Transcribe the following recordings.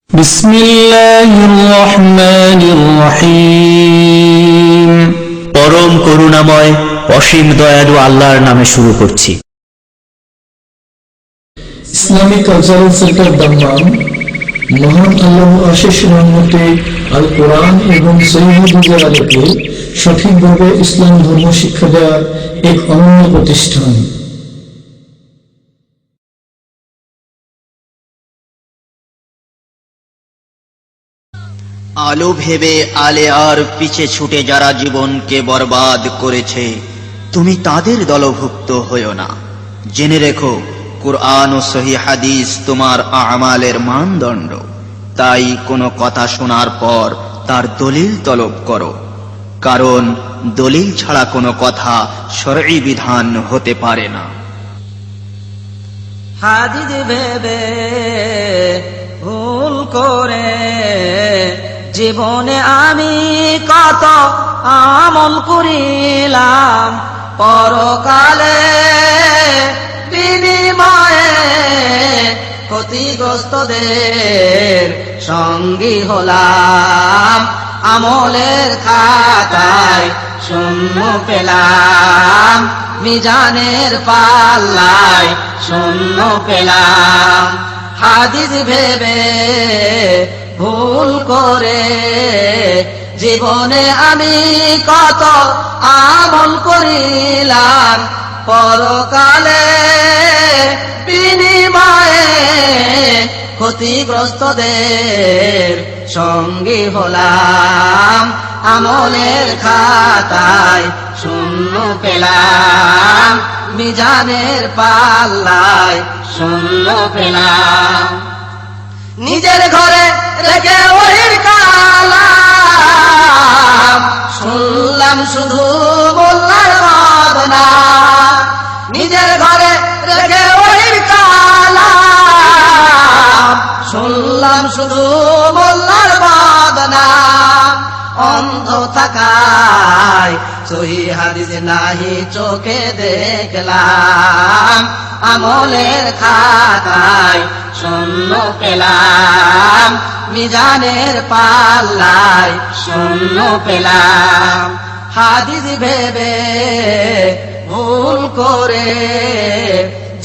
বিসমিল্লাহির রহমানির রহিম। পরম করুণাময় অসীম দয়ালু আল্লাহর নামে শুরু করছি। ইসলামিক কালচারাল সেন্টার দাম্মাম মহান আল্লাহর অশেষ রহমতে আল কোরআন এবং সহিহ হাদিসের আলোকে সঠিকভাবে ইসলাম ধর্ম শিক্ষা দেওয়ার এক অনন্য প্রতিষ্ঠান। আলো ভেবে আলে আর পিছে ছুটে যারা জীবনকে বরবাদ করেছে, তুমি তাদের দলভুক্ত হইও না। জেনে রেখো, কুরআন ও সহিহ হাদিস তোমার আমালের মানদণ্ড। তাই কোনো কথা শোনার পর তার দলিল তলব করো, কারণ দলিল ছাড়া কোনো কথা শরঈ বিধান হতে পারে না। হাদিস ভেবে ভুল করে জীবনে আমি কত আমল করিলাম, পরকালে বিনিময়ে ক্ষতিগ্রস্তদের সঙ্গী হলাম। আমলের খাতায় শূন্য পেলাম, মিজানের পাল্লায় শূন্য পেলাম। হাদিস ভেবে ভুল করে জীবনে আমি কত আমল করিলাম, পরকালে বিনিময়ে ক্ষতিগ্রস্তদের সঙ্গী হলাম। আমলের খাতায় শূন্য পেলাম, মিজানের পাল্লায় শূন্য পেলাম। নিজের ঘরে রেখে ওহির কালাম শুনলাম শুধু মোল্লার বদনাম। নিজের ঘরে রেখে ওহির কালাম শুনলাম শুধু মোল্লার বদনাম। অন্ধ থাকায় সহিহ হাদিস নাহি চোখে দেখলাম, আমলের খাতায় শূন্য পেলাম, মিজানের পাল্লায় শূন্য পেলাম। হাদিস ভেবে ভুল করে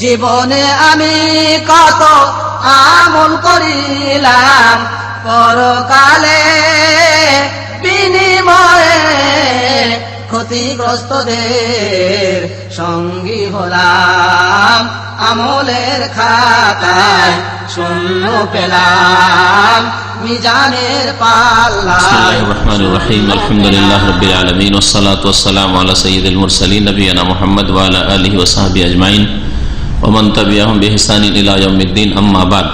জীবনে আমি কত আমল করিলাম, পরকালে বিনিময়ে ক্ষতিগ্রস্তদের সঙ্গী হলাম। আমলের খাতায় শূন্য পেলাম, মিজানের পাল্লায়। বিসমিল্লাহির রহমানির রহিম। আলহামদুলিল্লাহি রাব্বিল আলামিন ওয়াস সালাতু ওয়াস সালামু আলা সাইয়্যিদিল মুরসালিন নবিয়িনা মুহাম্মদ ওয়া আলা আলিহি ওয়া সাহবিহি আজমাইন ওয়া মান তাবি'আহুম বিইহসানিন ইলা ইয়াউমিদ্দিন, আম্মা বা'দ।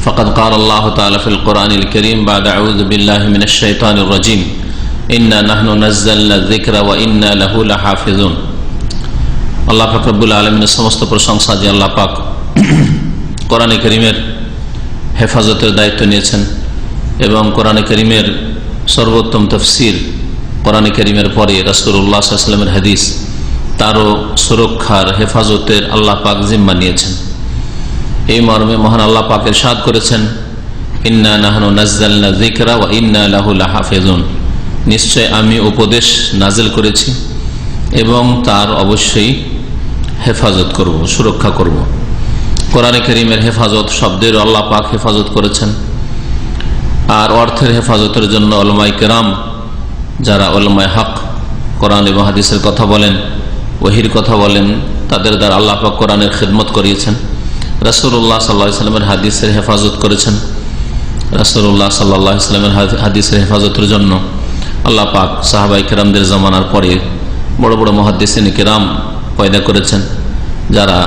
ফাকাদ ক্বালা আল্লাহু তাআলা ফিল কুরআনিল কারীম বা'দা আউযু বিল্লাহি মিনাশ শাইতানির রাজীম, ইন্না নাহনু নাযালনা যিকরা ওয়া ইন্না লাহু লাহাফিজুন। আল্লাহ পাক রব্বুল আলামিনের সমস্ত প্রশংসা যে আল্লাহ পাক কোরআনে কারীমের হেফাজতের দায়িত্ব নিয়েছেন এবং কোরআনে কারীমের সর্বোত্তম তাফসীর, কোরআনে কারীমের পরে রাসূলুল্লাহ সাল্লাল্লাহু আলাইহি ওয়াসাল্লামের হাদিস, তারও সুরক্ষার হেফাজতের আল্লাহ পাক জিম্মা নিয়েছেন। এই মর্মে মহান আল্লাহ পাক ইরশাদ করেছেন, ইন্না নাহনু নাযালনা যিকরা ওয়া ইন্না লাহু লাহাফিজুন। নিশ্চয় আমি উপদেশ নাজিল করেছি এবং তার অবশ্যই হেফাজত করব, সুরক্ষা করব। কোরআনে কারীমের হেফাজত শব্দের আল্লাহ পাক হেফাজত করেছেন, আর অর্থের হেফাজতের জন্য উলামায়ে কেরাম, যারা উলামায়ে হক, কোরআন এবং হাদিসের কথা বলেন, ওহীর কথা বলেন, তাদের দ্বারা আল্লাহ পাক কোরআনের খিদমত করিয়েছেন। রাসূলুল্লাহ সাল্লাল্লাহু আলাইহি ওয়াসাল্লামের হাদিসের হেফাজত করেছেন। রাসূলুল্লাহ সাল্লাল্লাহু আলাইহি ওয়াসাল্লামের হাদিসের হেফাজতের জন্য আল্লাহ পাক সাহাবায়ে কেরামদের জামানার পরে বড় বড় মুহাদ্দিসিনে কেরাম পয়দা করেছেন, যারা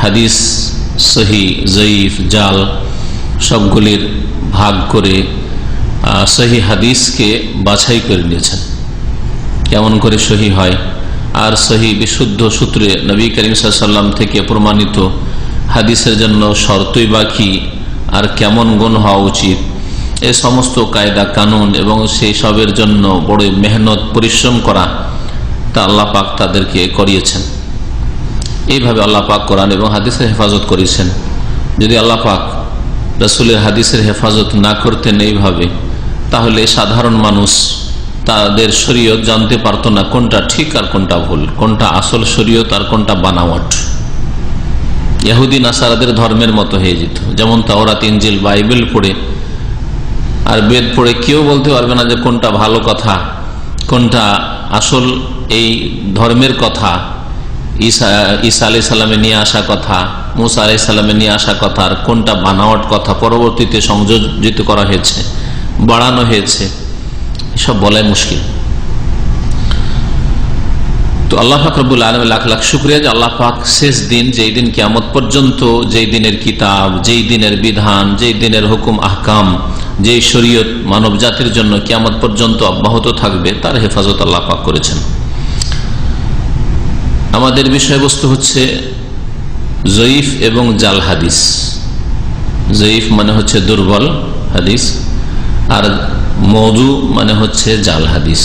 হাদিস সহি, জয়ীফ, জাল সবগুলির ভাগ করে সহি হাদিসকে বাছাই করে নিয়েছেন, কেমন করে সহি হয়, আর সহি বিশুদ্ধ সূত্রে নবী করিম সাল্লাল্লাহু আলাইহি ওয়াসাল্লাম থেকে প্রমাণিত হাদিসের জন্য শর্তই বাকি আর কেমন গুণ হওয়া উচিত, এই সমস্ত কায়দা কানুন এবং সেই সবের জন্য বড় মেহনত পরিশ্রম করা, তা আল্লাহ পাক তাদেরকে করিয়েছেন। এইভাবে আল্লাহ পাক কোরআন এবং হাদিসের হেফাজত করেছেন। যদি আল্লাহ পাক রাসূলের হাদিসের হেফাজত না করতেন এইভাবে, তাহলে সাধারণ মানুষ তাদের শরীয়ত জানতে পারতো না কোনটা ঠিক আর কোনটা ভুল, কোনটা আসল শরীয়ত আর কোনটা বানাওয়াট। ইহুদি নাসারাদের ধর্মের মতো হয়ে যেত। যেমন তাওরাত, ইনজিল, বাইবেল পড়ে আর বেদ পড়ে কেউ বলতে পারবে না যে কোনটা ভালো কথা, কোনটা আসল এই ধর্মের কথা, ঈসা আলাইহিস সালামে নিয়ে আসা কথা, মুসা আলাইহিস সালামে নিয়ে আসা কথা, আর কোনটা বানাওয়াট কথা পরবর্তীতে সংযোজিত করা হয়েছে, বাড়ানো হয়েছে, এসব বলাই মুশকিল। তো আল্লাহ পাক রব্বুল আলামিন লাখ লাখ শুকরিয়া যে আল্লাহ পাক শেষ দিন, যেই দিন কিয়ামত পর্যন্ত, যেই দিনের কিতাব, যেই দিনের বিধান, যেই দিনের হুকুম আহকাম, যেই শরীয়ত মানব জাতির জন্য কিয়ামত পর্যন্ত অব্যাহত থাকবে, তার হেফাজত আল্লাহ পাক করেছেন। আমাদের বিষয়বস্তু হচ্ছে জয়ীফ এবং জাল হাদিস। জয়ীফ মানে হচ্ছে দুর্বল হাদিস, আর মওদু মানে হচ্ছে জাল হাদিস।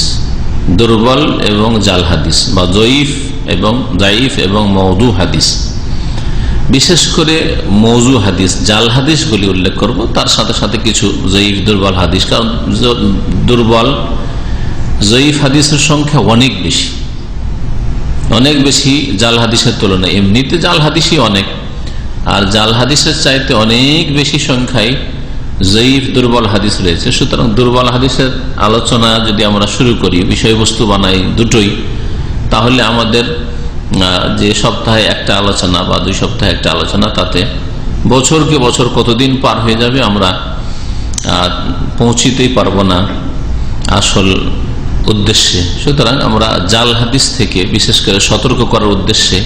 দুর্বল এবং জাল হাদিস বা জয়ীফ এবং জাইফ এবং মওদু হাদিস। বিশেষ করে মওজু হাদিস, জাল হাদিসগুলি উল্লেখ করব, তার সাথে সাথে কিছু জয়ীফ দুর্বল হাদিস। কারণ দুর্বল জয়ীফ হাদিসের সংখ্যা অনেক বেশি, অনেক বেশি জাল হাদিসের তুলনায়। এমনিতে জাল হাদিসই অনেক, আর জাল হাদিসের চাইতে অনেক বেশি সংখ্যায় জয়ীফ দুর্বল হাদিস রয়েছে। সুতরাং দুর্বল হাদিসের আলোচনা যদি আমরা শুরু করি, বিষয়বস্তু বানাই দুটোই, তাহলে আমাদের যে সপ্তাহে একটা আলোচনা বা 2 সপ্তাহে একটা আলোচনা, তাতে বছরকে বছর কতদিন পার হয়ে যাবে আমরা পৌঁছিতেই পারবো না আসল উদ্দেশ্যে। সুতরাং আমরা জাল হাদিস থেকে বিশেষ করে সতর্ক করার উদ্দেশ্যে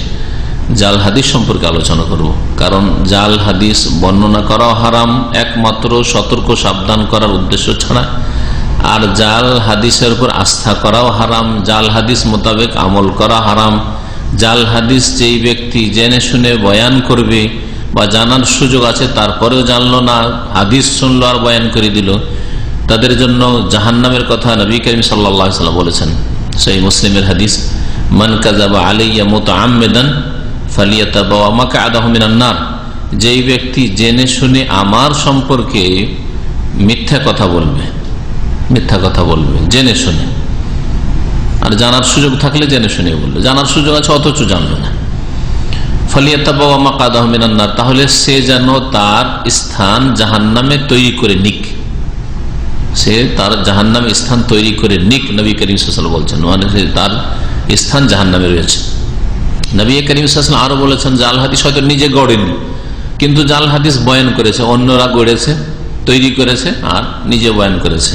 জাল হাদিস সম্পর্কে আলোচনা করব। কারণ জাল হাদিস বর্ণনা করাও হারাম একমাত্র সতর্ক সাবধান করার উদ্দেশ্য ছাড়া, আর জাল হাদিসের উপর আস্থা করাও হারাম, জাল হাদিস মোতাবেক আমল করা হারাম। জাল হাদিস যেই ব্যক্তি জেনে শুনে বয়ান করবে বা জানার সুযোগ আছে তারপরেও জানলো না, হাদিস শুনলো আর বয়ান করে দিল, তাদের জন্য জাহান্নামের কথা নবী করিম সাল্লাল্লাহু আলাইহি ওয়াসাল্লাম বলেছেন। সহিহ মুসলিমের হাদিস, মান কাযাবা আলাইয়া মুতাআম্মিদান ফালিয়াতাবাওয়া মাকআদাহু মিনান নার। যেই ব্যক্তি জেনে শুনে আমার সম্পর্কে মিথ্যা কথা বলবে, মিথ্যা কথা বলবে জেনে শুনে, আর জানার সুযোগ থাকলে জেনে শুনে বলবে, জানার সুযোগ আছে অথচ জানলো না, ফালিয়াতাবাওয়া মাকআদাহু মিনান নার, তাহলে সে যেন তার স্থান জাহান্নামে তৈরি করে নিক, সে তার জাহান্নামে স্থান তৈরি করে নিক। নবী করিম সাল্লাল্লাহু আলাইহি ওয়াসাল্লাম বলছেন, মানে তার স্থান জাহান্নামে রয়েছে। নবী করিম সাল্লাল্লাহু আলাইহি ওয়াসাল্লাম আরো বলেছেন, জাল হাদিস হয়তো নিজে গড়েনি, কিন্তু জাল হাদিস বয়ান করেছে, অন্যরা গড়েছে, তৈরি করেছে আর নিজে বয়ান করেছে।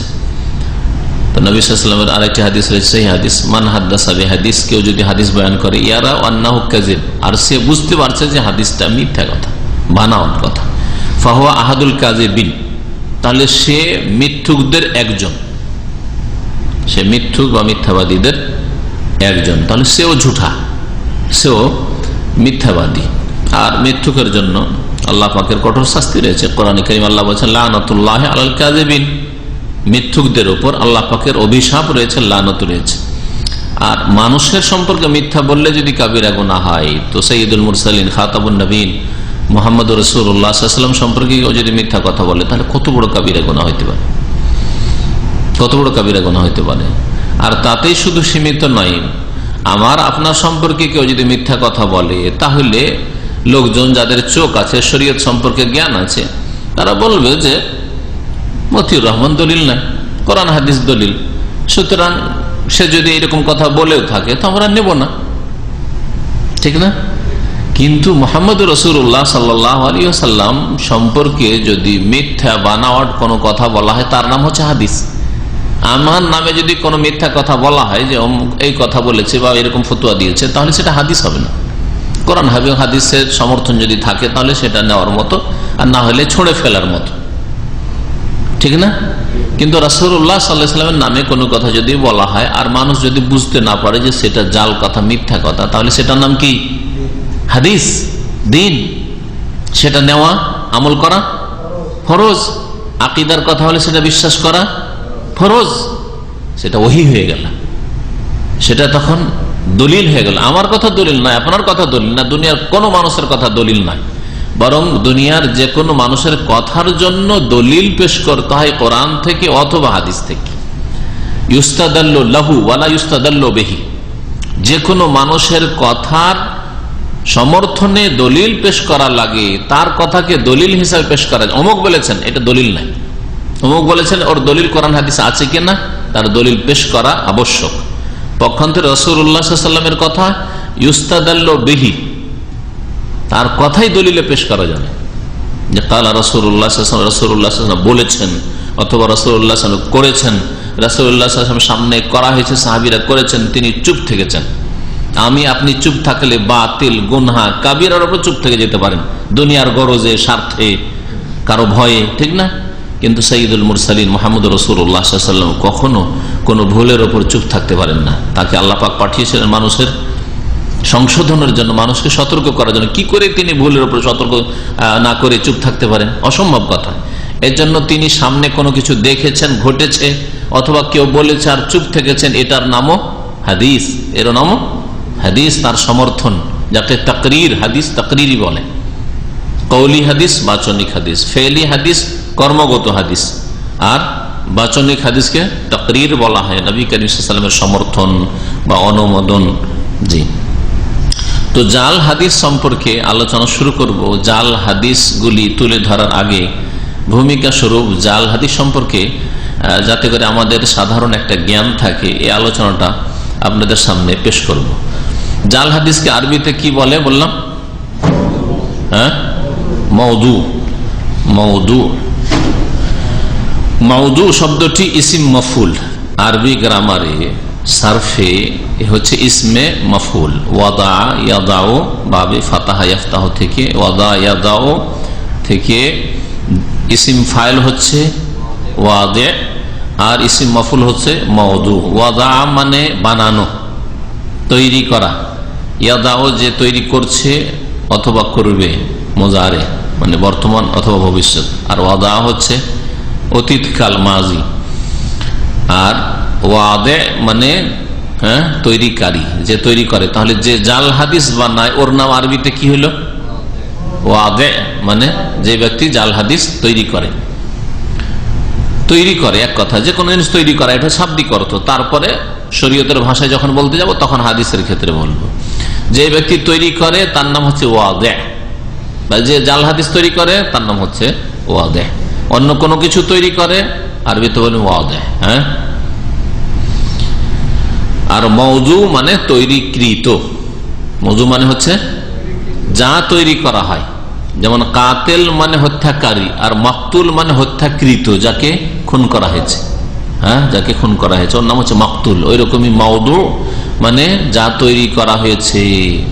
তো নবী সাল্লাল্লাহু আলাইহি ওয়াসাল্লামের আরেকটি হাদিস রয়েছে, সেই হাদিস, মান হাদ্দাসা বিহাদিস, কেউ যদি হাদিস বয়ান করে, ইয়ারা আন্নাহু কাযিব, আর সে বুঝতে পারছে যে হাদিসটা মিথ্যা কথা, বানাওয়াট কথা, ফাহুয়া আহাদুল কাযিবিন, তাহলে সে মিথ্যুকদের একজন, সে মিথ্যুক বা মিথ্যাবাদীদের একজন, তাহলে সেও ঝুঠা, সেও মিথ্যাবাদী। আর মিথ্যুকের জন্য আল্লাহ পাকের কঠোর শাস্তি রয়েছে। কোরআনে কারীম আল্লাহ বলেছেন, লানাতুল্লাহি আলাল কাযিবিন, মিথ্যুকদের উপর আল্লাহ পাকের অভিশাপ রয়েছে, লানত রয়েছে। আর মানুষের সম্পর্কে মিথ্যা বললে যদি কাবিরা গুনাহ হয়, তো সাইয়্যিদুল মুরসালিন খাতাবুন নবীন মুহাম্মদ রাসূলুল্লাহ সাল্লাল্লাহু আলাইহি ওয়াসাল্লাম সম্পর্কে কেউ যদি মিথ্যা কথা বলে, তাহলে কত বড় কাবিরা গুনাহ হইতে পারে, কত বড় কাবিরা গুনাহ হইতে পারে। আর তাতেই শুধু সীমিত নয়, আমার আপনার সম্পর্কে কেউ যদি মিথ্যা কথা বলে, তাহলে লোকজন যাদের চোখ আছে, শরীয়ত সম্পর্কে জ্ঞান আছে, তারা বলবে যে মতিউর রহমান দলিল নাই, কোরআন হাদিস দলিল, সুতরাং সে যদি এরকম কথা বলেও থাকে তো আমরা নেব না, ঠিক না? কিন্তু মুহাম্মদ রাসূলুল্লাহ সাল্লাল্লাহু আলাইহি ওয়াসাল্লাম সম্পর্কে যদি মিথ্যা বানাওয়াট কোনো কথা বলা হয়, তার নাম হচ্ছে হাদিস। আমার নামে যদি কোনো মিথ্যা কথা বলা হয় যে এই কথা বলেছে বা এরকম ফতোয়া দিয়েছে, তাহলে সেটা হাদিস হবে না। কোরআন হাদিসের সমর্থন যদি থাকে তাহলে সেটা নেওয়ার মতো, আর না হলে ছুঁড়ে ফেলার মতো, ঠিক না? কিন্তু রাসূলুল্লাহ সাল্লাল্লাহু আলাইহি ওয়াসাল্লামের নামে কোনো কথা যদি বলা হয় আর মানুষ যদি বুঝতে না পারে যে সেটা জাল কথা, মিথ্যা কথা, তাহলে সেটার নাম কি? হাদিস, দিন। সেটা নেওয়া, আমল করা ফরজ। আকীদার কথা হলে সেটা বিশ্বাস করা ফরজ, সেটা ওহী হয়ে গেল, সেটা তখন দলিল হয়ে গেল। আমার কথা দলিল নয়, আপনার কথা দলিল না, দুনিয়ার কোনো মানুষের কথা দলিল নয়। বরং দুনিয়ার যে কোনো মানুষের কথার জন্য দলিল পেশ করতে হয় কোরআন থেকে অথবা হাদিস থেকে। ইউস্তাদাল্লু লাহু ওয়ালা ইউস্তাদাল্লু বিহি, যে কোনো মানুষের কথার সমর্থনে দলিল পেশ করা লাগে, তার কথাকে দলিল হিসাবে পেশ করা। অমুক বলেছেন, এটা দলিল নাই। অমুক বলেছেন, ওর দলিল কোরআন হাদিস আছে কিনা তার দলিল পেশ করা আবশ্যক। পক্ষান্তরে রাসূলুল্লাহ সাল্লাল্লাহু আলাইহি ওয়াসাল্লামের কথা ইউস্তাদাল্লু বিহি, তার কথাই দলিলে পেশ করা যাবে, যে কালা রাসূলুল্লাহ সাল্লাল্লাহু আলাইহি ওয়াসাল্লাম, রাসূলুল্লাহ সাল্লাল্লাহু আলাইহি ওয়াসাল্লাম বলেছেন, অথবা রাসূলুল্লাহ সাল্লাল্লাহু আলাইহি ওয়াসাল্লাম করেছেন, রাসূলুল্লাহ সাল্লাল্লাহু আলাইহি ওয়াসাল্লাম সামনে করা হয়েছে, সাহাবীরা করেছেন, তিনি চুপ থেকেছেন। আমি আপনি চুপ থাকলে বাতিল, গুনহা, কাবিরার উপর চুপ থেকে যেতে পারেন, দুনিয়ার গরজে, স্বার্থে, কারো ভয়ে, ঠিক না? কিন্তু সাইয়্যিদুল মুরসালিন মুহাম্মদ রাসূলুল্লাহ সাল্লাল্লাহু আলাইহি ওয়াসাল্লাম কখনো কোনো ভুলের উপর চুপ থাকতে পারেন না। তাকে আল্লাহ পাক পাঠিয়েছিলেন মানুষের সংশোধনের জন্য, মানুষকে সতর্ক করার জন্য। কি করে তিনি ভুলের উপর সতর্ক না করে চুপ থাকতে পারেন? অসম্ভব কথা। এর জন্য তিনি সামনে কোনো কিছু দেখেছেন, ঘটেছে, অথবা কেউ বলেছে আর চুপ থেকেছেন, এটার নামও হাদিস। এর নামও হাদিস, তার সমর্থন, যাকে তাকরীর হাদিস, তাকরীরি বলে। কওলি হাদিস, বাচনিক হাদিস, ফেলি হাদিস, কর্মগত হাদিস, আর বাচনিক হাদিসকে তাকরীর বলা হয়, নবী করিম সাল্লাল্লাহু আলাইহি ওয়াসাল্লামের সমর্থন বা অনুমোদন। জি, তো জাল হাদিস সম্পর্কে আলোচনা শুরু করব। জাল হাদিসগুলি তুলে ধরার আগে ভূমিকা স্বরূপ জাল হাদিস সম্পর্কে, যাতে করে আমাদের সাধারণ একটা জ্ঞান থাকে, এই আলোচনাটা আপনাদের সামনে পেশ করব। জাল হাদিসকে আরবিতে কি বলে বললাম? হ্যাঁ, মওদু। মওদু, মওদু শব্দটি ইসিম মফুল, আরবি গ্রামারে সারফে হচ্ছে ইসমে মফুল। ওয়াদা ইয়াদাও, বাবে ফাতাহা ইফতাহ থেকে, ওয়াদা ইয়াদাও থেকে ইসিম ফাইল হচ্ছে ওয়াদে, আর ইসিম মফুল হচ্ছে মওদু। ওয়াদা মানে বানানো, তৈরি করা। ইয়াদাও যে তৈরি করছে অথবা করবে, মুজারে মানে বর্তমান অথবা ভবিষ্যৎ। আর ওয়াদা হচ্ছে অতীতকাল, মাজি। আর ওয়াদে মানে তৈরিকারী, যে তৈরি করে। তাহলে যে জাল হাদিস বানায় ওর নাম আরবিতে কি হলো? ওয়াদে, মানে যে ব্যক্তি জাল হাদিস তৈরি করে। তৈরি করে এক কথা, যে কোনো জিনিস তৈরি করা, এটা শাব্দিক অর্থ। তারপরে শরীয়তের ভাষায় যখন বলতে যাব তখন হাদিসের ক্ষেত্রে বলবো। যে ব্যক্তি তৈরি করে তার নাম হচ্ছে ওয়াদে, বা যে জাল হাদিস তৈরি করে তার নাম হচ্ছে ওয়াদে। অন্য কোনো কিছু তৈরি করে আরবিতে বলে ওয়াদে। হ্যাঁ, আর মওজু মানে তৈরিকৃত। মওজু মানে হচ্ছে যা তৈরি করা হয়। যেমন কাতেল মানে হত্যাকারী, আর মাকতুল মানে হত্যাকৃত, যাকে খুন করা হয়েছে। হ্যাঁ, যাকে খুন করা হয়েছে ওর নাম হচ্ছে মাকতুল। ওই রকমই মওদু মানে যা তৈরি করা হয়েছে,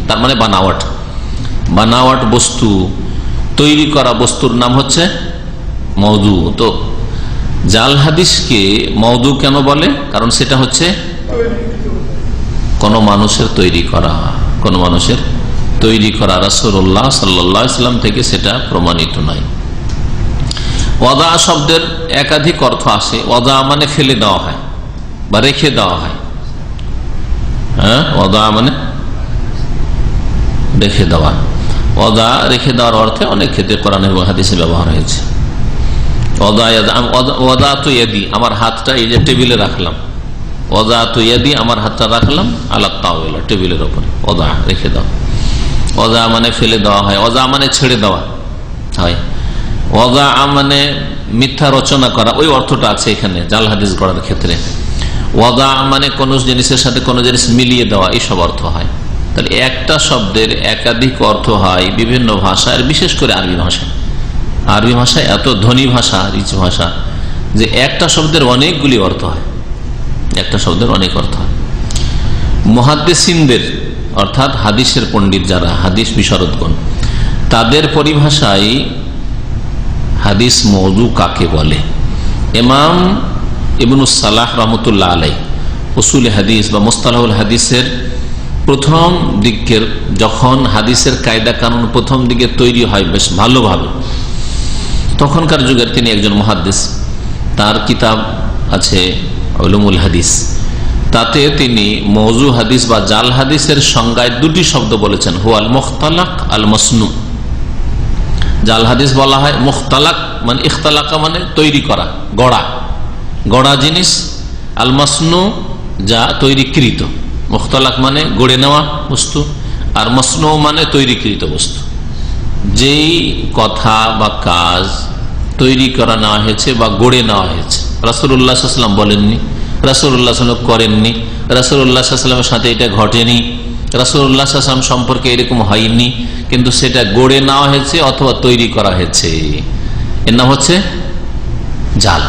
তার মানে বানাওয়াট। বানাওয়াট বস্তু, তৈরি করা বস্তুর নাম হচ্ছে মওদু। তো জাল হাদিসকে মওদু কেন বলে? কারণ সেটা হচ্ছে কোন মানুষের তৈরি করা, কোন মানুষের তৈরি করা। রাসূলুল্লাহ সাল্লাল্লাহু আলাইহি ওয়াসাল্লাম থেকে সেটা প্রমাণিত নয়। ওয়াদা শব্দের একাধিক অর্থ আসে। ওয়াদা মানে ফেলে দেওয়া হয় বা রেখে দেওয়া হয়। হ্যাঁ, ওয়াদা মানে রেখে দেওয়া। ওয়াদা রেখে দেওয়ার অর্থে অনেক ক্ষেত্রে কোরআন এবং হাদিসে ব্যবহার হয়েছে। ওয়াদা তো ইয়াদি, আমার হাতটা এই যে টেবিলে রাখলাম। ওয়াদা তো ইয়াদি, আমার হাতটা রাখলাম আলা তাওয়ালা, টেবিলের উপরে। ওয়াদা রেখে দাও। ওয়াদা মানে ফেলে দেওয়া হয়। ওয়াদা মানে ছেড়ে দেওয়া হয়। ওয়াদা মানে মিথ্যা রচনা করা, ওই অর্থটা আছে এখানে জাল হাদিস গড়ার ক্ষেত্রে। ওয়াদা মানে কোন জিনিসের সাথে কোন জিনিস মিলিয়ে দেওয়া, এইসব অর্থ হয়। তাহলে একটা শব্দের একাধিক অর্থ হয় বিভিন্ন ভাষায়, বিশেষ করে আরবি ভাষায়। আরবি ভাষায় এত ধনী ভাষা, রিচ ভাষা, যে একটা শব্দের অনেকগুলি অর্থ হয়। একটা শব্দের অনেক অর্থ হয়। মুহাদ্দিসিনদের অর্থাৎ হাদিসের পণ্ডিত যারা, হাদিস বিশারদগণ, তাদের পরিভাষায় হাদিস মওদু কাকে বলে? ইমাম ইবনুস সালাহ রহমতুল্লাহ আলাই উসুল হাদিস বা মুস্তালাহুল হাদিসের প্রথম দিকের, যখন হাদিসের কায়দা কানুন প্রথম দিকে তৈরি হয় বেশ ভালোভাবে, তখনকার যুগের তিনি একজন মুহাদ্দিস। তার কিতাব আছে উলুমুল হাদিস। তাতে তিনি মওজু হাদিস বা জাল হাদিসের সংজ্ঞায় দুটি শব্দ বলেছেন, হুয়াল মুখতালাক আল মাসনু। জাল হাদিস বলা হয়। মুখতালাক মানে ইখতালাকা মানে তৈরি করা, গড়া, গড়া জিনিস। আল মাসনু যা তৈরিকৃত। মুখতালাক মানে গড়ে নেওয়া বস্তু, আর মাসনু মানে তৈরিকৃত বস্তু। যেই কথা বা কাজ তৈরি করা নেওয়া হয়েছে বা গড়ে নেওয়া হয়েছে, রাসূলুল্লাহ সাল্লাল্লাহু আলাইহি ওয়াসাল্লাম বলেননি, রাসূলুল্লাহ সাল্লাল্লাহু আলাইহি ওয়াসাল্লাম করেননি, রাসূলুল্লাহ সাল্লাল্লাহু আলাইহি ওয়াসাল্লামের সাথে এটা ঘটেনি, রাসূলুল্লাহ সাল্লাল্লাহু আলাইহি ওয়াসাল্লাম সম্পর্কে এরকম হয়নি, কিন্তু সেটা গড়ে নেওয়া হয়েছে অথবা তৈরি করা হয়েছে, এর নাম হচ্ছে জাল।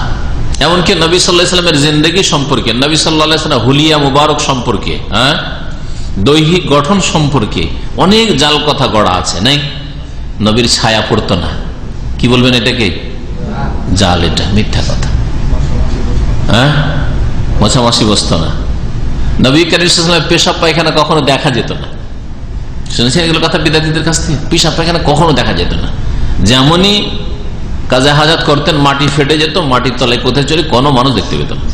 এমনকি নবী সাল্লাল্লাহু আলাইহি ওয়াসাল্লামের জিন্দেগি সম্পর্কে, নবী সাল্লাল্লাহু আলাইহি ওয়াসাল্লাম হুলিয়া মুবারক সম্পর্কে, দৈহিক গঠন সম্পর্কে অনেক জাল কথা গড়া আছে। নাই, নবীর ছায়া পড়তো না, কি বলবেন এটাকে? জাল, এটা মিথ্যা কথা। মোছামাছি বসতো না, নবী কারীম সাল্লাল্লাহু আলাইহি ওয়াসাল্লামের পেশাব পায়খানা কখনো দেখা যেত না। শুনেছেন এগুলো কথা বিদ্যার্থীদের কাছ থেকে? পেশাব পায়খানা কখনো দেখা যেত না। যেমনই কাজে হাজাত করতেন, মাটি ফেটে যেত, মাটির তলায় কোথায় চলে কোনো মানুষ দেখতে পেত না।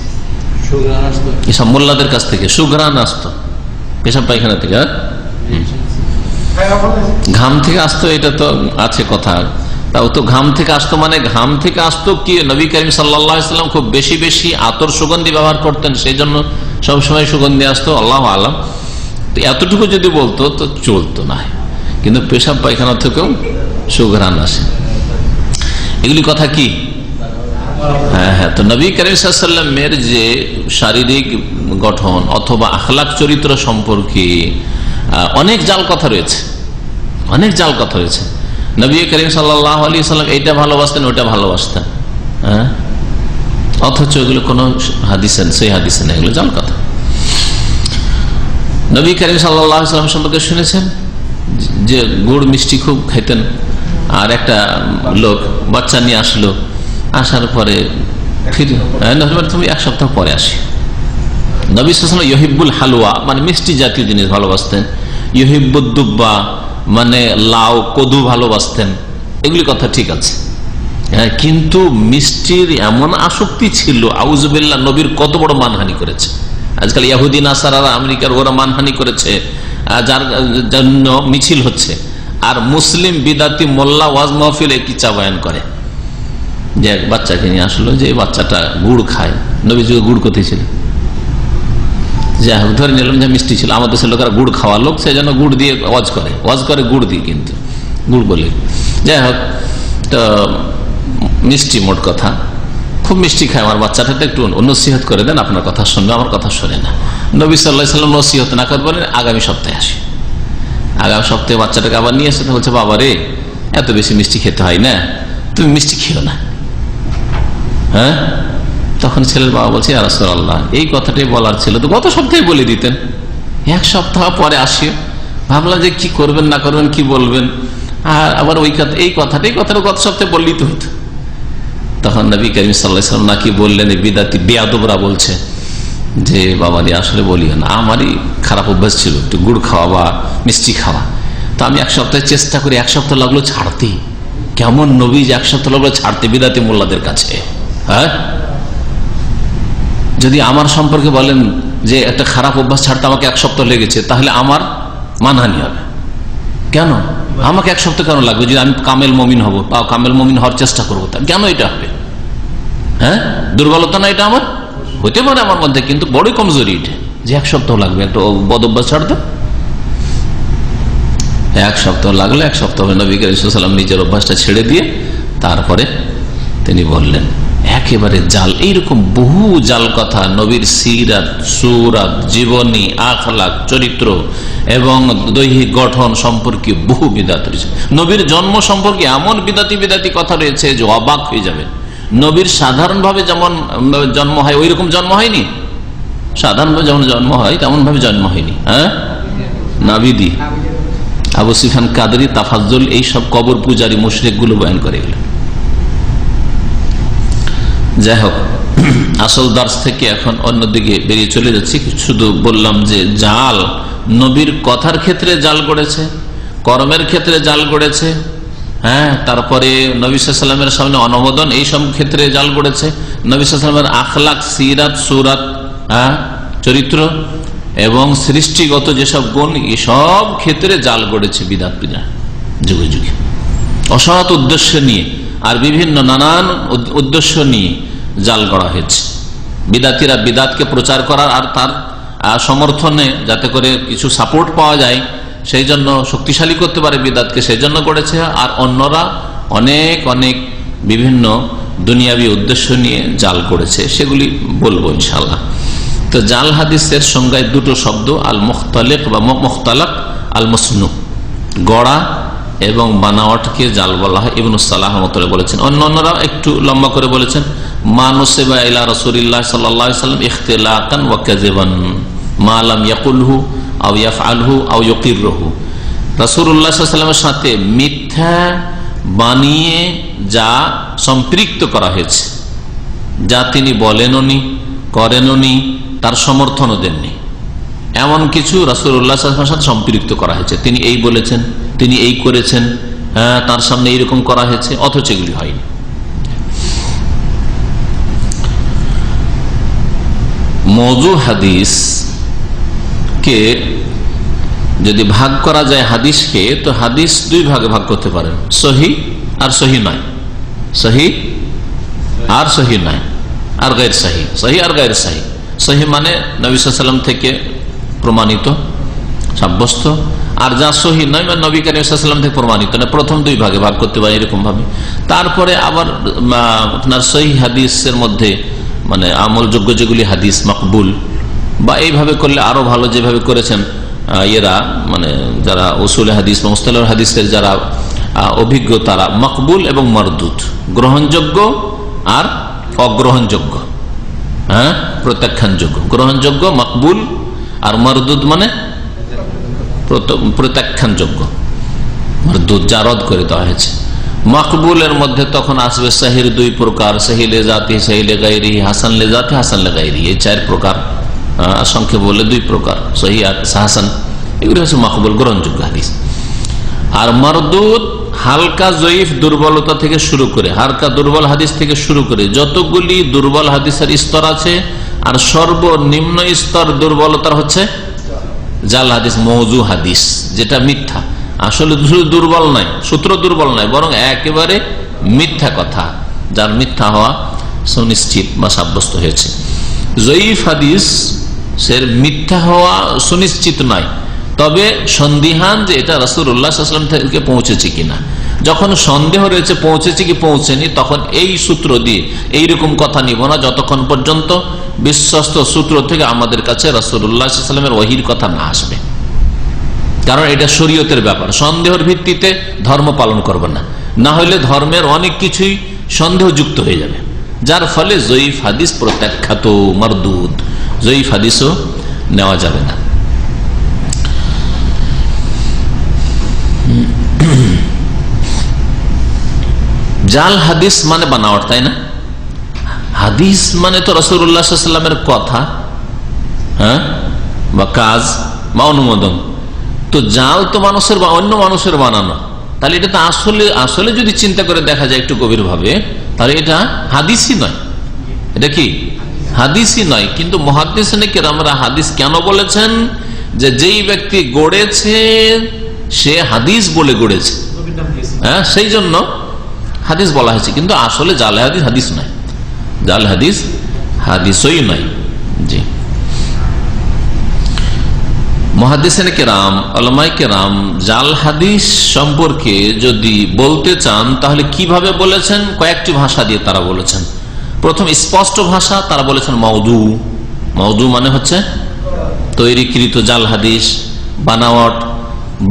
এসব মোল্লাদের কাছ থেকে সুঘ্রাণ আসতো পেশাব পায়খানা থেকে। ঘাম থেকে আসতো, এটা তো আছে কথা। তাও তো ঘাম থেকে আসতো মানে ঘাম থেকে আসতো কি? নবী করিম সাল্লাল্লাহু আলাইহি ওয়াসাল্লাম খুব বেশি বেশি আতর সুগন্ধি ব্যবহার করতেন, সেই জন্য সবসময় সুগন্ধি আসতো, আল্লাহু আলাম। তো এতটুকু যদি বলতো তো চলতো না, কিন্তু পেশাব পায়খানা থেকেও সুঘ্রাণ আসে। এগুলি কথা কি? হ্যাঁ। তো নবী করিম সাল্লাল্লাহু আলাইহি ওয়াসাল্লামের যে শারীরিক গঠন অথবা আখলাক চরিত্র সম্পর্কে অনেক জাল কথা রয়েছে, অনেক জাল কথা রয়েছে। নবী করিম সাল্লাল্লাহু আলাইহি ওয়াসাল্লাম এইটা ভালোবাসতেন, ওইটা ভালোবাসতেন, অথচ এগুলো কোন হাদিসে, সেই হাদিসে না, এগুলো জাল কথা। নবী করিম সাল্লাল্লাহু আলাইহি ওয়াসাল্লাম সম্পর্কে শুনেছেন যে গুড় মিষ্টি খুব খাইতেন। আর একটা লোক বাচ্চা নিয়ে আসলো, আসার পরে তুমি এক সপ্তাহ পরে আসি। নবী সাল্লাল্লাহু আলাইহি ওয়াসাল্লাম ইউহিব্বুল হালুয়া মানে মিষ্টি জাতীয় জিনিস ভালোবাসতেন, ইউহিব্বুদ দুব্বা মানে লাউ কদু ভালোবাসতেন। এগুলি কথা ঠিক আছে, কিন্তু মিষ্টির এমন আসক্তি ছিল, আউযুবিল্লাহ, নবীর কত বড় মানহানি করেছে। আজকাল ইহুদি নাসারারা আমেরিকার ওরা মানহানি করেছে, যার জন্য মিছিল হচ্ছে। আর মুসলিম বিদাতি মোল্লা ওয়াজ মাহফিলে কিচ্ছা বয়ান করে যে এক বাচ্চাকে নিয়ে আসলো, যে বাচ্চাটা গুড় খায়। নবী যুগে গুড় কোথায় ছিল? যাই হোক, ধরে নিলাম যে মিষ্টি ছিল। আমাদের দেশের লোকেরা গুড় খাওয়া লোক, সেই জন্য গুড় দিয়ে ওয়াজ করে গুড় দিয়ে, কিন্তু গুড় বলে। যাই হোক, তো মিষ্টি, মোট কথা খুব মিষ্টি খায়। আমার বাচ্চাটাতে একটু নসিহত করে দেন, আপনার কথা শুনবে, আমার কথা শোনে না। নবী সাল্লাল্লাহু আলাইহি ওয়াসাল্লাম নসিহত না করে বলেন আগামী সপ্তাহে আসি। আগামী সপ্তাহে বাচ্চাটাকে আবার নিয়ে এসে বলছে, বাবা রে, এত বেশি মিষ্টি খেতে হয় না, তুমি মিষ্টি খেও না। তখন ছেলের বাবা বলছে, ইয়া রাসূলুল্লাহ, এই কথাটাই বলার ছিল তো গত সপ্তাহে বলে দিতেন, এক সপ্তাহ পরে আসিও। ভাবলাম যে কি করবেন না করবেন, কি বলবেন, আর আবার এই কথাটা গত সপ্তাহে বললেই তো হতো। তখন নবী করিম সাল্লাল্লাহু আলাইহি ওয়াসাল্লাম নাকি বললেন, এই বিদাতি বেয়াদবরা বলছে যে বাবা রে, আসলে বলিও না, আমারই খারাপ অভ্যাস ছিল একটু গুড় খাওয়া বা মিষ্টি খাওয়া। তো আমি এক সপ্তাহে চেষ্টা করি, এক সপ্তাহ লাগলো ছাড়তে। কেমন নবী যে এক সপ্তাহ লাগলো ছাড়তে বিদাতি মোল্লাদের কাছে। যদি আমার সম্পর্কে বলেন যে একটা খারাপ অভ্যাস ছাড়তে আমাকে এক সপ্তাহ লেগেছে, তাহলে আমার মানহানি হবে। কেন আমাকে এক সপ্তাহ কেন লাগবে? যদি আমি কামেল মুমিন হব বা কামেল মুমিন হওয়ার চেষ্টা করবো, তা কেন এটা হবে? দুর্বলতা না এটা আমার? হতে পারে আমার মধ্যে, কিন্তু বড়ই কমজোরি এটা, যে এক সপ্তাহ লাগবে একটা বদ অভ্যাস ছাড়তে। এক সপ্তাহ লাগলো, এক সপ্তাহ নবী করিম সাল্লাল্লাহু আলাইহি ওয়াসাল্লাম নিজের অভ্যাসটা ছেড়ে দিয়ে তারপরে তিনি বললেন। একেবারে জাল, এইরকম বহু জাল কথা নবীর সিরাত, সুরাত, জীবনী, আখলাক, চরিত্র এবং দৈহিক গঠন সম্পর্কে বহু বিদাত রয়েছে। নবীর জন্ম সম্পর্কে এমন বিদাতি কথা রয়েছে যে অবাক হয়ে যাবে। নবীর সাধারণভাবে যেমন জন্ম হয় ওই রকম জন্ম হয়নি, সাধারণভাবে যেমন জন্ম হয় তেমন ভাবে জন্ম হয়নি। নাবিদি, আবু সুফিয়ান কাদরি, তাফাজ্জুল, এইসব কবর পূজারী মুশরিক গুলো বয়ান করে গেলেন। যাই হোক, আসল দার্স থেকে এখন অন্যদিকে বেরিয়ে চলে যাচ্ছি। শুধু বললাম যে জাল নবীর কথার ক্ষেত্রে জাল গড়েছে, কর্মের ক্ষেত্রে জাল গড়েছে, তারপরে নবী সাল্লাল্লাহু আলাইহি ওয়াসাল্লামের সামনে অনুমোদন, এইসব ক্ষেত্রে জাল গড়েছে। নবী সাল্লাল্লাহু আলাইহি ওয়াসাল্লামের আখলাক, সিরাত, সুরাত, চরিত্র এবং সৃষ্টিগত যেসব গুণ, এসব ক্ষেত্রে জাল গড়েছে বিদআত যুগে যুগে। অসৎ উদ্দেশ্য নিয়ে আর বিভিন্ন নানান উদ্দেশ্য নিয়ে জাল গড়া হয়েছে। বিদাতিরা বিদাতকে প্রচার করার আর তার সমর্থনে যাতে করে কিছু সাপোর্ট পাওয়া যায়, সেই জন্য শক্তিশালী করতে পারে বিদাতকে, সেই জন্য করেছে। আর অন্যরা অনেক অনেক বিভিন্ন দুনিয়াবী উদ্দেশ্য নিয়ে জাল করেছে, সেগুলি বলবো ইনশাআল্লাহ। তো জাল হাদিসের সংজ্ঞায় দুটো শব্দ, আল মুখতালিক বা মুখতালাক, আল মসনু, গড়া এবং বানাওয়াটকে জাল বলা হয়। ইবনুস সালাহ রাহমাতুল্লাহ বলেছেন। অন্যরা একটু লম্বা করে বলেছেন, মা নুসিবা ইলা রাসূলিল্লাহ সাল্লাল্লাহু আলাইহি ওয়াসাল্লাম ইখতিলাকান ওয়া কাযিবান মা লাম ইয়াকুলহু আও ইয়াফআলহু আও ইউকিরহু। রাসূলুল্লাহ সাল্লাল্লাহু আলাইহি ওয়াসাল্লামের সাথে মিথ্যা বানিয়ে যা সম্পৃক্ত করা হয়েছে, যা তিনি বলেননি করেননি, তার সমর্থনও দেননি, এমন কিছু রাসূলুল্লাহ সাল্লাল্লাহু আলাইহি ওয়াসাল্লামের সাথে সম্পৃক্ত করা হয়েছে। তিনি এই বলেছেন, তিনি এই করেছেন, হ্যাঁ তার সামনে এইরকম করা হয়েছে, অথচ এগুলি হয়নি। মওযু হাদিস কে যদি ভাগ করা যায় হাদিসকে, তো হাদিস দুই ভাগে ভাগ করতে পারেন, সহি আর সহি নয়, সহি আর সহি নয়, আর গায়র সহি, সহি আর গায়র সহি। সহি মানে নবী সাল্লাল্লাহু আলাইহি ওয়াসাল্লাম থেকে প্রমাণিত সাব্যস্ত, আর যা সহি নয় মানে নবী কারীম সাল্লাল্লাহু আলাইহি ওয়াসাল্লাম থেকে প্রমাণিত না। প্রথম দুই ভাগে ভাগ করতে পারেন এরকম ভাবে। তারপরে আবার আপনার সহি হাদিসের মধ্যে মানে আমলযোগ্য যেগুলি হাদিস মাকবুল, বা এইভাবে করলে আরো ভালো, যেভাবে করেছেন এরা মানে যারা উসুল হাদিস বা মুস্তালাহ হাদিসের যারা অভিজ্ঞ, তারা মকবুল এবং মারদুদ, গ্রহণযোগ্য আর অগ্রহণযোগ্য, হ্যাঁ প্রত্যাখ্যানযোগ্য। গ্রহণযোগ্য মকবুল, আর মারদুদ মানে প্রত্যাখ্যানযোগ্য, মারদুদ যা রদ করে দেওয়া হয়েছে। মকবুলের মধ্যে তখন আসবে সহির দুই প্রকার, সহি লে জাতি, সহি লে গায়রি, হাসান লে জাতি, হাসান লে গায়রি, এই চার প্রকার, সংক্ষেপ বলে দুই প্রকার, সহি আর হাসান, এগুলি হচ্ছে মকবুল গ্রহণযোগ্য হাদিস। আর মারদুদ হালকা জয়ীফ দুর্বলতা থেকে শুরু করে, হালকা দুর্বল হাদিস থেকে শুরু করে যতগুলি দুর্বল হাদিসের স্তর আছে, আর সর্বনিম্ন স্তর দুর্বলতার হচ্ছে জাল হাদিস, মওযু হাদিস, যেটা মিথ্যা, আসলে দুর্বল নয়, সূত্র দুর্বল নয়, বরং একেবারে মিথ্যা কথা, যার মিথ্যা হওয়া সুনিশ্চিত বা সাব্যস্ত হয়েছে। জয়ীফ হাদিস এর মিথ্যা হওয়া সুনিশ্চিত নয়, তবে সন্দিহান যে এটা রাসূলুল্লাহ সাল্লাল্লাহু আলাইহি ওয়াসাল্লাম থেকে পৌঁছেছে কিনা। যখন সন্দেহ রয়েছে পৌঁছেছে কি পৌঁছেনি, তখন এই সূত্র দিয়ে এইরকম কথা নিব না যতক্ষণ পর্যন্ত বিশ্বস্ত সূত্র থেকে আমাদের কাছে রাসূলুল্লাহ সাল্লাল্লাহু আলাইহি ওয়াসাল্লামের ওহীর কথা না আসবে। কারণ এটা শরীয়তের ব্যাপার, সন্দেহের ভিত্তিতে ধর্ম পালন করবে না, না হলে ধর্মের অনেক কিছুই সন্দেহযুক্ত হয়ে যাবে, যার ফলে জয়ীফ হাদিস প্রত্যাখ্যাত, মারদুদ, জয়ীফ হাদিসও নেওয়া যাবে না। জাল হাদিস মানে বানাওয়াট, তাই না? হাদিস মানে তো রাসূলুল্লাহ সাল্লাল্লাহু আলাইহি ওয়াসাল্লামের কথা, হ্যাঁ, বা কাজ বা অনুমোদন। তো জাল তো মানুষের বা অন্য মানুষের বানানো, তাহলে এটা তো আসলে যদি চিন্তা করে দেখা যায় একটু গভীর ভাবে, তাহলে এটা হাদিসই নয়। এটা কি হাদিসই নয়। কিন্তু মুহাদ্দিসিনে কেরামরা হাদিস কেন বলেছেন? যে যেই ব্যক্তি গড়েছে সে হাদিস বলে গড়েছে, হ্যাঁ, সেই জন্য হাদিস বলা হয়েছে। কিন্তু আসলে জাল হাদিস হাদিস নয়, জাল হাদিস হাদিসই নয়। জি, মুহাদ্দিসিনে কেরাম, উলামায়ে কেরাম জাল হাদিস সম্পর্কে যদি বলতে চান তাহলে কিভাবে বলেছেন? কয়েকটি ভাষা দিয়ে তারা বলেছেন। প্রথম স্পষ্ট ভাষা, তারা বলেছেন মওদু। মওদু মানে হচ্ছে তৈরিকৃত জাল হাদিস, বানাওয়াট,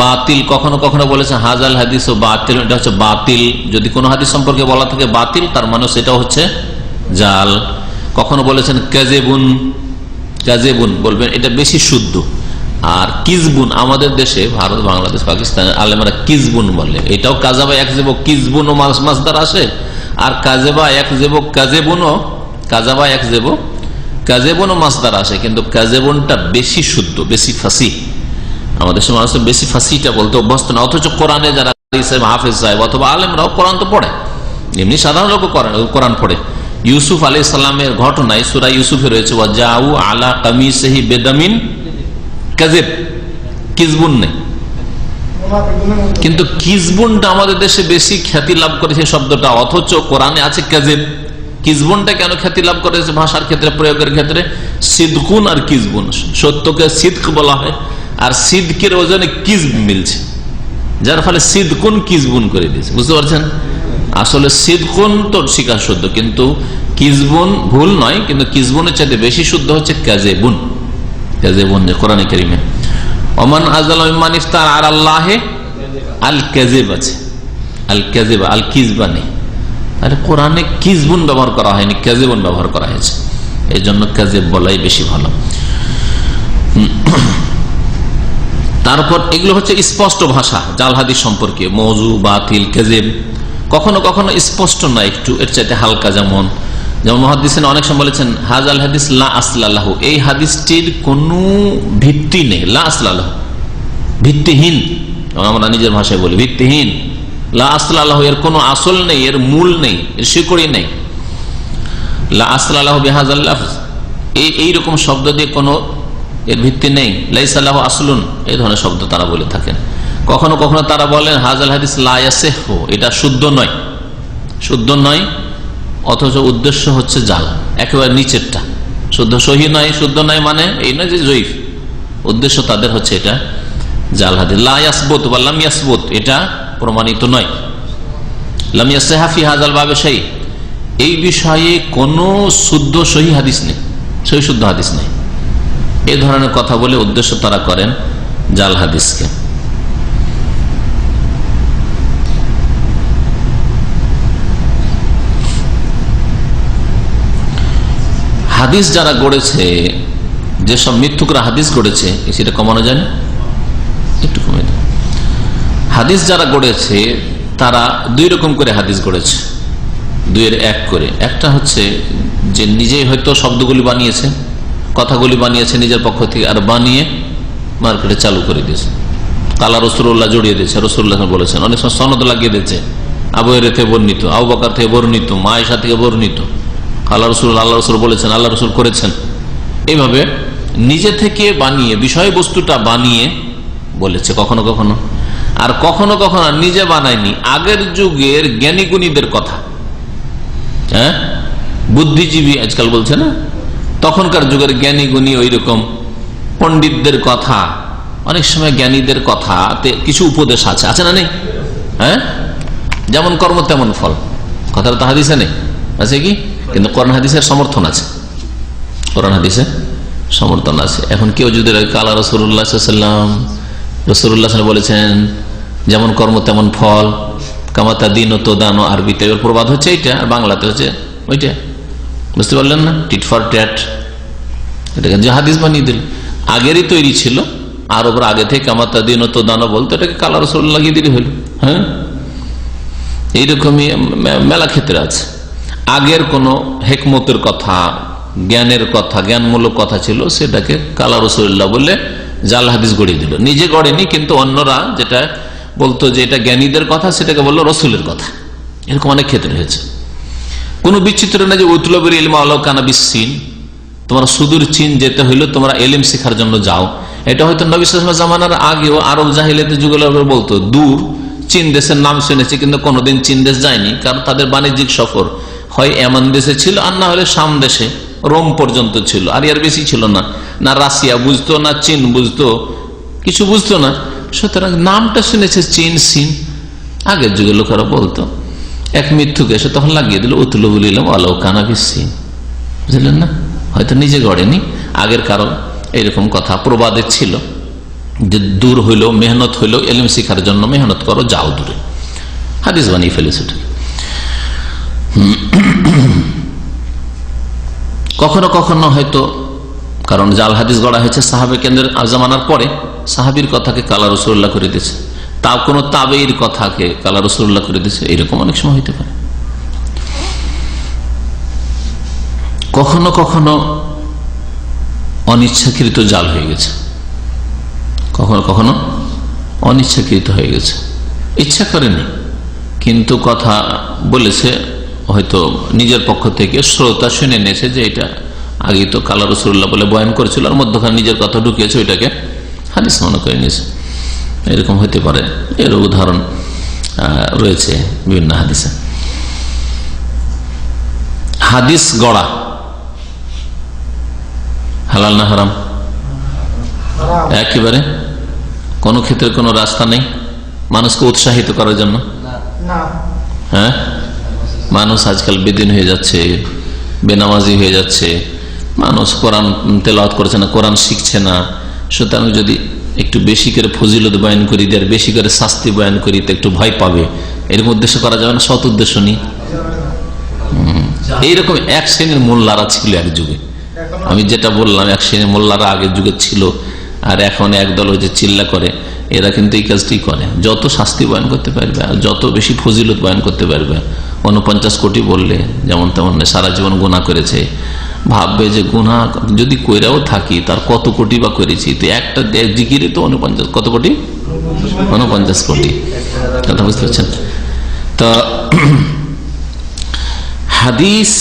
বাতিল। কখনো কখনো বলেছেন হাজাল হাদিস ও বাতিল, এটা হচ্ছে বাতিল। যদি কোনো হাদিস সম্পর্কে বলা থাকে বাতিল, তার মানে সেটা হচ্ছে জাল। কখনো বলেছেন কাযিবুন, কাযিবুন বলবেন এটা বেশি শুদ্ধ। আর কিজবুন, আমাদের দেশে ভারত, বাংলাদেশ, পাকিস্তান আলেমরা কিজবুন বলে, এটাও কাযাবা একযেব কিজবুন ও মাসদার আসে। আর কাযেবা একযেব কাযিবুনও, কাযাবা একযেব কাযিবুন ও মাসদার আসে, কিন্তু কাযিবুনটা বেশি শুদ্ধ, বেশি ফাসিহ। আমাদের দেশের মানুষ বেশি ফাসিটা বলতে অভ্যস্ত না, অথচ কোরআনে যারা হাফেজ সাহেব অথবা আলেমরাও কোরআন তো পড়ে, এমনি সাধারণ লোক কোরআন পড়ে। ইউসুফ আলাইহিস সালামের ঘটনায় সূরা ইউসুফে রয়েছে ওয়াজাউ আলা কামিসিহি বিদামিন কাযিব, কিজবুন নেই, কিন্তু কিজবুনটা আমাদের দেশে বেশি খ্যাতি লাভ করেছে শব্দটা, অথচ কোরআনে আছে কাযিব। কিজবুনটা কেন খ্যাতি লাভ করেছে ভাষার ক্ষেত্রে, প্রয়োগের ক্ষেত্রে? সিদকুন আর কিজবুন, সত্যকে সিদক বলা হয় আর সিদকের ওজনে কিজব মিলছে, যার ফলে সিদকুন কিজবুন করে দিয়েছে। বুঝতে পারছেন? আসলে সিদকুন তো স্বীকার শুদ্ধ, কিন্তু কিজবুন ভুল নয়, কিন্তু কিজবুনের চাইতে বেশি শুদ্ধ হচ্ছে কাযিবুন। কাযিবুন কোরআনে কারীমে ওমান আযলামু মিম্মান ইফতারা আলাল্লাহি আল কাযিব আছে, আল কাযিব আল কিজবা নেই। আরে কোরআনে কিজবুন ব্যবহার করা হয়নি, কাযিবুন ব্যবহার করা হয়েছে, এই জন্য কাযিব বলাই বেশি ভালো। তারপর এগুলো হচ্ছে স্পষ্ট ভাষা জাল হাদিস সম্পর্কে, মওযু, বাতিল, কাযিব। কখনো কখনো স্পষ্ট না, একটু এর চাইতে হালকা, যেমন মুহাদ্দিসিন অনেক সময় বলেছেন হাযাল হাদিস লা আসলা লাহু, এই হাদিসটির কোনো ভিত্তি নেই, লা আসলা লাহু, ভিত্তিহীন। আমরা নিজের ভাষায় বলি ভিত্তিহীন, লা আসলা লাহু, এর কোনো আসল নেই, এর মূল নেই, এর শিকড়ি নেই। লা আসলা লাহু বিহাযাল লাফজ, এইরকম শব্দ দিয়ে কোনো এর ভিত্তি নেই। লাইসা লাহু আসলুন, এই ধরনের শব্দ তারা বলে থাকেন। কখনো কখনো তারা বলেন হাযাল হাদিস লা ইয়াসিহু, এটা শুদ্ধ নয়, শুদ্ধ নয়, অথচ উদ্দেশ্য হচ্ছে জাল, একেবারে নিচেরটা। শুদ্ধ সহি নয়, শুদ্ধ নয় মানে এই নয় যে জয়ীফ, উদ্দেশ্য তাদের হচ্ছে এটা জাল হাদিস। লা ইয়াসবুত বা লাম ইয়াসবুত, এটা প্রমাণিত নয়। লাম ইয়াসিহা ফি হাযাল বাবে শাই, এই বিষয়ে কোনো শুদ্ধ সহি হাদিস নেই, সহি শুদ্ধ হাদিস নেই। এই ধরনের কথা বলে উদ্দেশ্য তারা করেন জাল হাদিসকে। হাদিস যারা গড়েছে, যেসব মিথ্যুকরা হাদিস গড়েছে, সেটা কমানো যায় না, একটু কমে দেয়। হাদিস যারা গড়েছে তারা দুই রকম করে হাদিস গড়েছে, দুইয়ের এক করে। একটা হচ্ছে যে নিজেই হয়তো শব্দগুলি বানিয়েছে, কথাগুলি বানিয়েছে নিজের পক্ষ থেকে, আর বানিয়ে মার্কেটে চালু করে দিয়েছে, কালা রাসূলুল্লাহ জড়িয়ে দিয়েছে, রাসূলুল্লাহ বলেছেন। অনেক সময় সনদ লাগিয়ে দিয়েছে, আবু হুরায়রা থেকে বর্ণিত, আবু বকর থেকে বর্ণিত, মা আয়েশা থেকে বর্ণিত, আল্লাহ রসুল, আল্লাহ রসুল বলেছেন, আল্লাহ রসুল করেছেন। এইভাবে নিজে থেকে বানিয়ে বিষয়বস্তুটা বানিয়ে বলেছে কখনো কখনো, আর কখনো কখনো নিজে বানায়নি, আগের যুগের জ্ঞানীগুণীদের কথা, হ্যাঁ, বুদ্ধিজীবী আজকাল বলছে না, তখনকার যুগের জ্ঞানীগুণী ওই রকম পণ্ডিতদের কথা, অনেক সময় জ্ঞানীদের কথাতে কিছু উপদেশ আছে, আছে না নেই? হ্যাঁ, যেমন কর্ম তেমন ফল, কথাটা তো হাদিসে নেই, আছে কি? কিন্তু কোরআন হাদিসের সমর্থন আছে, কোরআন হাদিসে সমর্থন আছে। এখন কেউ যদি কালা রাসূলুল্লাহ সাল্লাল্লাহু আলাইহি ওয়াসাল্লাম বলেছেন যেমন কর্ম তেমন ফল, কামাতা দিন তো দানো, আরবিতে এর প্রবাদ হচ্ছে এইটা, আর বাংলাতে হচ্ছে ওইটা, বুঝতে পারলেন না? টিট ফর ট্যাট, এটাকে যে হাদিস বানিয়ে দিল, আগেরই তৈরি ছিল, আর ওপর আগে থেকে কামাতা দিন তো দানো বলতো, এটাকে কালা রাসূলুল্লাহ লাগিয়ে দিলে হলো। হ্যাঁ, এইরকমই মেলা ক্ষেত্রে আছে। আগের কোনো হেকমতের কথা, জ্ঞানের কথা, জ্ঞানমূলক কথা ছিল, সেটাকে কালা রাসূলুল্লাহ বলে জাল হাদিস গড়িয়ে দিল। নিজে গড়েনি, কিন্তু অন্যরা যেটা বলতো যে এটা জ্ঞানীদের কথা, সেটাকে বললো রসুলের কথা। এরকম অনেক ক্ষেত্রে হয়েছে। কোনো বিচিত্র না যে উতলবের ইলমা আলাউ কানা বিসসিন, তোমরা সুদূর চীন যেতে হইলো তোমরা এলিম শেখার জন্য যাও, এটা হয়তো নবী সাল্লাল্লাহু আলাইহি ওয়াসাল্লাম জামানার আগেও আরব জাহিলিয়াতের যুগে বলতো। দূর চীন দেশের নাম শুনেছে, কিন্তু কোনোদিন চীন দেশ যায়নি, কারণ তাদের বাণিজ্যিক সফর হয় এমন দেশে ছিল, আর না হলে শাম দেশে, রোম পর্যন্ত ছিল, আর এর বেশি ছিল না। না রাশিয়া বুঝতো, না চীন বুঝতো, কিছু বুঝতো না। সুতরাং নামটা শুনেছে চীন, সিন, আগের যুগের লোকেরা বলতো। এক মিথ্যুক এসে তখন লাগিয়ে দিল উতলুবুল ইলম আলাউ কানা বিসসিন, বুঝলেন না? হয়তো নিজে গড়েনি, আগের কারণ এইরকম কথা প্রবাদে ছিল যে দূর হইল, মেহনত হইল, এলিম শিখার জন্য মেহনত করো, যাও দূরে, হাদিস বানিয়ে ফেলেছে। কখনো কখনো হয়তো, কারণ জাল হাদিস গড়া হয়েছে সাহাবে কেন্দ্রের জামানার পরে, সাহাবীর কথাকে কালা রাসূলুল্লাহ করে দিয়েছে, তা কোনো তাবেঈর কথাকে কালা রাসূলুল্লাহ করে দিয়েছে, এরকম অনেক সময় হইতে পারে। কখনো কখনো অনিচ্ছাকৃত জাল হয়ে গেছে, কখনো কখনো অনিচ্ছাকৃত হয়ে গেছে, ইচ্ছা করেনি, কিন্তু কথা বলেছে হয়তো নিজের পক্ষ থেকে, শ্রোতা শুনে নিয়েছে যে এটা আগে তো কালা রাসূলুল্লাহ বলে বয়ান করেছিল, আর মধ্যখানে নিজের কথা ঢুকিয়েছে, ওইটাকে হাদিস মনে করে নিয়েছে। এরকম হতে পারে, এর উদাহরণ রয়েছে বিভিন্ন হাদিসে। হাদিস গড়া হালাল না হারাম? একেবারে কোনো ক্ষেত্রে কোনো রাস্তা নেই মানুষকে উৎসাহিত করার জন্য? হ্যাঁ, মানুষ আজকাল বেদিন হয়ে যাচ্ছে, বেনামাজি হয়ে যাচ্ছে, মানুষ কোরআন তেলাওয়াত করছে না, কোরআন শিখছে না। সুতরাং যদি একটু বেশি করে ফজিলত বয়ান করি আর বেশি করে শাস্তি বয়ান করি তো একটু ভয় পাবে, এরকম উদ্দেশ্য করা যাবে না, সৎ উদ্দেশ্য নেই। এইরকম এক শ্রেণীর মোল্লারা ছিল এক যুগে। আমি যেটা বললাম, এক শ্রেণীর মোল্লারা আগের যুগে ছিল, আর এখন একদল ওই যে চিল্লা করে, এরা কিন্তু এই কাজটি করে। যত শাস্তি বয়ান করতে পারবে আর যত বেশি ফজিলত বয়ান করতে পারবে, 49 কোটি বললে যেমন তেমন সারা জীবন গুনাহ করেছে, ভাববে যে গুনাহ যদি কইরাও থাকি তার কত কোটি বা করেছি, তো একটা জিকিরে তো 49 কত কোটি, 49 কোটি। কথা বুঝতে পারছেন? তো হাদিস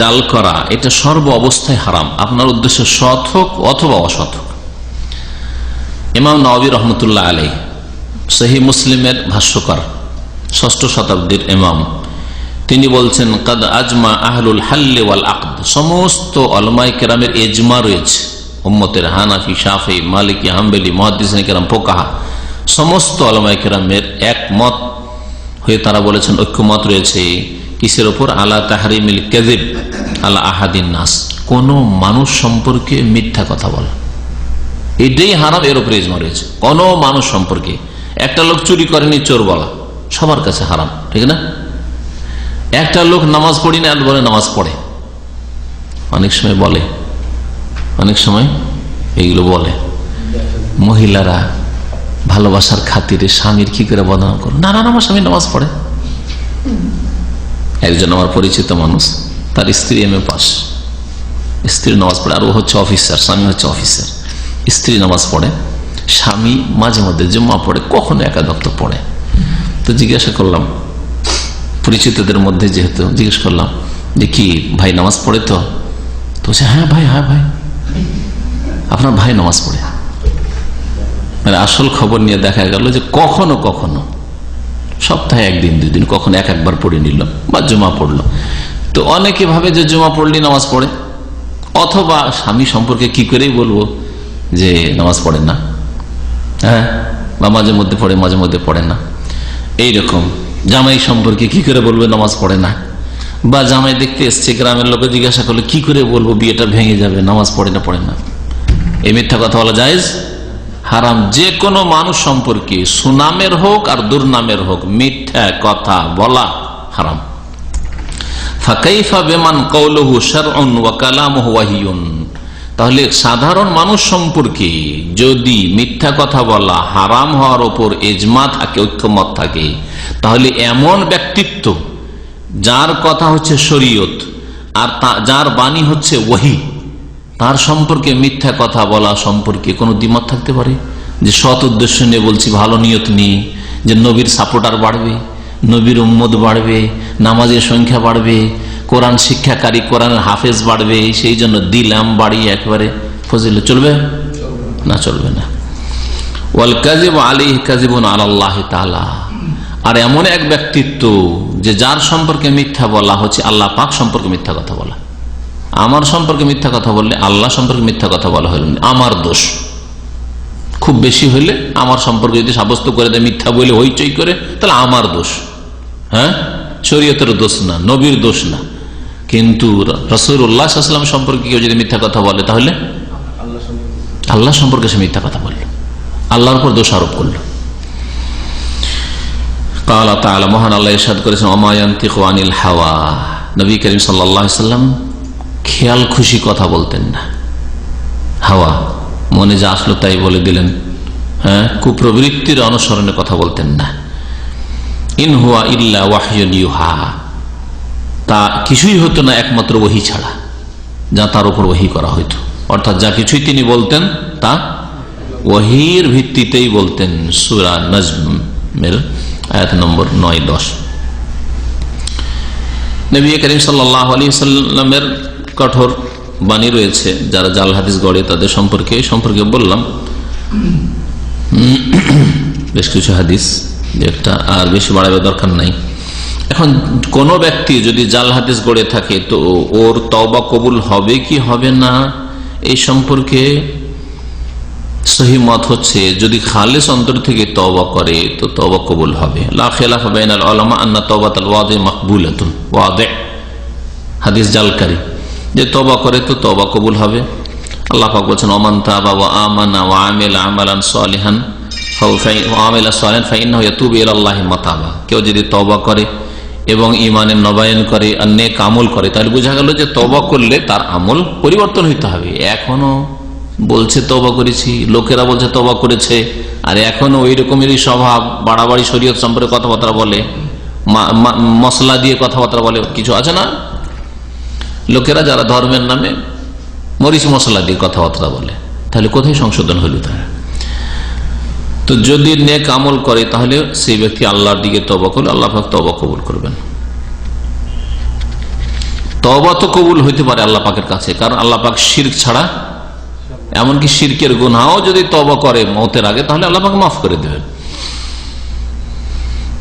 জাল করা এটা সর্ব অবস্থায় হারাম, আপনার উদ্দেশ্য সৎ হোক অথবা অসৎ হোক। ইমাম নওয়াবী রহমতুল্লাহ আলাইহি সহিহ মুসলিমের ভাষ্যকার, 6ষ্ঠ শতাব্দীর ইমাম, তিনি বলছেন কাদ আজমা আহলুল হাল্লি ওয়াল আকদ, সমস্ত উলামায়ে কেরামের ইজমা রয়েছে উম্মতের, হানাফি, শাফি, মালিকি, হাম্বলি, মুহাদ্দিসিনে কেরাম, ফুকাহা, সমস্ত উলামায়ে কেরামের একমত হয়ে তারা বলেছেন, ঐক্যমত রয়েছে কিসের ওপর? আলা তাহরিমিল কাযিব আলা আহাদিন নাস, কোন মানুষ সম্পর্কে মিথ্যা কথা বলা, এটাই হারাম, এর উপরে ইজমা রয়েছে। কোন মানুষ সম্পর্কে, একটা লোক চুরি করেনি চোর বলা সবার কাছে হারাম, ঠিক না? একটা লোক নামাজ পড়িনি আর বলে নামাজ পড়ে, অনেক সময় বলে, অনেক সময় এইগুলো বলে। মহিলারা ভালোবাসার খাতিরে স্বামীর কি করে বদনাম করো, না না আমার স্বামী নামাজ পড়ে। একজন আমার পরিচিত মানুষ, তার স্ত্রী এমএ পাস, স্ত্রী নামাজ পড়ে, আর ও হচ্ছে অফিসার, স্বামী হচ্ছে অফিসার। স্ত্রী নামাজ পড়ে, স্বামী মাঝে মধ্যে জুম্মা পড়ে, কখনো একাদক্ত পড়ে। তো জিজ্ঞাসা করলাম, পরিচিতদের মধ্যে যেহেতু, জিজ্ঞেস করলাম যে কি ভাই নামাজ পড়ে? তো বলছে হ্যাঁ ভাই, হ্যাঁ ভাই, আপনার ভাই নামাজ পড়ে। মানে আসল খবর নিয়ে দেখা গেল যে কখনো কখনো সপ্তাহে 1 দিন 2 দিন, কখনো একবার পড়ে নিল বা জুমা পড়লো। তো অনেকে ভাবে যে জুমা পড়লি নামাজ পড়ে, অথবা স্বামী সম্পর্কে কি করেই বলবো যে নামাজ পড়ে না, হ্যাঁ, বা মাঝে মধ্যে পড়ে মাঝে মধ্যে পড়ে না। এইরকম জামাই সম্পর্কে কি করে বলবে নামাজ পড়ে না, বা জামাই দেখতে এসছে, গ্রামের লোকে জিজ্ঞাসা করলে কি করে বলবো বিয়েটা ভেঙে যাবে, নামাজ পড়ে না। এই মিথ্যা কথা বলা জায়েজ? হারাম। যে কোনো মানুষ সম্পর্কে সুনামের হোক আর দুর্নামের হোক মিথ্যা কথা বলা হারাম। ফাকাইফা বিমান কাউলুহু শারউন ওয়া কালামুহু ওয়াহিয়ুন, তাহলে সাধারণ মানুষ সম্পর্কে যদি মিথ্যা কথা বলা হারাম হওয়ার উপর ইজমা থাকে, ঐক্যমত থাকে, তাহলে এমন ব্যক্তিত্ব যার কথা হচ্ছে শরীয়ত আর যার বাণী হচ্ছে ওহী, তার সম্পর্কে মিথ্যা কথা বলা সম্পর্কে কোনো দ্বিমত থাকতে পারে? যে সৎ উদ্দেশ্য নিয়ে বলছি, ভালো নিয়ত নিয়ে, যে নবীর সাপোর্টার বাড়বে, নবীর উম্মত বাড়বে, নামাজের সংখ্যা বাড়বে, কোরআন শিক্ষাকারী, কোরআনের হাফেজ বাড়বে, সেই জন্য দিলাম বাড়িয়ে একেবারে ফজিল, চলবে না? চলবে না। ওয়াল কাযিবু আলাইহি কাযিবুন আলাল্লাহি তাআলা, আর এমন এক ব্যক্তিত্ব যে যার সম্পর্কে মিথ্যা বলা হচ্ছে আল্লাহ পাক সম্পর্কে মিথ্যা কথা বলা। আমার সম্পর্কে মিথ্যা কথা বললে আল্লাহ সম্পর্কে মিথ্যা কথা বলা হইল আমার দোষ, খুব বেশি হইলে আমার সম্পর্কে যদি সাব্যস্ত করে দেয় মিথ্যা বলে হইচই করে, তাহলে আমার দোষ, হ্যাঁ, শরীয়তের দোষ না, নবীর দোষ না। কিন্তু রাসূলুল্লাহ সাল্লাল্লাহু আলাইহি ওয়াসাল্লাম সম্পর্কে কেউ যদি মিথ্যা কথা বলে, তাহলে আল্লাহ সম্পর্কে সে মিথ্যা কথা বলল, আল্লাহর উপর দোষ আরোপ করল। ক্বালা তাআলা, মহান আল্লাহ ইরশাদ করেছেন, ওয়া মা ইয়ানতিকু আনিল হাওয়া, নবী করিম সাল্লাল্লাহু আলাইহি ওয়াসাল্লাম খেয়াল খুশি কথা বলতেন না, হাওয়া মনে যা আসলো তাই বলে দিলেন, হ্যাঁ, কুপ্রবৃত্তির অনুসরণে কথা বলতেন না। ইন হুয়া ইল্লা ওয়াহয়ুন ইউহা, তা কিছুই হতো না একমাত্র ওহী ছাড়া, যা তার উপর ওহী করা হইতো। অর্থাৎ যা কিছুই তিনি বলতেন তা ওহীর ভিত্তিতেই বলতেন। সূরা নজমের আয়াত নম্বর 9-10। নবী করিম সাল্লাল্লাহু আলাইহি ওয়াসাল্লামের কঠোর বাণী রয়েছে, যারা জাল হাদিস গড়ে তাদের সম্পর্কে বললাম। বেশ কিছু হাদিস, একটা আর বেশি বাড়াবার দরকার নাই। এখন কোন ব্যক্তি যদি জাল হাদিস গড়ে থাকে তো ওর তওবা কবুল হবে কি হবে না এই সম্পর্কে সহি মত হচ্ছে যদি খালেস অন্তর থেকে তওবা করে তো তওবা কবুল হবে। লা খিলাফ বাইনাল উলামা আন্না তাওবাতাল ওয়াদি মাকবুলাতুন, ওয়াদি হাদিস জালকারী যে তওবা করে তো তওবা কবুল হবে। আল্লাহ পাক বলেছেন ওমান তাবা ওয়া আমানা ওয়া আমিলা আমালান সালিহান ফাআমিলা সালিহান ফাইন্নাহু ইয়াতুবু ইলাল্লাহি মাতাবা। কেউ যদি তওবা করে এবং ঈমানের নবায়ন করে আর নেক আমল করে তাহলে বোঝা গেল যে তওবা করলে তার আমল পরিবর্তন হইতে হবে। এখনো বলছে তওবা করেছি, লোকেরা বলছে তওবা করেছে, আর এখনো ওই রকমেরই স্বভাব, বাড়াবাড়ি শরীয়ত সম্পর্কে কথাবার্তা বলে, মশলা দিয়ে কথাবার্তা বলে, কিছু আছে না লোকেরা যারা ধর্মের নামে মরিচ মশলা দিয়ে কথাবার্তা বলে, তাহলে কোথায় সংশোধন হইল তারা? তো যদি নেক আমল করে তাহলে সেই ব্যক্তি আল্লাহর দিকে তওবা করলে আল্লাহ পাক তওবা কবুল করবেন। তওবা তো কবুল হইতে পারে আল্লাহ পাকের কাছে, কারণ আল্লাহ পাক শিরক ছাড়া, এমনকি শিরকের গুনাহও যদি তওবা করে মওতের আগে তাহলে আল্লাহ পাক মাফ করে দেবেন।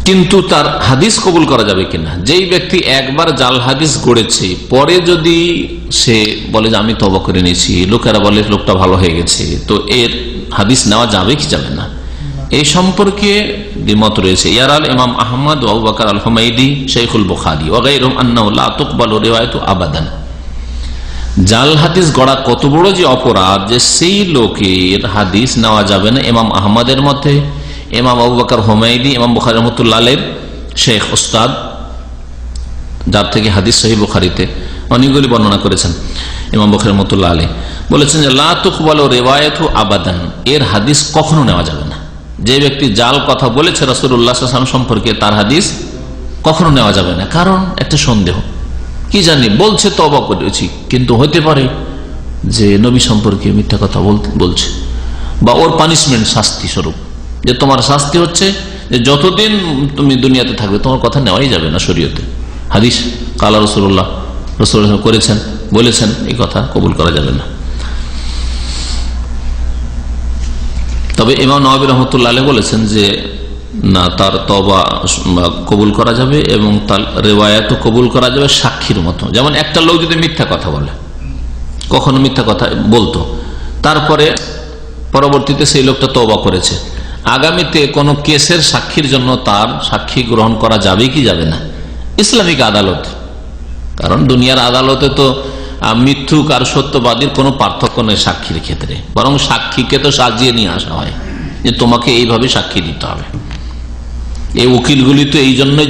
কিন্তু তার হাদিস কবুল করা যাবে কিনা? যেই ব্যক্তি একবার জাল হাদিস গড়েছে, পরে যদি সে বলে যে আমি তওবা করে নিয়েছি, লোকেরা বলে লোকটা ভালো হয়ে গেছে, তো এর হাদিস নেওয়া যাবে কি যাবে না এই সম্পর্কে দ্বিমত রয়েছে। ইয়ারাল ইমাম আহমদ ওয়া আবু বকর আল হুমাইদি শাইখুল বুখারী ওয়া গায়রুহুম আন্নাহু লা তুকবালু রিওয়ায়াতু আবাদান। জাল হাদিস গড়া কত বড় যে অপরাধ যে সেই লোকের হাদিস নেওয়া যাবে না। ইমাম আহমদের মতে, ইমাম আবু বকর হুমাইদি, ইমাম বুখারী রাহমাতুল্লাহ আলাইহির শেখ উস্তাদ, যার থেকে হাদিস সহিহ বুখারীতে অনেকগুলি বর্ণনা করেছেন, ইমাম বুখারী রাহমাতুল্লাহ আলাইহি বলেছেন যে লা তুকবালু রিওয়ায়াতু আবাদান, এর হাদিস কখনো নেওয়া যাবে না। যে ব্যক্তি জাল কথা বলেছে রাসূলুল্লাহ সাল্লাল্লাহু আলাইহি ওয়াসাল্লাম সম্পর্কে, তার হাদিস কখনো নেওয়া যাবে না। কারণ একটা সন্দেহ, কি জানি বলছে তওবা করেছি, কিন্তু হতে পারে যে নবী সম্পর্কে মিথ্যা কথা বলছে, বা ওর পানিশমেন্ট শাস্তি স্বরূপ, যে তোমার শাস্তি হচ্ছে যে যতদিন তুমি দুনিয়াতে থাকবে তোমার কথা নেওয়াই যাবে না শরীয়তে। হাদিস কালা রাসূলুল্লাহ করেছেন, বলেছেন, এই কথা কবুল করা যাবে না। তবে ইমাম নওয়াবী রাহমাতুল্লাহ আলাইহি বলেছেন যে না, তার তওবা কবুল করা যাবে এবং তার রিওয়ায়াতও কবুল করা যাবে সাক্ষীর মতো। যেমন একটা লোক যদি মিথ্যা কথা বলে, কখনো মিথ্যা কথা বলতো, তারপরে পরবর্তীতে সেই লোকটা তওবা করেছে, আগামীতে কোনো কেসের সাক্ষীর জন্য তার সাক্ষী গ্রহণ করা যাবে কি যাবে না? ইসলামিক আদালত, কারণ দুনিয়ার আদালতে তো মিথ্যুক আর সত্যবাদীর কোনো পার্থক্য নেই সাক্ষীর ক্ষেত্রে, বরং সাক্ষীকে তো সাজিয়ে নিয়ে আসা হয় যে তোমাকে এইভাবে সাক্ষী দিতে হবে। এই উকিলগুলি তো এই জন্যই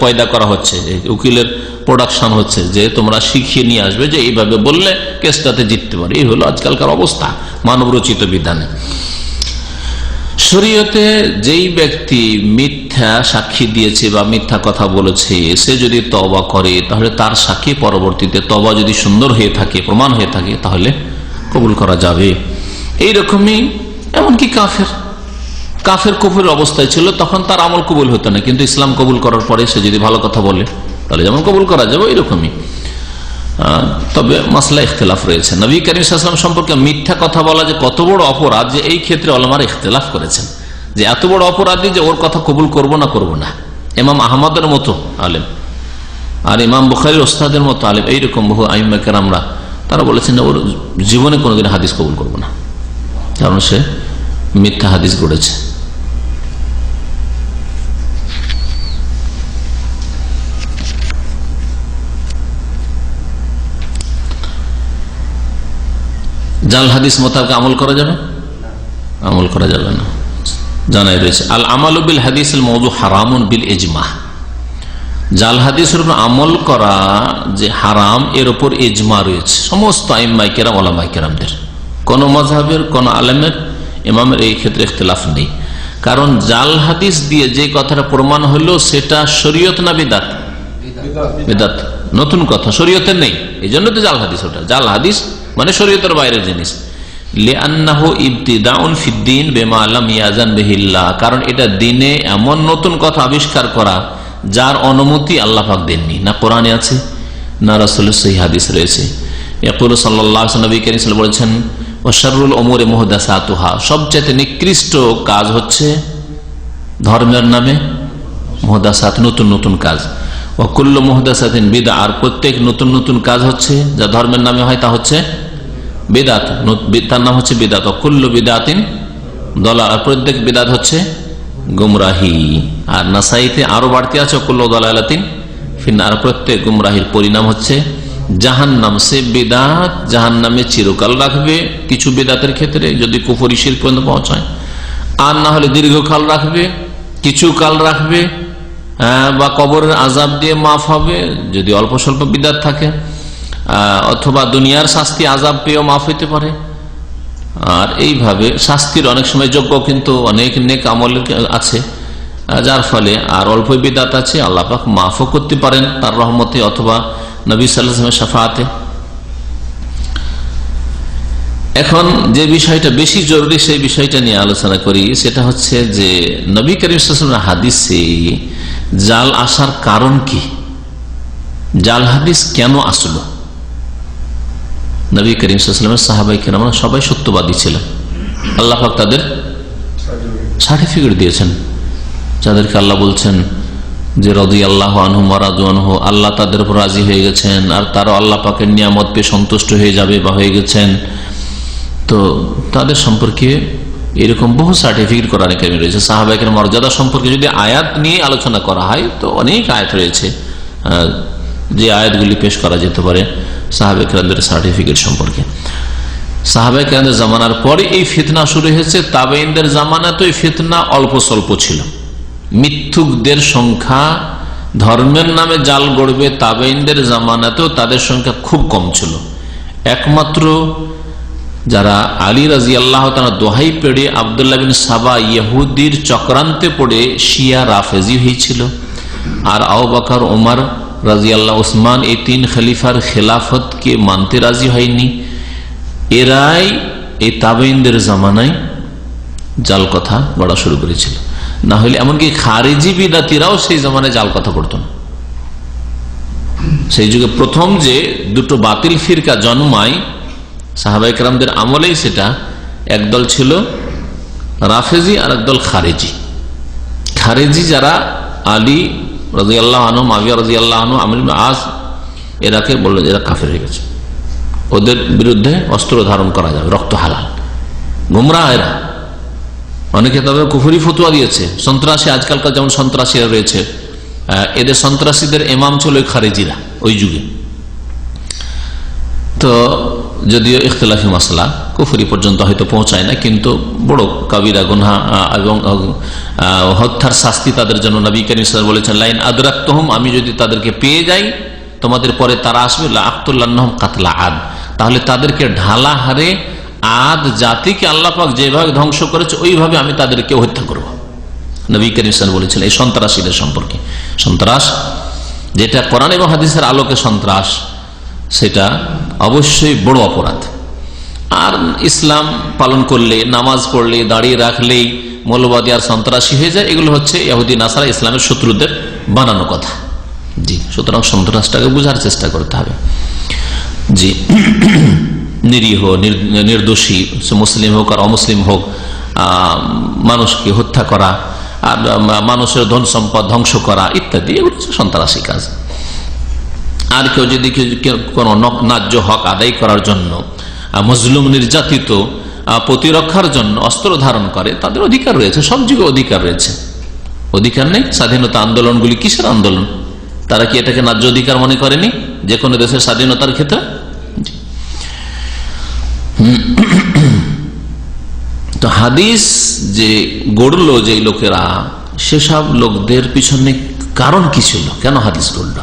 পয়দা করা হচ্ছে, উকিলের প্রোডাকশন হচ্ছে যে তোমরা শিখিয়ে নিয়ে আসবে যে এইভাবে বললে কেসটাতে জিততে পারে। এই হলো আজকালকার অবস্থা মানবরচিত বিধানে। শরীয়তে যেই ব্যক্তি মিথ্যা সাক্ষী দিয়েছে বা মিথ্যা কথা বলেছে, সে যদি তওবা করে তাহলে তার সাক্ষী পরবর্তীতে তওবা যদি সুন্দর হয়ে থাকে, প্রমাণ হয়ে থাকে, তাহলে কবুল করা যাবে। এইরকমই এমনকি কাফের কুফরের অবস্থায় ছিল, তখন তার আমল কবুল হতো না, কিন্তু ইসলাম কবুল করার পরে সে যদি ভালো কথা বলে তাহলে যেমন কবুল করা যাবে এরকমই। তবে মাসলা ইখতিলাফ রয়েছে। নবী করিম সাল্লাল্লাহু আলাইহি ওয়াসাল্লাম সম্পর্কে মিথ্যা কথা বলা যে কত বড় অপরাধ, যে এই ক্ষেত্রে উলামারা ইখতিলাফ করেছেন যে এত বড় অপরাধী যে ওর কথা কবুল করব না। ইমাম আহমদের মতো আলেম আর ইমাম বুখারীর ওস্তাদের মতো আলেম, এইরকম বহু আইম্মা কেরামরা তারা বলেছেন ওর জীবনে কোনোদিন হাদিস কবুল করব না, কারণ সে মিথ্যা হাদিস গড়েছে। জাল হাদিস মোতাবেক আমল করা যাবে? আমল করা যাবে না, জানাই রয়েছে। আল আমালু বিল হাদিস আল মাওযু হারামুন বিল ইজমা। জাল হাদিসের উপর আমল করা যে হারাম, এর উপর ইজমা রয়েছে সমস্ত আইম্মায়ে কেরাম, উলামায়ে কেরামদের। কোন মাযহাবের কোন আলেমের ইমামের এই ক্ষেত্রে ইখতিলাফ নেই। কারণ জাল হাদিস দিয়ে যে কথাটা প্রমাণ হলো সেটা শরীয়ত না বিদআত? বিদআত, নতুন কথা, শরীয়তে নেই, এই জন্য তো জাল হাদিস। ওটা জাল হাদিস মানে শরীয়তের বাইরের জিনিস। লিআন্নাহু ইবতিদাউন ফিদ্দীন বিমা লাম ইয়াযান বিহিল্লাহ, কারণ এটা দ্বীনে এমন নতুন কথা আবিষ্কার করা যার অনুমতি আল্লাহ পাক দেননি, না কোরআনে আছে না রাসূলের সহিহ হাদিস রয়েছে। ইয়াকুলু সাল্লাল্লাহু আলাইহি নবী কারীম সাল্লাল্লাহু আলাইহি ওয়াসাল্লাম ওয়া শাররুল উমুরি মুহদাসাতুহা, সবচেয়ে নিকৃষ্ট কাজ হচ্ছে ধর্মের নামে মুহদাসাত, নতুন নতুন কাজ। ওয়া কুল্লু মুহদাসাতিন বিদআ, আর প্রত্যেক নতুন নতুন কাজ হচ্ছে যা ধর্মের নামে হয় তা হচ্ছে বিদআত, তার নাম হচ্ছে বিদআত। ওয়া কুল্লু বিদআতিন দলাল, আর প্রত্যেক বিদআত হচ্ছে গুমরাহি। আর নাসাইতে আরো বাড়তি আছে কুল্লু দালালাতিন ফিন্নার, প্রত্যেক গুমরাহির পরিণাম হচ্ছে জাহান্নাম। সে বিদআত জাহান্নামে চিরকাল রাখবে, কিছু বিদআতের ক্ষেত্রে যদি কুফরি শিরক পর্যন্ত পৌঁছায়, আর না হলে দীর্ঘকাল রাখবে, কিছু কাল রাখবে, বা কবরের আযাব দিয়ে মাফ হবে যদি অল্প স্বল্প বিদআত থাকে, অথবা দুনিয়ার শাস্তি আযাব পেয়েও মাফ হইতে পারে। আর এইভাবে শাস্তির অনেক সময় যোগ্য কিন্তু অনেক নেক আমল আছে, যার ফলে আর অল্প বিদআত আছে, আল্লাহ পাক মাফও করতে পারেন তার রহমতে অথবা নবী সাল্লাল্লাহু আলাইহি ওয়াসাল্লামের শাফাআতে। এখন যে বিষয়টা বেশি জরুরি সেই বিষয়টা নিয়ে আলোচনা করি, সেটা হচ্ছে যে নবী করিম সাল্লাল্লাহু আলাইহি ওয়াসাল্লামের হাদিসে জাল আসার কারণ কি, জাল হাদিস কেন আসলো। নবী করিম সাল্লাল্লাহু আলাইহি ওয়াসাল্লামের সাহাবায়ে কেরাম সবাই সত্যবাদী ছিলেন, আল্লাহ পাক তাদের সার্টিফিকেট দিয়েছেন, যাদেরকে আল্লাহ বলছেন যে রাদিয়াল্লাহু আনহুম ওয়া রাদু আনহু, আল্লাহ তাদের উপর রাজি হয়ে গেছেন আর তারা আল্লাহ পাকের নিয়ামত পেয়ে সন্তুষ্ট হয়ে যাবে বা হয়ে গেছেন। তো তাদের সম্পর্কে এরকম বহু সার্টিফিকেট কোরআনে কারিমে রয়েছে। সাহাবায়ে কেরামের মর্যাদা সম্পর্কে যদি আয়াত নিয়ে আলোচনা করা হয় তো অনেক আয়াত রয়েছে, যে আয়াতগুলি পেশ করা যেতে পারে সাহাবায়ে কেরামদের সার্টিফিকেট সম্পর্কে। সাহাবায়ে কেরামদের জামানার পরে এই ফিতনা শুরু হয়েছে, তাবেঈনদের জামানায় তো এই ফিতনা অল্প স্বল্প ছিল। মিথ্যুকদের সংখ্যা, ধর্মের নামে জাল গড়বে তাবেঈনদের জামানাতেও তাদের সংখ্যা খুব কম ছিল। একমাত্র যারা আলী রাদিয়াল্লাহু তাআলা দোহাই পেড়ে আব্দুল্লাহ বিন সাবা ইহুদির চক্রান্তে পড়ে শিয়া রাফেজি হয়েছিল, আর আবু বকর ওমর রাদিয়াল্লাহু, উসমান, এই তিন খলিফার খেলাফতকে মানতে রাজি হয়নি, এরাই এই তাবেঈনদের জামানায় জাল কথা বলা শুরু করেছিল। না হলে এমনকি খারিজি বিদাতিরাও সেই জামানায় জাল কথা করত না। সেই যুগে প্রথম যে দুটো বাতিল ফিরকা জন্মায় সাহাবায়ে কেরামদের আমলেই, সেটা একদল ছিল রাফেজি আর একদল খারেজি। খারেজি যারা আলী রাদিয়াল্লাহু আনহু, মুআবিয়া রাদিয়াল্লাহু আনহু, আমর ইবনে আস, এরাকে বলল এরা কাফের হয়ে গেছে, ওদের বিরুদ্ধে অস্ত্র ধারণ করা যাবে, রক্ত হালাল। গুমরাহ এরা, অনেকে তবে কুফরি ফতোয়া দিয়েছে। সন্ত্রাসী, আজকালকার যেমন সন্ত্রাসীরা রয়েছে, এদের সন্ত্রাসীদের ইমাম ছিল খারেজিরা ওই যুগে। তো যদিও ইখতিলাফি মাসলা কুফরি পর্যন্ত হয়তো পৌঁছায় না, কিন্তু বড় কাবিরা গুনাহ এবং হত্যার শাস্তি তাদের জন্য নবী কারীম সাল্লাল্লাহু আলাইহি ওয়াসাল্লাম বলেছেন, লাইন আদরাকতুহুম, আমি যদি তাদেরকে পেয়ে যাই, তোমাদের পরে তারা আসবে, লা আকতুল্লাহুম কাতলা আদ, তাহলে তাদেরকে ঢালা হারে আদ জাতিকে আল্লাহ পাক যেভাবে ধ্বংস করেছে ওইভাবে আমি তাদেরকে হত্যা করব। নবী কারীম সাল্লাল্লাহু আলাইহি ওয়াসাল্লাম বলেছেন এই সন্ত্রাসীদের সম্পর্কে। সন্ত্রাস যেটা কোরআন এবং হাদিসের আলোকে সন্ত্রাস, সেটা অবশ্যই বড় অপরাধ। আর ইসলাম পালন করলে, নামাজ পড়লে, দাঁড়িয়ে রাখলেই মৌলবাদী আর সন্ত্রাসী হয়ে যায়, এগুলো হচ্ছে ইহুদি নাসারা ইসলামের শত্রুদের বানানো কথা। জি, সুতরাং সন্ত্রাসটাকে বোঝার চেষ্টা করতে হবে। জি, নিরীহ নির্দোষী মুসলিম হোক আর অমুসলিম হোক, মানুষকে হত্যা করা আর মানুষের ধন সম্পদ ধ্বংস করা ইত্যাদি, এগুলো হচ্ছে সন্ত্রাসী কাজ। আর কেউ যদি কোনো ন্যায্য হক আদায় করার জন্য, মজলুম নির্যাতিত প্রতিরক্ষার জন্য অস্ত্র ধারণ করে, তাদের অধিকার রয়েছে, সব যুগে অধিকার রয়েছে। অধিকার নেই? স্বাধীনতা আন্দোলনগুলি কিসের আন্দোলন? তারা কি এটাকে ন্যায্য অধিকার মনে করেনি যে কোনো দেশের স্বাধীনতার ক্ষেত্রে? তো হাদিস যে গড়লো যে লোকেরা, সেসব লোকদের পিছনে কারণ কি ছিল, কেন হাদিস গড়ল?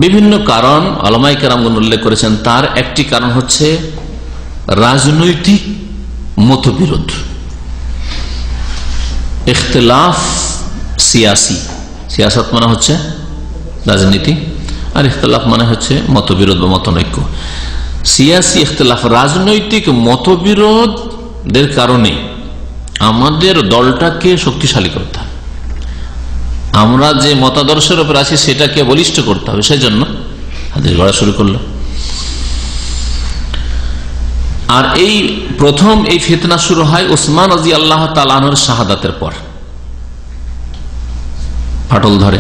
বিভিন্ন কারণ উলামায়ে কেরামগণ উল্লেখ করেছেন। তার একটি কারণ হচ্ছে রাজনৈতিক মতবিরোধ, ইখতিলাফ সিয়াসি। সিয়াসত মানে হচ্ছে রাজনীতি, আর ইখতিলাফ মানে হচ্ছে মতবিরোধ বা মতনৈক্য। সিয়াসি ইখতিলাফ, রাজনৈতিক মতবিরোধের কারণে আমাদের দলটাকে শক্তিশালী করতে হবে, আমরা যে মতাদর্শের উপর আছি সেটাকে বলিষ্ঠ করতে হবে, সেই জন্য হাদিস গড়া শুরু করলো। আর এই প্রথম এই ফিতনা শুরু হয় উসমান রাদিয়াল্লাহু তাআলা আনহুর শাহাদাতের পর। ফাটল ধরে।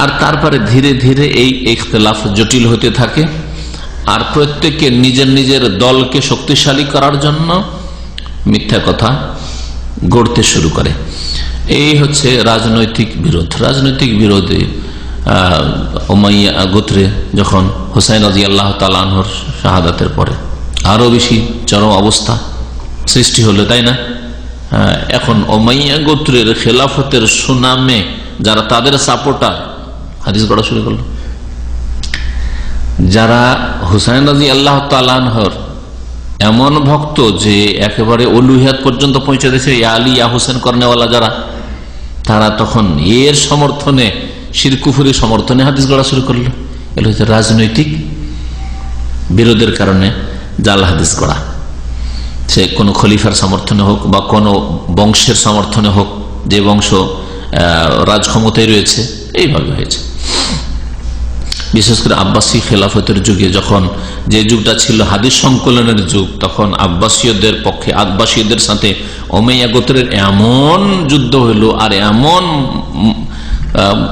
আর তারপরে ধীরে ধীরে এই ইখতিলাফ জটিল হতে থাকে, আর প্রত্যেককে নিজের নিজের দলকে শক্তিশালী করার জন্য মিথ্যা কথা গড়তে শুরু করে। এই হচ্ছে রাজনৈতিক বিরোধ। রাজনৈতিক বিরোধে উমাইয়া গোত্রে যখন হুসাইন রাদিয়াল্লাহু তাআলা আনহুর শাহাদাতের পরে আরো বেশি চরম অবস্থা সৃষ্টি হলো, তাই না? এখন উমাইয়া গোত্রের খেলাফতের সুনামে যারা তাদের সাপোর্টার হাদিস গড়া শুরু করলো, যারা হুসাইন রাদিয়াল্লাহু তাআলা আনহুর এমন ভক্ত যে একেবারে উলুহিয়াত পর্যন্ত পৌঁছে দিয়েছে, ইয়া আলী ইয়া হুসেন করনেওয়ালা যারা, তারা তখন এর সমর্থনে, শিরক কুফরি সমর্থনে হাদিস গড়া শুরু করলো। এগুলো হচ্ছে রাজনৈতিক বিরোধের কারণে জাল হাদিস গড়া। সে কোনো খলিফার সমর্থনে হোক বা কোনো বংশের সমর্থনে হোক, যে বংশ রাজ ক্ষমতায় রয়েছে, এইভাবে হয়েছে। বিশেষ করে আব্বাসী খেলাফতের যুগে, যখন যে যুগটা ছিল হাদিস সংকলনের যুগ, তখন আব্বাসীয়দের পক্ষে, আব্বাসীয়দের সাথে উমাইয়া গোত্রের এমন যুদ্ধ হইল আর এমন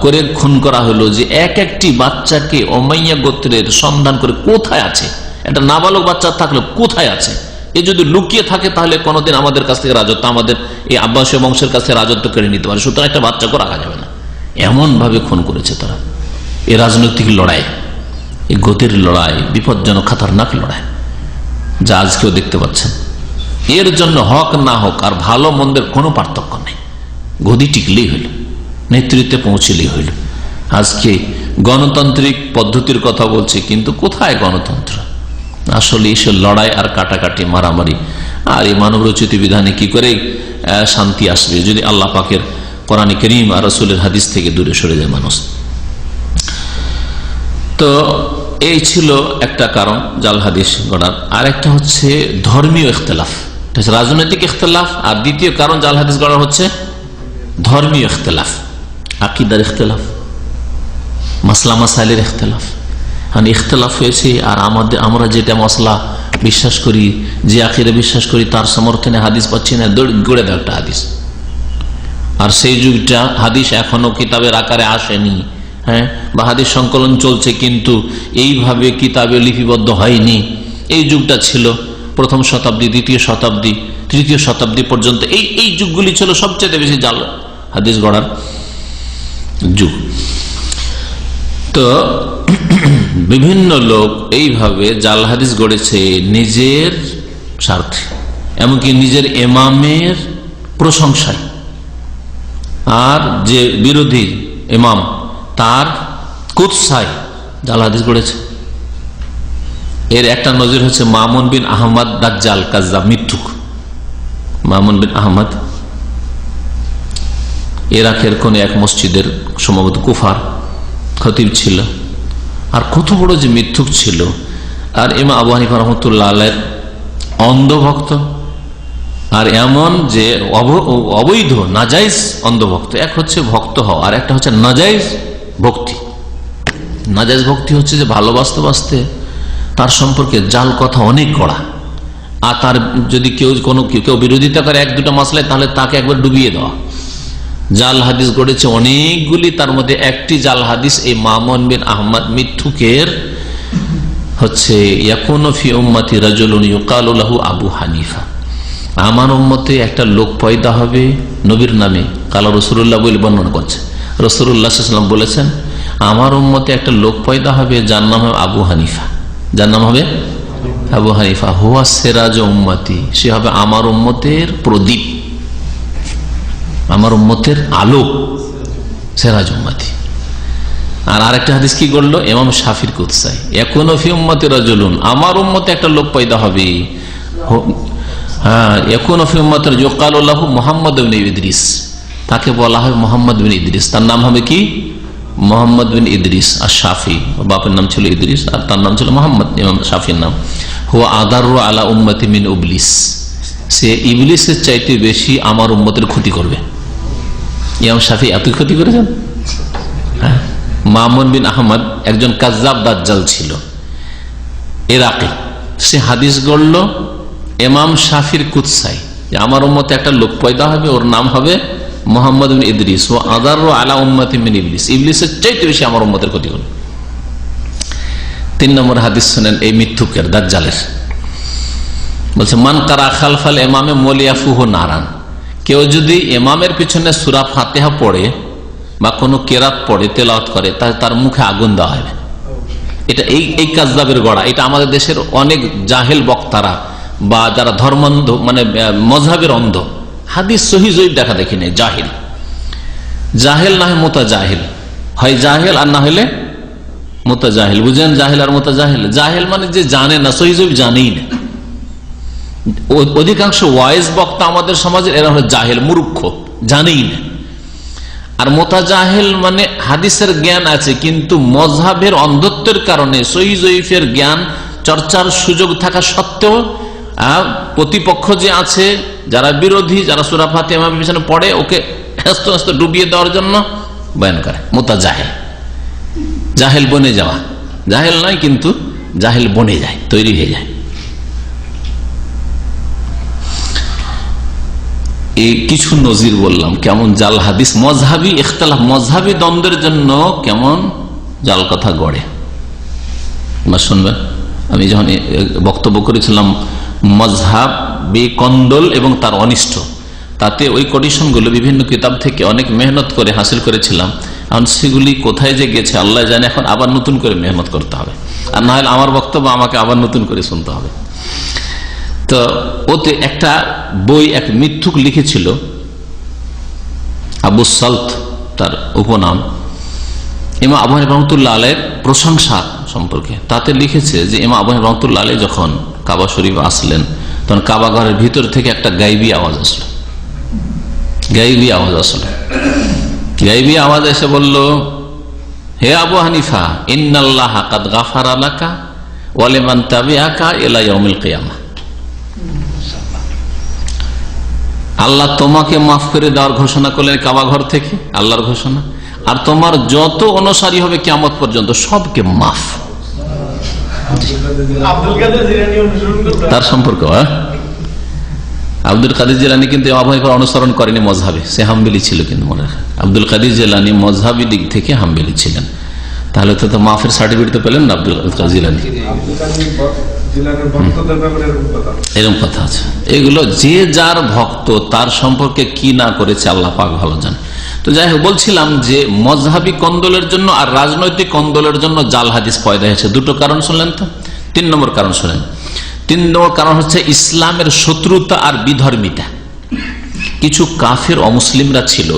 করে খুন করা হলো যে একটি বাচ্চাকে উমাইয়া গোত্রের সন্ধান করে কোথায় আছে, একটা নাবালক বাচ্চা থাকলে কোথায় আছে, এ যদি লুকিয়ে থাকে তাহলে কোনোদিন আমাদের কাছ থেকে রাজত্ব, আমাদের এই আব্বাসীয় বংশের কাছে রাজত্ব কেড়ে নিতে পারে, সুতরাং একটা বাচ্চাকে রাখা যাবে না। এমন ভাবে খুন করেছে তারা। এই রাজনৈতিক লড়াই, এই গতির লড়াই বিপজ্জনক খাতারনাক লড়াই, যা আজকেও দেখতে পাচ্ছেন। এর জন্য হক না হোক আর ভালো মন্দের কোনো পার্থক্য নেই, গদি টিকলেই হইল, নেতৃত্বে পৌঁছলেই হইল। আজকে গণতান্ত্রিক পদ্ধতির কথা বলছে, কিন্তু কোথায় গণতন্ত্র? আসলে এসে লড়াই আর কাটাকাটি, মারামারি, আর এই মানব রচিত বিধানে কি করে শান্তি আসবে যদি আল্লাহ পাকের কোরআন কারীম আর রাসূলের হাদিস থেকে দূরে সরে যায় মানুষ। তো এই ছিল একটা কারণ জাল হাদিস গড়ার। আর একটা হচ্ছে ধর্মীয় ইখতিলাফ, রাজনৈতিক ইখতিলাফ। আর দ্বিতীয় কারণ জাল হাদিস গড়ার হচ্ছে ধর্মীয় ইখতিলাফ, আকীদার ইখতিলাফ, মাসলা মাসাইলের ইখতিলাফ। ইখতিলাফ হয়েছে, আর আমরা যেটা মসলা বিশ্বাস করি, যে আকীদা বিশ্বাস করি, তার সমর্থনে হাদিস পাচ্ছি না, গড়ে দেয় একটা হাদিস। আর সেই যুগটা হাদিস এখনো কিতাবের আকারে আসেনি, হ্যাঁ, বা হাদিস সংকলন চলছে কিন্তু এইভাবে কিতাবে লিপিবদ্ধ হয়নি। এই যুগটা ছিল প্রথম শতাব্দী, দ্বিতীয় শতাব্দী, তৃতীয় শতাব্দী পর্যন্ত। এই যুগগুলি ছিল সবচেয়ে বেশি জাল হাদিস গড়ার যুগ। তো বিভিন্ন লোক এইভাবে জাল হাদিস গড়েছে নিজের স্বার্থে, এমনকি নিজের ইমামের প্রশংসায়। আর যে বিরোধী ইমাম, তার কুৎসায় জাল হাদিস গড়েছে। এর একটা নজির হচ্ছে মামুন বিন আহমদ দাজ্জাল কাজ্জাব, মিথ্যুক। মামুন বিন আহমদ ইরাকের কোন এক মসজিদের সম্ভবত কুফার খতিব ছিল, আর কত বড় যে মিথ্যুক ছিল। আর ইমাম আবু হানিফা রাহমাতুল্লাহ আলাইহির অন্ধভক্ত, আর এমন যে অবৈধ নাজাইজ অন্ধভক্ত। এক হচ্ছে ভক্ত হওয়া, আর একটা হচ্ছে নাজাইজ ভক্তি। নাজাইজ ভক্তি হচ্ছে যে ভালোবাসতে বাসতে তার সম্পর্কে জাল কথা অনেক গড়া, আর তার যদি কেউ বিরোধিতা করে এক দুটো মাসলায়, তাহলে তাকে একবার ডুবিয়ে দেওয়া। জাল হাদিস গড়েছে অনেকগুলি, তার মধ্যে একটি জাল হাদিস এই মামুন বিন আহমদ মিথ্যুকের হচ্ছে, ইয়াকুনু ফি উম্মতি রাজুলুন ইউকালু লাহু আবু হানিফা। আমার উম্মতে একটা লোক পয়দা হবে নবীর নামে, কালা রাসূলুল্লাহ বলে বর্ণনা করছে। রাসূলুল্লাহ সাল্লাল্লাহু আলাইহি ওয়াসাল্লাম বলেছেন, আমার উম্মতে একটা লোক পয়দা হবে যার নাম হবে আবু হানিফা। যার নাম হবে আবু হানিফা। হুয়া সিরাজ উম্মতি, সে হবে আমার উম্মতের প্রদীপ, আমার উম্মতের আলো, সিরাজ উম্মতি। আর আরেকটা হাদিস কি করলো, ইমাম শাফির কুৎসায়, ইয়াকুনু ফি উম্মতি রাজুলুন, আমার উম্মতে একটা লোক পয়দা হবে, হ্যাঁ, ইয়াকুনু ফি উম্মতি ইউকালু লাহু মুহাম্মদ ইবনে ইদ্রিস, তাকে বলা হয় মুহাম্মদ বিন ইদ্রিস। তার নাম হবে কি, মুহাম্মদ বিন ইদ্রিস আর শাফি, বাপের নাম ছিল ইদ্রিস আর তার নাম ছিল মুহাম্মদ, ইমাম শাফির নাম। হুয়া আদারু আলা উম্মতি মিন ইবলিস, সে ইবলিসের চাইতে বেশি আমার উম্মতের ক্ষতি করবে। ইমাম শাফি এত ক্ষতি করেছেন। হ্যাঁ, মামুন বিন আহমদ একজন কাজ্জাব দাজ্জাল ছিল ইরাকে। সে হাদিস গড়ল ইমাম শাফির কুৎসায়, যে আমার উম্মতে একটা লোক পয়দা হবে, ওর নাম হবে মোহাম্মদ বিন ইদ্রিস ও আদার আলা উম্মতি মিন ইবলিস, ইবলিসের চাইতে বেশি আমার উম্মতের ক্ষতি হল। 3 নম্বর হাদিস শুনেন এই মিথ্যুকের, দাজ্জালের। বলছে মান কারা খালফাল ইমামে মলিয়াফুহু নারান, কেউ যদি ইমামের পিছনে সূরা ফাতিহা পড়ে বা কোনো কেরাত পড়ে, তেলাওয়াত করে, তার মুখে আগুন দেওয়া হবে। এটা এই কাযযাবের গড়া। এটা আমাদের দেশের অনেক জাহেল বক্তারা বা যারা ধর্মান্ধ, মানে মযহাবের অন্ধ, হাদিস সহিহ জয়ীফ দেখা দেখি নেই, জাহিল। জাহেল না হয় মুতাজাহিল, হয় জাহেল আর না হলে মুতাজাহিল। বুঝেন জাহেল আর মুতাজাহিল? জাহেল মানে যে জানে না, সহিহ জয়ীফ জানেই না। অধিকাংশ ওয়াইজ বক্তা আমাদের সমাজের এরা হলো জাহেল, মূর্খ, জানেই না। আর মুতাজাহিল মানে হাদিসের জ্ঞান আছে কিন্তু মযহাবের অন্ধত্বের কারণে সহিহ জয়ীফের জ্ঞান চর্চার সুযোগ থাকা সত্ত্বেও প্রতিপক্ষ যে আছে, যারা বিরোধী, যারা সূরা ফাতিহা ইমামের পিছনে পড়ে, ওকে আস্তে আস্তে ডুবিয়ে দেওয়ার জন্য বয়ান করে। মুতাজাহিল, জাহেল বনে যাওয়া। জাহেল নয় কিন্তু জাহেল বনে যায়, তৈরি হয়ে যায়। এই কিছু নজির বললাম কেমন জাল হাদিস, মযহাবী ইখতিলাফ, মযহাবী দ্বন্দ্বের জন্য কেমন জাল কথা গড়ে। শুনবেন, আমি যখন বক্তব্য করেছিলাম মযহাবী কন্দল এবং তার অনিষ্ট, তাতে ওই কন্ডিশনগুলো বিভিন্ন কিতাব থেকে অনেক মেহনত করে হাসিল করেছিলাম। এখন সেগুলি কোথায় যে গেছে আল্লাহ জানে। এখন আবার নতুন করে মেহনত করতে হবে, আর না হলে আমার বক্তব্য আমাকে আবার নতুন করে শুনতে হবে। তো ওতে একটা বই এক মিথ্যুক লিখেছিল, আবু সালত তার উপনাম, ইমাম আবু হানিফা রাহমাতুল্লাহ আলাইহির প্রশংসা সম্পর্কে। তাতে লিখেছে যে ইমাম আবু হানিফা রাহমাতুল্লাহ আলাইহি যখন কাবা শরীফ আসলেন, তখন কাবা ঘরের ভিতর থেকে একটা গায়বী আওয়াজ আসলো। গায়বী আওয়াজ আসলো, গায়বী আওয়াজ এসে বলল, হে আবু হানিফা, ইন্নাল্লাহা কাদ গাফারা লাকা ওয়া লিমান তাবিআকা ইলা ইয়াউমিল কিয়ামাহ। আল্লাহ তোমাকে মাফ করে দেওয়ার ঘোষণা করলেন কাবা ঘর থেকে, আল্লাহর ঘোষণা, আর তোমার যত অনুসারী হবে কিয়ামত পর্যন্ত সবকে মাফ। তার সম্পর্ক আব্দুল কাদের জিলানী কিন্তু আবু হানিফার অনুসরণ করেনি মযহাবে, সে হাম্বলি ছিল। কিন্তু মনে রাখেন আব্দুল কাদের জিলানী মযহাবী দিক থেকে হাম্বলি ছিলেন। তাহলে তো মাফের সার্টিফিকেট তো পেলেন না আব্দুল কাদের জিলানী। এরকম কথা আছে। এগুলো যে যার ভক্ত তার সম্পর্কে কি না করেছে আল্লাহ পাক ভালো জানে। তো যাই হোক, বলছিলাম যে মযহাবী কন্দলের জন্য আর রাজনৈতিক কন্দলের জন্য জাল হাদিস পয়দা হয়েছে। দুটো কারণ শুনলেন তো। 3 নম্বর কারণ শুনেন। 3 নম্বর কারণ হচ্ছে ইসলামের শত্রুতা আর বিধর্মিতা। কিছু কাফের অমুসলিমরা ছিল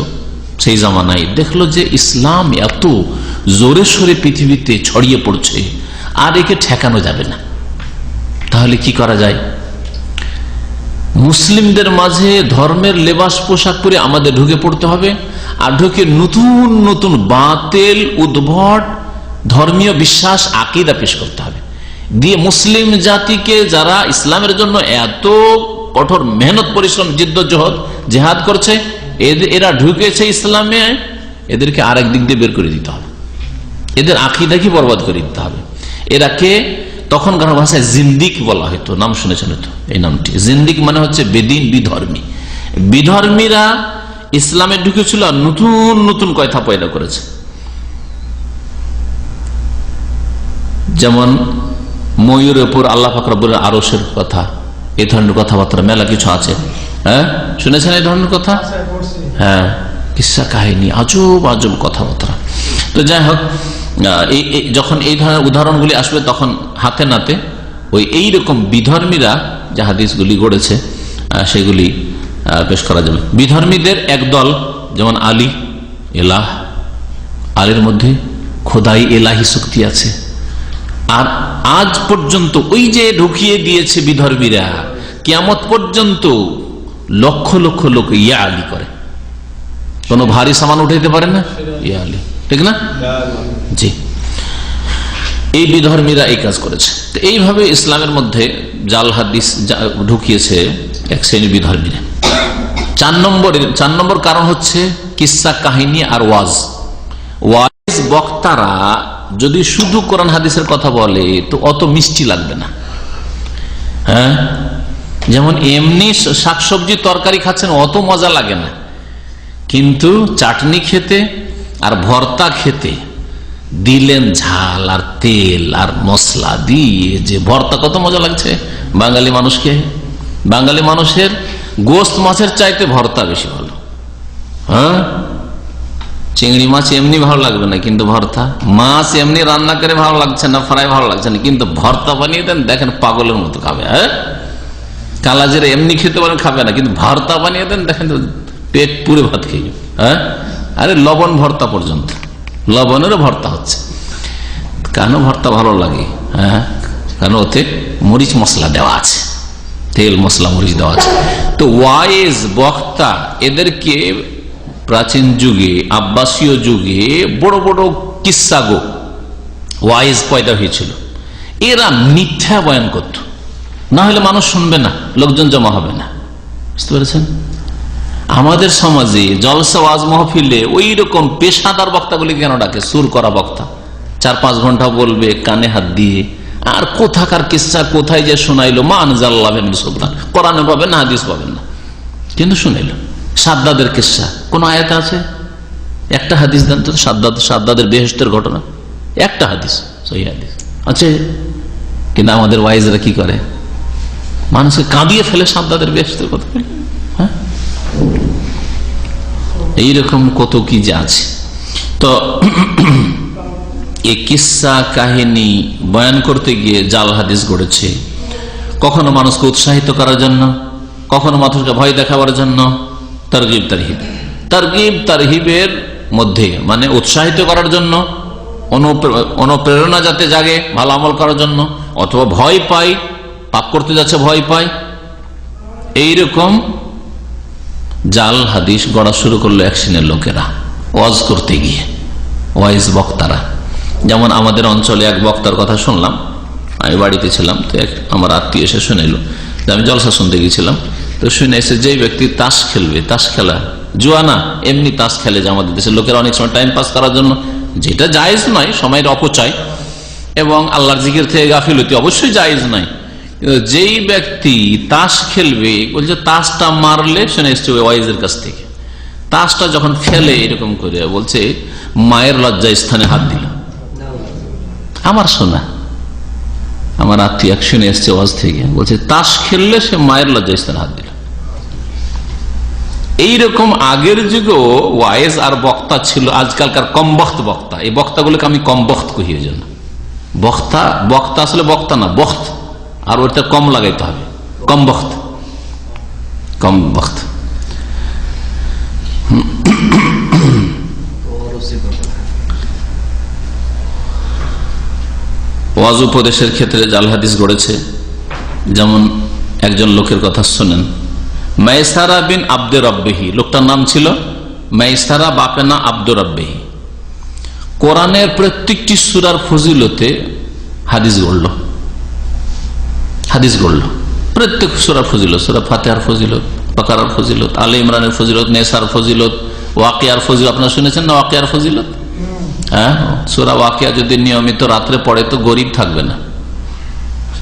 সেই জামানায়, দেখলো যে ইসলাম এত জোরে সোরে পৃথিবীতে ছড়িয়ে পড়ছে আর একে ঠেকানো যাবে না, তাহলে কি করা যায়? মুসলিমদের মাঝে ধর্মের লেবাস পোশাক পরে আমাদের ঢুকে পড়তে হবে, আর ঢুকে নতুন নতুন বাতিল উদ্ভট ধর্মীয় বিশ্বাস আকীদা পেশ করতে হবে, দিয়ে মুসলিম জাতিকে যারা ইসলামের জন্য এত কঠোর মেহনত পরিশ্রম জিদ্দোজহদ জেহাদ করছে, এরা ঢুকেছে ইসলামে, এদেরকে আরেক দিক দিয়ে বের করে দিতে হবে, এদের আকীদাকে বরবাদ করে দিতে হবে। এরাকে তখনকার ভাষায় জিন্দিক বলা হতো, নাম শুনেছেন তো এই নামটি। জিন্দিক মানে হচ্ছে বেদিন, বিধর্মী। বিধর্মীরা ইসলামে ঢুকেছিল আর নতুন নতুন কথা পয়দা করেছে। যেমন ময়ূরের উপর আল্লাহ পাক রব্বুল আরশের কথা, এই ধরনের কথাবার্তা মেলা কিছু আছে। হ্যাঁ, শুনেছেন এই ধরনের কথা? হ্যাঁ, কিসসা কাহিনী, আজব আজব কথাবার্তা। তো যাই হোক, যখন এই ধরনের উদাহরণগুলি আসবে তখন হাতে নাতে ওই এইরকম বিধর্মীরা যে হাদিসগুলি গড়েছে সেগুলি পেশ করা যাবে। বিধর্মীদের একদল যেমন আলী এলাহ, আলীর মধ্যে খোদাই এলাহি শক্তি আছে। আর আজ পর্যন্ত ওই যে ঢুকিয়ে দিয়েছে বিধর্মীরা, কিয়ামত পর্যন্ত লক্ষ লক্ষ লোক ইয়া আলী করে, কোনো ভারী সামান উঠাইতে পারে না, ইয়া আলী, ঠিক না? জি, এই বিধর্মীরা এই কাজ করেছে। তো এইভাবে ইসলামের মধ্যে জাল হাদিস ঢুকিয়েছে এক শ্রেণীর বিধর্মীরা। 4 নম্বর কারণ হচ্ছে কিসসা কাহিনী আর ওয়াজ। ওয়াজ বক্তারা যদি শুধু কোরআন হাদিসের কথা বলে তো অত মিষ্টি লাগবে না। হ্যাঁ, যেমন এমনি শাকসবজি তরকারি খাচ্ছেন অত মজা লাগে না, কিন্তু চাটনি খেতে আর ভর্তা খেতে দিলেন ঝাল আর তেল আর মশলা দিয়ে, যে ভর্তা কত মজা লাগছে বাঙালি মানুষকে। বাঙালি মানুষের গোস্ত মাছের চাইতে ভর্তা বেশি ভালো। হ্যাঁ, চিংড়ি মাছ এমনি ভালো লাগবে না, কিন্তু ভর্তা, মাছ এমনি রান্না করে ভালো লাগছে না, ফ্রাই ভালো লাগছে না, কিন্তু ভর্তা বানিয়ে দেন, দেখেন পাগলের মতো খাবে। হ্যাঁ, কালাজিরা এমনি খেতে পারেন, খাবে না, কিন্তু ভর্তা বানিয়ে দেন, দেখেন পেট পুরে ভাত খেয়ে। হ্যাঁ, আরে লবণ ভর্তা পর্যন্ত, লবণেরও ভর্তা হচ্ছে। কেন ভর্তা ভালো লাগে? হ্যাঁ, কারণ ওতে মরিচ মশলা দেওয়া আছে, তেল মশলা মরিচ দেওয়া আছে। তো ওয়াইজ বক্তা এদেরকে প্রাচীন যুগে, আব্বাসীয় যুগে বড় বড় কিস্সা গো ওয়াইজ পয়দা হয়েছিল। এরা মিথ্যা বয়ান করত, না হলে মানুষ শুনবে না, লোকজন জমা হবে না। বুঝতে পেরেছেন? আমাদের সমাজে জলসা ওয়াজ মাহফিলে ওই রকম পেশাদার বক্তাগুলি কেন ডাকে? সুর করা বক্তা, 4-5 ঘন্টা বলবে কানে হাত দিয়ে, আর কোথাকার কিস্সা কোথায় যে শোনাইলো, মা আনজাল্লাহ মিন সুলতান, কোরআনে পাবেন না, হাদিস পাবেন না, কিন্তু শুনাইলো। সাদ্দাদের কিস্সা কোন আয়াত আছে? একটা হাদিস দেন তো, সাদ্দাদের বেহেশতের ঘটনা, একটা হাদিস, সহি হাদিস আছে। কিন্তু আমাদের ওয়াইজরা কি করে? মানুষকে কাঁদিয়ে ফেলে সাদ্দাদের বেহেশতের কথা বলে। হ্যাঁ, এইরকম কত কি যে আছে। তো এই কিস্সা কাহিনী বয়ান করতে গিয়ে জাল হাদিস গড়েছে, কখনো মানুষকে উৎসাহিত করার জন্য, কখনো মানুষকে ভয় দেখাবার জন্য। তারগিব তারহিব, তারগিব তারহিবের মধ্যে মানে উৎসাহিত করার জন্য, অনুপ্রেরণা যাতে জাগে ভালো আমল করার জন্য, অথবা ভয় পাই, পাপ করতে যাচ্ছে ভয় পাই, এইরকম জাল হাদিস গড়া শুরু করলো এক শ্রেণীর লোকেরা ওয়াজ করতে গিয়ে, ওয়াইজ বক্তারা। যেমন আমাদের অঞ্চলে এক বক্তার কথা শুনলাম, আমি বাড়িতে ছিলাম, তো আমার আত্মীয় এসে শুনেল যে আমি জলসা শুনতে গিয়েছিলাম, তো শুনে এসে যে ব্যক্তি তাস খেলবে, তাস খেলা জুয়া না, এমনি তাস খেলে, যে আমাদের দেশের লোকেরা অনেক সময় টাইম পাস করার জন্য, যেটা জায়েজ নয়, সময়ের অপচয় এবং আল্লাহর জিকির থেকে গাফিলতি অবশ্যই জায়েজ নাই। যেই ব্যক্তি তাস খেলবে, বলছে তাসটা মারলে, শুনে এসছে ওয়াইজের কাছ থেকে, তাসটা যখন ফেলে এরকম করে বলছে মায়ের লজ্জা স্থানে হাত দিল। আমার শোনা, আমার আত্মীয় শুনে এসছে ওয়াজ থেকে, বলছে তাস খেললে সে মায়ের লজ্জা স্থানে হাত দিল। এইরকম আগের যুগেও ওয়াইজ আর বক্তা ছিল, আজকালকার কম বক্ত বক্তা। এই বক্তাগুলোকে আমি কম বক্ত কহি, ওই জন্য বক্তা, বক্তা আসলে বক্তা না, বক্ত, আর ওইটা কম লাগাইতে হবে, কম বক্ত, কম বক্ত। ওয়াজ উপদেশের ক্ষেত্রে জাল হাদিস গড়েছে। যেমন একজন লোকের কথা শোনেন, মাইসারা বিন আব্দে রব্বেহি, লোকটার নাম ছিল মাইসারা, বাপের নাম আব্দুর রব্বেহি। কোরআনের প্রত্যেকটি সূরার ফজিলতে হাদিস গড়ল, হাদিস গড়ল, প্রত্যেক সূরার ফজিলত, সূরা ফাতিহার ফজিলত, বাকারার ফজিলত, আলে ইমরানের ফজিলত, নেসার ফজিলত, ওয়াকিয়ার ফজিলত। আপনারা শুনেছেন না ওয়াকিয়ার ফজিলত? হ্যাঁ, সূরা ওয়াকিয়া যদি নিয়মিত রাত্রে পড়ে তো গরিব থাকবে না।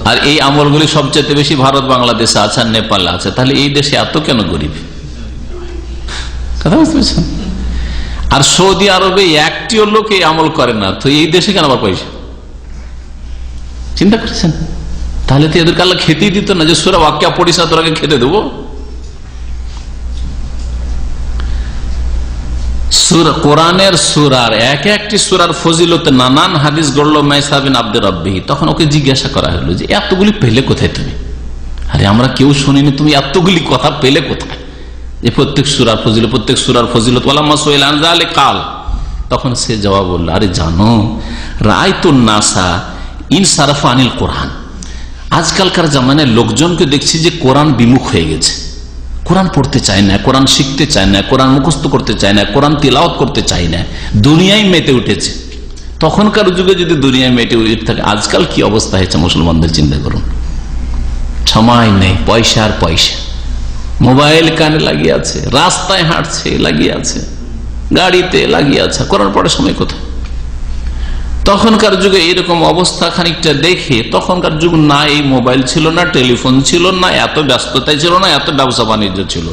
আর এই আমলগুলি সবচেয়ে বেশি ভারত বাংলাদেশে আছে আর নেপালে আছে, তাহলে এই দেশে এত কেন গরিব? কথা বুঝতে পেরেছেন? আর সৌদি আরবে একটিও লোক এই আমল করে না, তো এই দেশে কেন আবার পয়সা? চিন্তা করছেন? তাহলে তো এদেরকে আল্লাহ খেতেই দিত না, যে সূরা ওয়াকিয়া পড়িস না তোরাকে খেতে দেবো। কোরআনের সূরার এক একটি সূরার ফজিলতে নানান হাদিস গড়লো মাইসা বিন আব্দে রব্বিহি। তখন ওকে জিজ্ঞাসা করা হলো যে এতগুলি পেলে কোথায় তুমি? আরে আমরা কেউ শুনিনি, তুমি এতগুলি কথা পেলে কোথায়? যে প্রত্যেক সূরার ফজিলত, প্রত্যেক সূরার ফজিলত। ওয়ালাম্মা সুইলা আন যালিকা কাল, তখন সে জবাব বলল, আরে জানো, রাআইতুন নাসা ইনসারাফা আনিল কোরআন, আজকালকার জামানায় লোকজনকে দেখছি যে কোরআন বিমুখ হয়ে গেছে, কোরআন পড়তে চায় না, কোরআন শিখতে চায় না, কোরআন মুখস্থ করতে চায় না, কোরআন তিলাওয়াত করতে চায় না, দুনিয়ায় মেতে উঠেছে। তখনকার যুগে যদি দুনিয়ায় মেতে উঠে থাকে, আজকাল কি অবস্থা হয়েছে মুসলমানদের চিন্তা করুন। সময় নেই, পয়সা আর পয়সা, মোবাইল কানে লাগিয়ে আছে, রাস্তায় হাঁটছে লাগিয়ে আছে, গাড়িতে লাগিয়ে আছে, কোরআন পড়ার সময় কোথায়? তখনকার যুগে এরকম অবস্থা খানিকটা দেখে, তখনকার যুগ না এই মোবাইল ছিল না, টেলিফোন ছিল না, এত ব্যস্ততায় ছিল না, এত ব্যবসা বাণিজ্য ছিল,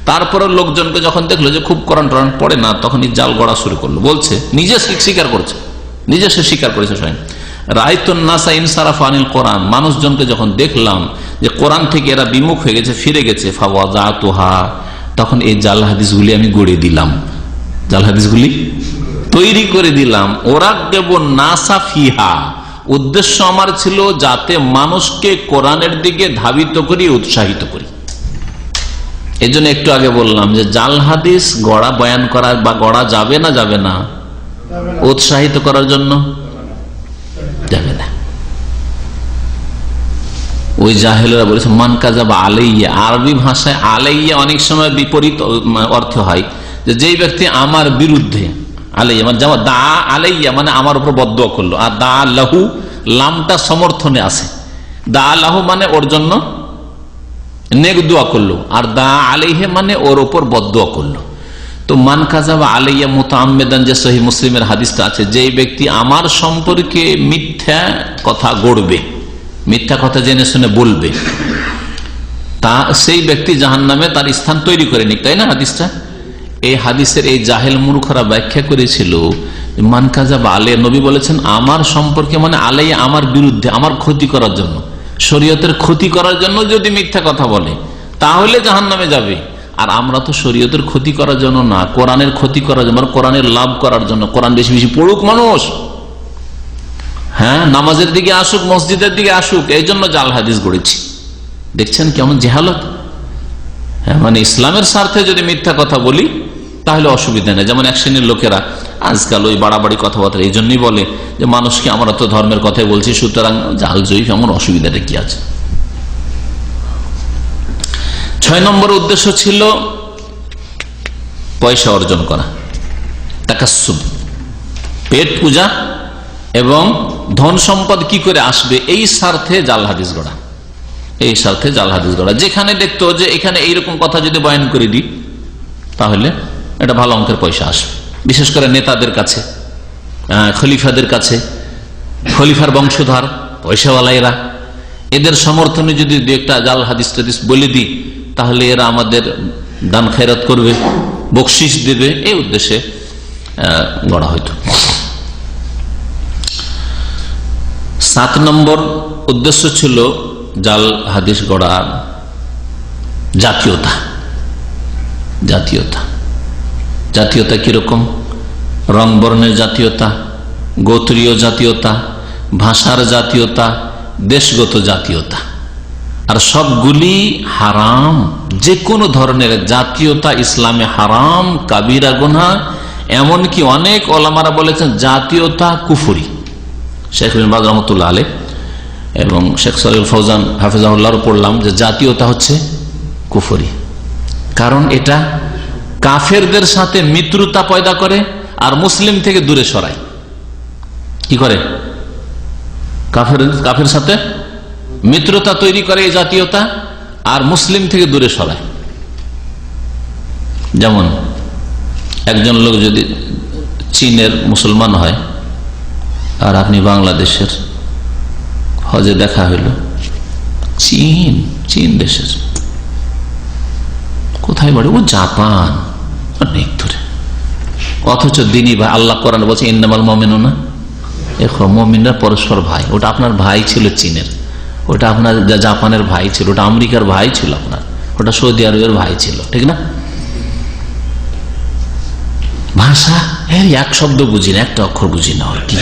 তারপরে লোকজনকে যখন দেখলো যে খুব কোরআন টোরআন পড়ে না, তখনই জাল গড়া শুরু করলো। বলছে নিজে স্বীকার করছে, নিজে সে স্বীকার করেছে স্বয়ং, রাআইতুন নাসা ইনসারাফা আনিল কোরআন, মানুষজনকে যখন দেখলাম যে কোরআন থেকে এরা বিমুখ হয়ে গেছে, ফিরে গেছে, ফাওয়াযাতুহা, তখন এই জাল হাদিসগুলি আমি গড়ে দিলাম, জাল হাদিসগুলি তৈরি করে দিলাম। ওরা কেবল নাসা ফিহা, উদ্দেশ্য আমার ছিল যাতে মানুষকে কোরআনের দিকে ধাবিত করি, উৎসাহিত করি। এই জন্য একটু আগে বললাম যে জাল হাদিস গড়া বয়ান করার বা গড়া যাবে না, যাবে না উৎসাহিত করার জন্য যাবে না। ওই জাহেলরা বলেছে মান কাযাবা আলাইয়া, আরবি ভাষায় আলাইয়া অনেক সময় বিপরীত অর্থ হয়, যে যেই ব্যক্তি আমার বিরুদ্ধে, আলাইয়া মানে যেমন দা আলাইয়া মানে আমার উপর বদদুয়া করলো, আর দা লাহু লামটা সমর্থনে আছে, দা লাহু মানে ওর জন্য নেক দোয়া করলো, আর দা আলাইহে মানে ওর উপর বদদুয়া করলো। তো মান কাযাবা আলাইয়া মুতাআম্মিদান, যে সহিহ মুসলিমের হাদিসটা আছে, যেই ব্যক্তি আমার সম্পর্কে মিথ্যা কথা গড়বে, মিথ্যা কথা জেনে শুনে বলবে, তা সেই ব্যক্তি জাহান্নামে তার স্থান তৈরি করে নিক, তাই না হাদিসটা? এই হাদিসের এই জাহেল মূর্খরা ব্যাখ্যা করেছিল মান কাযাবা আলাইয়া, নবী বলেছেন আমার সম্পর্কে মানে আলাইয়া আমার বিরুদ্ধে, আমার ক্ষতি করার জন্য, শরীয়তের ক্ষতি করার জন্য যদি মিথ্যা কথা বলে তাহলে জাহান্নামে যাবে। আর আমরা তো শরীয়তের ক্ষতি করার জন্য না, কোরআনের ক্ষতি করার জন্য, কোরআনের লাভ করার জন্য, কোরআন বেশি বেশি পড়ুক মানুষ, হ্যাঁ নামাজের দিকে আসুক, মসজিদের দিকে আসুক, এই জন্য জাল হাদিস গড়েছি। দেখছেন কেমন জেহালত? হ্যাঁ, মানে ইসলামের স্বার্থে যদি মিথ্যা কথা বলি তাহলে অসুবিধা নেই। যেমন এক শ্রেণীর লোকেরা আজকাল ওই বাড়াবাড়ি কথাবার্তা এই জন্যই বলে যে মানুষকে আমরা তো ধর্মের কথাই বলছি, সুতরাং জাল জয়ীফ, এমন অসুবিধাটা কি আছে? 6 নম্বর উদ্দেশ্য ছিল পয়সা অর্জন করা, তাকাসসুব, পেট পূজা এবং ধন সম্পদ কি করে আসবে, এই স্বার্থে জাল হাদিস গড়া, এই স্বার্থে জাল হাদিস গড়া। যেখানে দেখতো যে এখানে এইরকম কথা যদি বয়ান করে দিই তাহলে এটা ভালো অঙ্কের পয়সা আসবে, বিশেষ করে নেতাদের কাছে, খলিফাদের কাছে, খলিফার বংশধর পয়সাওয়ালা এরা, এদের সমর্থনে যদি দু একটা জাল হাদিস টাদিস বলে দিই তাহলে এরা আমাদের দান খেরাত করবে, বকশিস দেবে, এই উদ্দেশ্যে গড়া হইতো। 7 নম্বর উদ্দেশ্য ছিল জাল হাদিস গড়ার জাতীয়তা। জাতীয়তা, জাতীয়তা কিরকম? রং বর্ণের জাতীয়তা, গোত্রীয় জাতীয়তা, ভাষার জাতীয়তা, দেশগত জাতীয়তা, আর সবগুলি হারাম। যে কোনো ধরনের জাতীয়তা ইসলামে হারাম, কাবিরা গুনাহ। এমনকি অনেক ওলামারা বলেছেন জাতীয়তা কুফরি। শেখ বিন বাজ রহমতুল্লাহ আলাইহ এবং শেখ সালেহ ফৌজান হাফিজাহুল্লাহর পড়লাম যে জাতীয়তা হচ্ছে কুফরি, কারণ এটা কাফেরদের সাথে মিত্রতা পয়দা করে আর মুসলিম থেকে দূরে সরায়। কি করে? কাফের সাথে মিত্রতা তৈরি করে এই জাতীয়তা, আর মুসলিম থেকে দূরে সরায়। যেমন একজন লোক যদি চীনের মুসলমান হয় আর আপনি বাংলাদেশের, হজে দেখা হইল, চীন দেশের কোথায় বাড়ি? ও জাপান, অনেক দূরে, অথচ দিনই ভাই। আল্লাহ কোরআন বলছে ইন্নামাল মুমিনুনা ইখওয়া, মুমিনরা পরস্পর ভাই। ওটা আপনার ভাই ছিল চীনের, ওটা আপনার জাপানের ভাই ছিল, ওটা আমেরিকার ভাই ছিল, আপনার ওটা সৌদি আরবের ভাই ছিল, ঠিক না? ভাষা এর এক শব্দ বুঝি না, একটা অক্ষর বুঝি না, কি?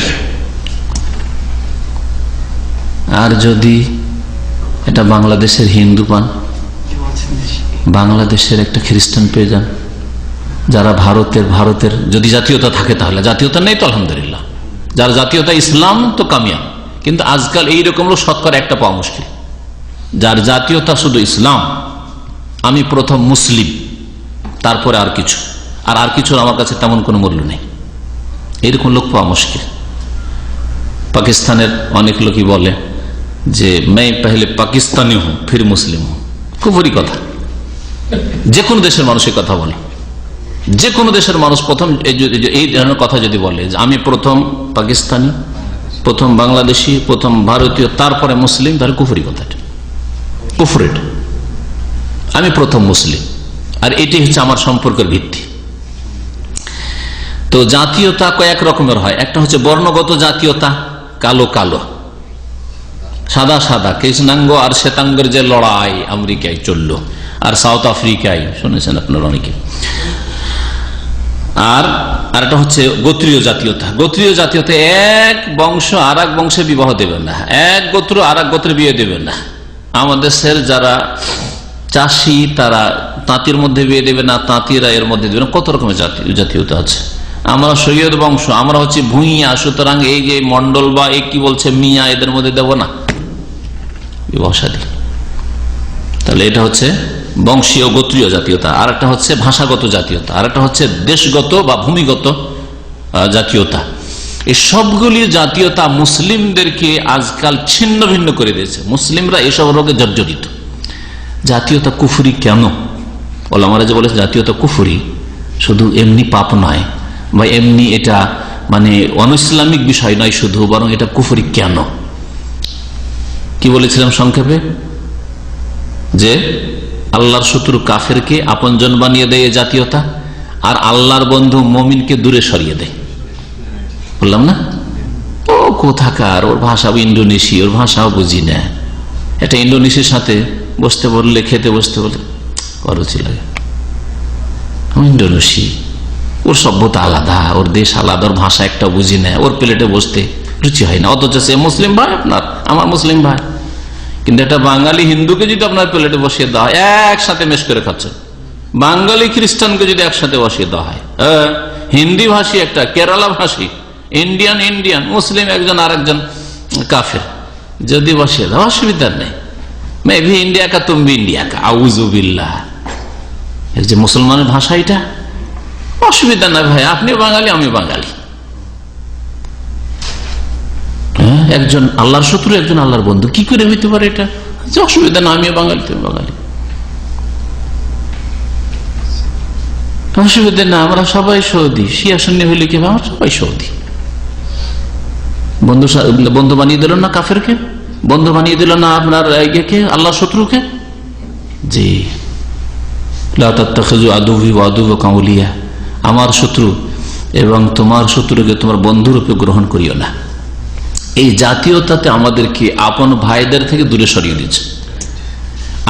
আর যদি এটা বাংলাদেশের হিন্দু পান, বাংলাদেশের একটা খ্রিস্টান পেয়ে যান, যারা ভারতের যদি জাতীয়তা থাকে, তাহলে জাতীয়তা নেই তো আলহামদুলিল্লাহ, যার জাতীয়তা ইসলাম তো কামিয়াব। কিন্তু আজকাল এইরকম লোক শতকরা একটা পাওয়া মুশকিল, যার জাতীয়তা শুধু ইসলাম, আমি প্রথম মুসলিম, তারপরে আর কিছু, আর কিছুর আমার কাছে তেমন কোনো মূল্য নেই, এইরকম লোক পাওয়া মুশকিল। পাকিস্তানের অনেক লোকই বলে যে मैं पहले পাকিস্তানি হুঁ ফির মুসলিম হুঁ। কুফরি কথা। যে কোনো দেশের মানুষের কথা বলে, যে কোনো দেশের মানুষ প্রথম এই ধরনের কথা যদি বলে যে আমি প্রথম পাকিস্তানি, প্রথম বাংলাদেশি, প্রথম ভারতীয়, তারপরে মুসলিম, তাহলে কুফরি কথা, কুফরেট। আমি প্রথম মুসলিম, আর এটাই হচ্ছে আমার সম্পর্কের ভিত্তি। তো জাতীয়তা কয়েক রকমের হয়। একটা হচ্ছে বর্ণগত জাতীয়তা, কালো কালো, সাদা সাদা, কৃষ্ণাঙ্গ আর শ্বেতাঙ্গের যে লড়াই আমেরিকায় চললো, আর সাউথ আফ্রিকায় শুনেছেন আপনারা অনেকে। আর একটা হচ্ছে গোত্রীয় জাতীয়তা। গোত্রীয় জাতীয়তা, এক বংশ আর এক বংশে বিবাহ দেবে না, এক গোত্র আর এক গোত্রে বিয়ে দেবে না। আমাদের দেশের যারা চাষি তারা তাঁতির মধ্যে বিয়ে দেবে না, তাঁতিরা এর মধ্যে দেবে না। কত রকমের জাতীয়তা আছে। আমরা সৈয়দ বংশ, আমরা হচ্ছে ভূঁইয়া, সুতরাং এই যে মন্ডল বা এই কি বলছে মিয়া, এদের মধ্যে দেব না বিবাহ শাদী। তাহলে এটা হচ্ছে বংশীয় গোত্রীয় জাতীয়তা। আর একটা হচ্ছে ভাষাগত জাতীয়তা, আর একটা হচ্ছে দেশগত বা ভূমিগত জাতীয়তা। এই সবগুলি জাতীয়তা মুসলিমদেরকে আজকাল ছিন্ন ভিন্ন করে দিয়েছে। মুসলিমরা এসব রোগে জর্জরিত। জাতীয়তা কুফরি কেন? ওলামারা যে বলেছে জাতীয়তা কুফরি, শুধু এমনি পাপ নয় বা এমনি এটা মানে অনইসলামিক বিষয় নয় শুধু, বরং এটা কুফরি কেন? কি বলেছিলাম সংক্ষেপে? যে আল্লাহর শত্রু কাফেরকে আপনজন বানিয়ে দেয় জাতীয়তা, আর আল্লাহর বন্ধু মুমিনকে দূরে সরিয়ে দেয়। বললাম না? ও কোথাকার, ওর ভাষা ইন্দোনেশীয়, ওর ভাষাও বুঝি না। এটা ইন্দোনেশিয়ার সাথে বসতে বললে, খেতে বসতে বললে খরচি লাগে। ইন্দোনেশি, ওর সভ্যতা আলাদা, ওর দেশ আলাদা, ওর ভাষা একটা বুঝি না, ওর প্লেটে বসতে রুচি হয় না। অথচ সে মুসলিম ভাই, আপনার আমার মুসলিম ভাই। কিন্তু একটা বাঙালি হিন্দুকে যদি আপনার প্লেটে বসিয়ে দেওয়া হয়, একসাথে মেশ করে খাচ্ছে। বাঙালি খ্রিস্টানকে যদি একসাথে বসিয়ে দেওয়া হয়, হিন্দি ভাষী একটা, কেরালা ভাষী, ইন্ডিয়ান, মুসলিম একজন আর একজন কাফের যদি বসিয়ে দেওয়া, অসুবিধা নেই। मैं भी इंडिया का तुम भी इंडिया का, আউযুবিল্লাহ। এই যে মুসলমানের ভাষা, এটা অসুবিধা না ভাই, আপনি বাঙালি আমি বাঙালি। একজন আল্লাহর শত্রু, একজন আল্লাহর বন্ধু, কি করে হইতে পারে এটা? অসুবিধা না, আমিও বাঙালি তুমি বাঙালি, অসুবিধা না। আমরা সবাই সৌদি, শিয়া সুন্নি হইলে কি, আমরা সবাই সৌদি। বন্ধু বানিয়ে দিল না কাফেরকে, বন্ধু বানিয়ে দিল না আপনার ইয়েকে, আল্লাহর শত্রুকে। জি, লা তাত্তাখিযু আদুওয়ি ওয়া আদুওয়াকা আউলিয়া, আমার শত্রু এবং তোমার শত্রুকে তোমার বন্ধুরূপে গ্রহণ করিও না। এই জাতীয়তাতে আমাদেরকে আপন ভাইদের থেকে দূরে সরিয়ে দিয়েছে,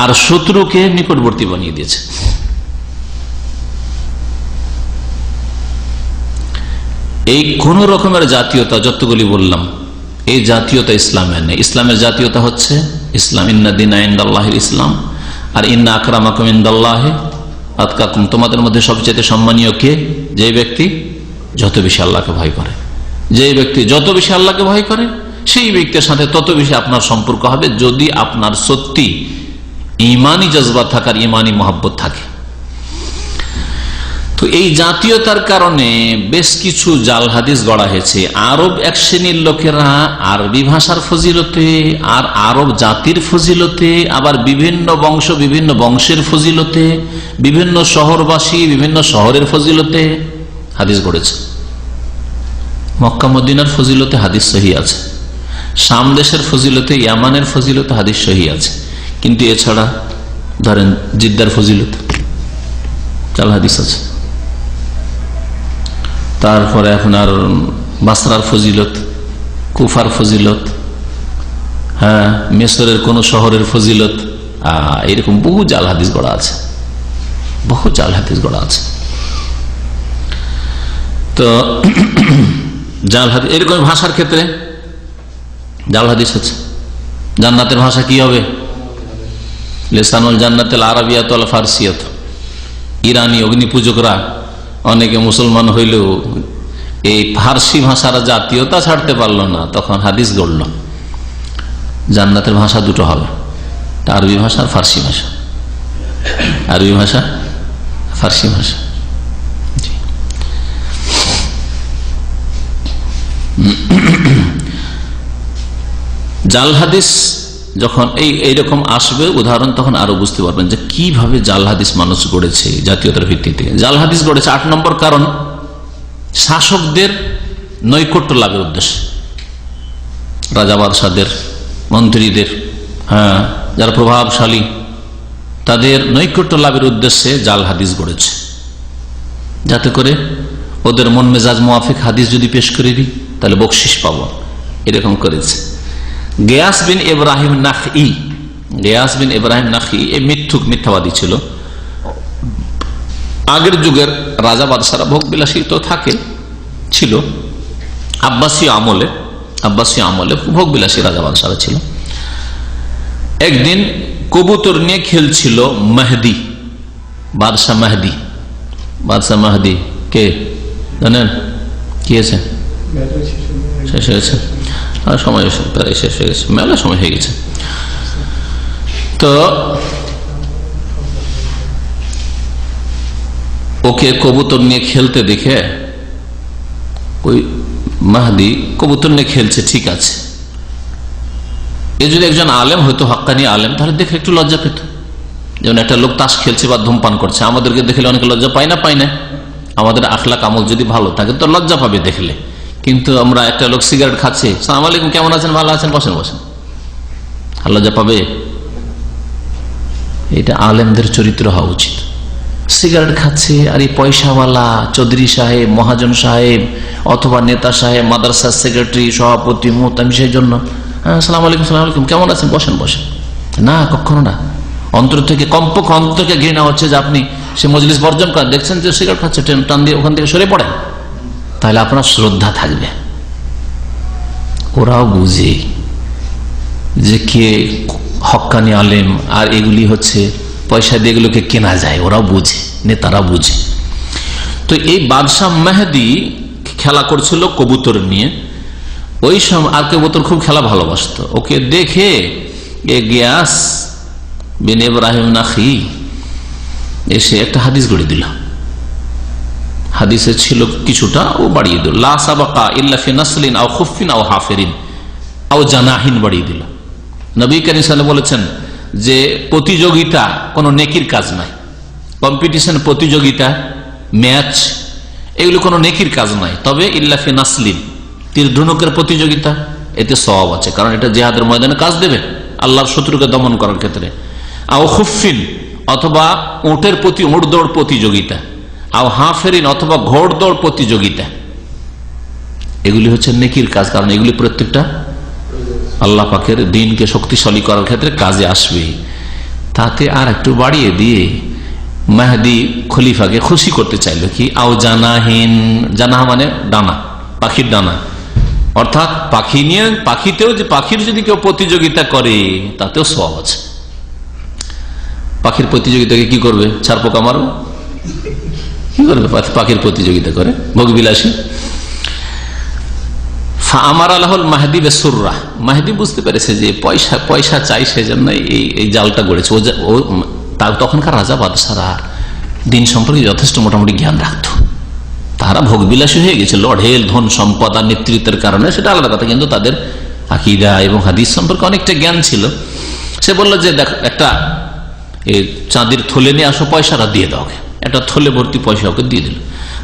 আর শত্রুকে নিকটবর্তী বানিয়ে দিয়েছে। এই কোন রকমের জাতীয়তা যতগুলি বললাম, এই জাতীয়তা ইসলামের নেই। ইসলামের জাতীয়তা হচ্ছে ইসলাম, ইন্না দীনা ইনদাল্লাহিল ইসলাম, আর ইন্না আকরামাকুম ইনদাল্লাহি আতকাকুম, তোমাদের মধ্যে সবচেয়ে সম্মানীয় কে? যে ব্যক্তি যত বেশি আল্লাহকে ভয় করে। যে ব্যক্তি যত বেশি আল্লাহকে ভয় করে, সেই ব্যক্তির সাথে তত বেশি আপনার সম্পর্ক হবে, যদি আপনার সত্যি ইমানি জজবা থাকার, ইমানি মহব্বত থাকে। তো এই জাতীয়তার কারণে বেশ কিছু জাল হাদিস গড়া হয়েছে। আরব এক শ্রেণীর লোকেরা আরবি ভাষার ফজিলতে, আর আরব জাতির ফজিলতে, আবার বিভিন্ন বংশ, বিভিন্ন বংশের ফজিলতে, বিভিন্ন শহরবাসী, বিভিন্ন শহরের ফজিলতে হাদিস গড়েছে। মক্কা মদিনার ফজিলতে হাদিস সহি আছে, শাম দেশের ফজিলতে, ইয়ামানের ফজিলতে হাদিস সহি আছে। কিন্তু এছাড়া ধরেন জিদ্দার ফজিলত জাল হাদিস আছে, তারপরে আপনার বাসরার ফজিলত, কুফার ফজিলত, হ্যাঁ, মিশরের কোন শহরের ফজিলত, এরকম বহু জাল হাদিস গড়া আছে, বহু জাল হাদিস গড়া আছে। তো জাল হাদিস এরকম ভাষার ক্ষেত্রে জাল হাদিস আছে। জান্নাতের ভাষা কি হবে? লিসানুল জান্নাতুল আরাবিয়াত ওয়াল ফারসিয়াত। ইরানি অগ্নিপূজকরা অনেকে মুসলমান হইলেও এই ফার্সি ভাষার জাতীয়তা ছাড়তে পারলো না, তখন হাদিস গড়ল জান্নাতের ভাষা দুটো হবে, আরবি ভাষা আর ফার্সি ভাষা। আরবি ভাষা, ফার্সি ভাষা। জাল হাদিস যখন এইরকম আসবে উদাহরণ, তখন আরো বুঝতে পারবেন যে কিভাবে জাল হাদিস মানুষ গড়েছে জাতীয়তার ভিত্তিতে। জাল হাদিস গড়েছে 8 নম্বর কারণ, শাসকদের নৈকট্য লাভের উদ্দেশ্যে। রাজা বাদশাদের, মন্ত্রীদের, হ্যাঁ, যারা প্রভাবশালী তাদের নৈকট্য লাভের উদ্দেশ্যে জাল হাদিস গড়েছে, যাতে করে ওদের মন মেজাজ মুআফিক হাদিস যদি পেশ করে দিই তাহলে বকশিস পাবো, এরকম করেছে। গিয়াস বিন ইব্রাহিম নাখি এই মিথ্যাবাদী ছিল। আগের যুগের রাজা বাদশারা ভোগ বিলাসী তো ছিল, আব্বাসীয় আমলে ভোগ বিলাসী রাজা বাদশারা ছিল। একদিন কবুতর নিয়ে খেলছিল মেহদি, বাদশাহ মেহদি কে জানেন? কি আছে? শেষ হয়ে গেছে, সময় প্রায় শেষ হয়ে গেছে, মেলা সময় হয়ে গেছে। তো ওকে কবুতর নিয়ে খেলতে দেখে, ওই মাহদি কবুতর নিয়ে খেলছে, ঠিক আছে, এ যদি একজন আলেম হয়তো, হক্কানি আলেম, তাহলে দেখে একটু লজ্জা পেত। যেমন একটা লোক তাস খেলছে বা ধূমপান করছে, আমাদেরকে দেখলে অনেকে লজ্জা পায় না? আমাদের আখলাক আমল যদি ভালো থাকে তো লজ্জা পাবে দেখলে। কিন্তু আমরা একটা লোক সিগারেট খাচ্ছে, আসসালামু আলাইকুম, কেমন আছেন, ভালো আছেন, বসেন, আর লজ্জা পাবে? এটা আলেমদের চরিত্র হওয়া উচিত। সিগারেট খাচ্ছে আর এই পয়সাওয়ালা চৌধুরী সাহেব, মহাজন সাহেব অথবা নেতা সাহেব, মাদ্রাসার সেক্রেটারি, সভাপতি, মুহতামিম, সেই জন্য আসসালামু আলাইকুম, কেমন আছেন, বসেন, না, কখনো না। অন্তর থেকে, কমপক্ষে অন্তর থেকে ঘৃণা হচ্ছে যে আপনি সে মজলিস বর্জন করেন, দেখছেন যে সিগারেট খাচ্ছে, টান দিয়ে ওখান থেকে সরে পড়েন, তাহলে আপনার শ্রদ্ধা থাকবে। ওরাও বুঝে যে কে হক্কানি আলেম আর এগুলি হচ্ছে পয়সা দিয়ে এগুলোকে কেনা যায়, ওরাও বুঝে, নেতারা বুঝে। তো এই বাদশাহ মেহেদি খেলা করছিল কবুতর নিয়ে, ওই সময় আর কবুতর খুব খেলা ভালোবাসতো। ওকে দেখে গিয়াস বিন ইব্রাহিম নাখি এসে একটা হাদিস গড়ে দিল। হাদিসে ছিল কিছুটা, ও বাড়িয়ে দিল, লা সাবাকা ইল্লা ফি নাসলিন আও খুফফিন আও হাফিরিন আও জানাহিন বাড়িয়ে দিল। নবী কারীম সাল্লাল্লাহু আলাইহি বলেছেন যে প্রতিযোগিতা কোনো নেকির কাজ নাই, কম্পিটিশন, প্রতিযোগিতা, ম্যাচ, এগুলো কোনো নেকির কাজ নাই। তবে ইল্লা ফি নাসলিন, তীর ধনুকের প্রতিযোগিতা, এতে সওয়াব আছে, কারণ এটা জিহাদের ময়দানে কাজ দেবে আল্লাহর শত্রুকে দমন করার ক্ষেত্রে। আও খুফফিন, অথবা উটের প্রতি উট দৌড় প্রতিযোগিতা, আও হাফেরিন, অথবা ঘোড় দৌড় প্রতিযোগিতা, এগুলি হচ্ছে নেকির কাজ, কারণ এগুলি প্রত্যেকটা আল্লাহ পাকের দ্বীনকে শক্তিশালী করার ক্ষেত্রে কাজে আসবে। তাতে আর একটু বাড়িয়ে দিয়ে মেহেদি খলিফাকে খুশি করতে চাইল কি, আও জানাহিন, জানাহা মানে ডানা, পাখির ডানা, অর্থাৎ পাখি নিয়ে, পাখিতেও যে পাখির যদি কেউ প্রতিযোগিতা করে তাতেও সওয়াব আছে। পাখির প্রতিযোগিতাকে কি করবে, ছাড় পোকা মারো, কি করবে? পাখির প্রতিযোগিতা করে, ভোগবিলাসী। আমার আল্লাহুল মাহদি বেসুররা, মাহদি বুঝতে পেরেছে যে পয়সা চাই, সেজন্য এই জালটা গড়েছে। ও তখনকার রাজা বাদশারা দিন সম্পর্কে যথেষ্ট মোটামুটি জ্ঞান রাখত, তারা ভোগবিলাসী হয়ে গেছে, লড়েল ধন সম্পদ আর নেতৃত্বের কারণে, সেটা আলাদা কথা, কিন্তু তাদের আকীদা এবং হাদিস সম্পর্কে অনেকটা জ্ঞান ছিল। সে বলল যে দেখ, একটা চাঁদির থলে নিয়ে আসো, পয়সাটা দিয়ে দাও, একটা থলে ভর্তি পয়সা ওকে দিয়ে দিল।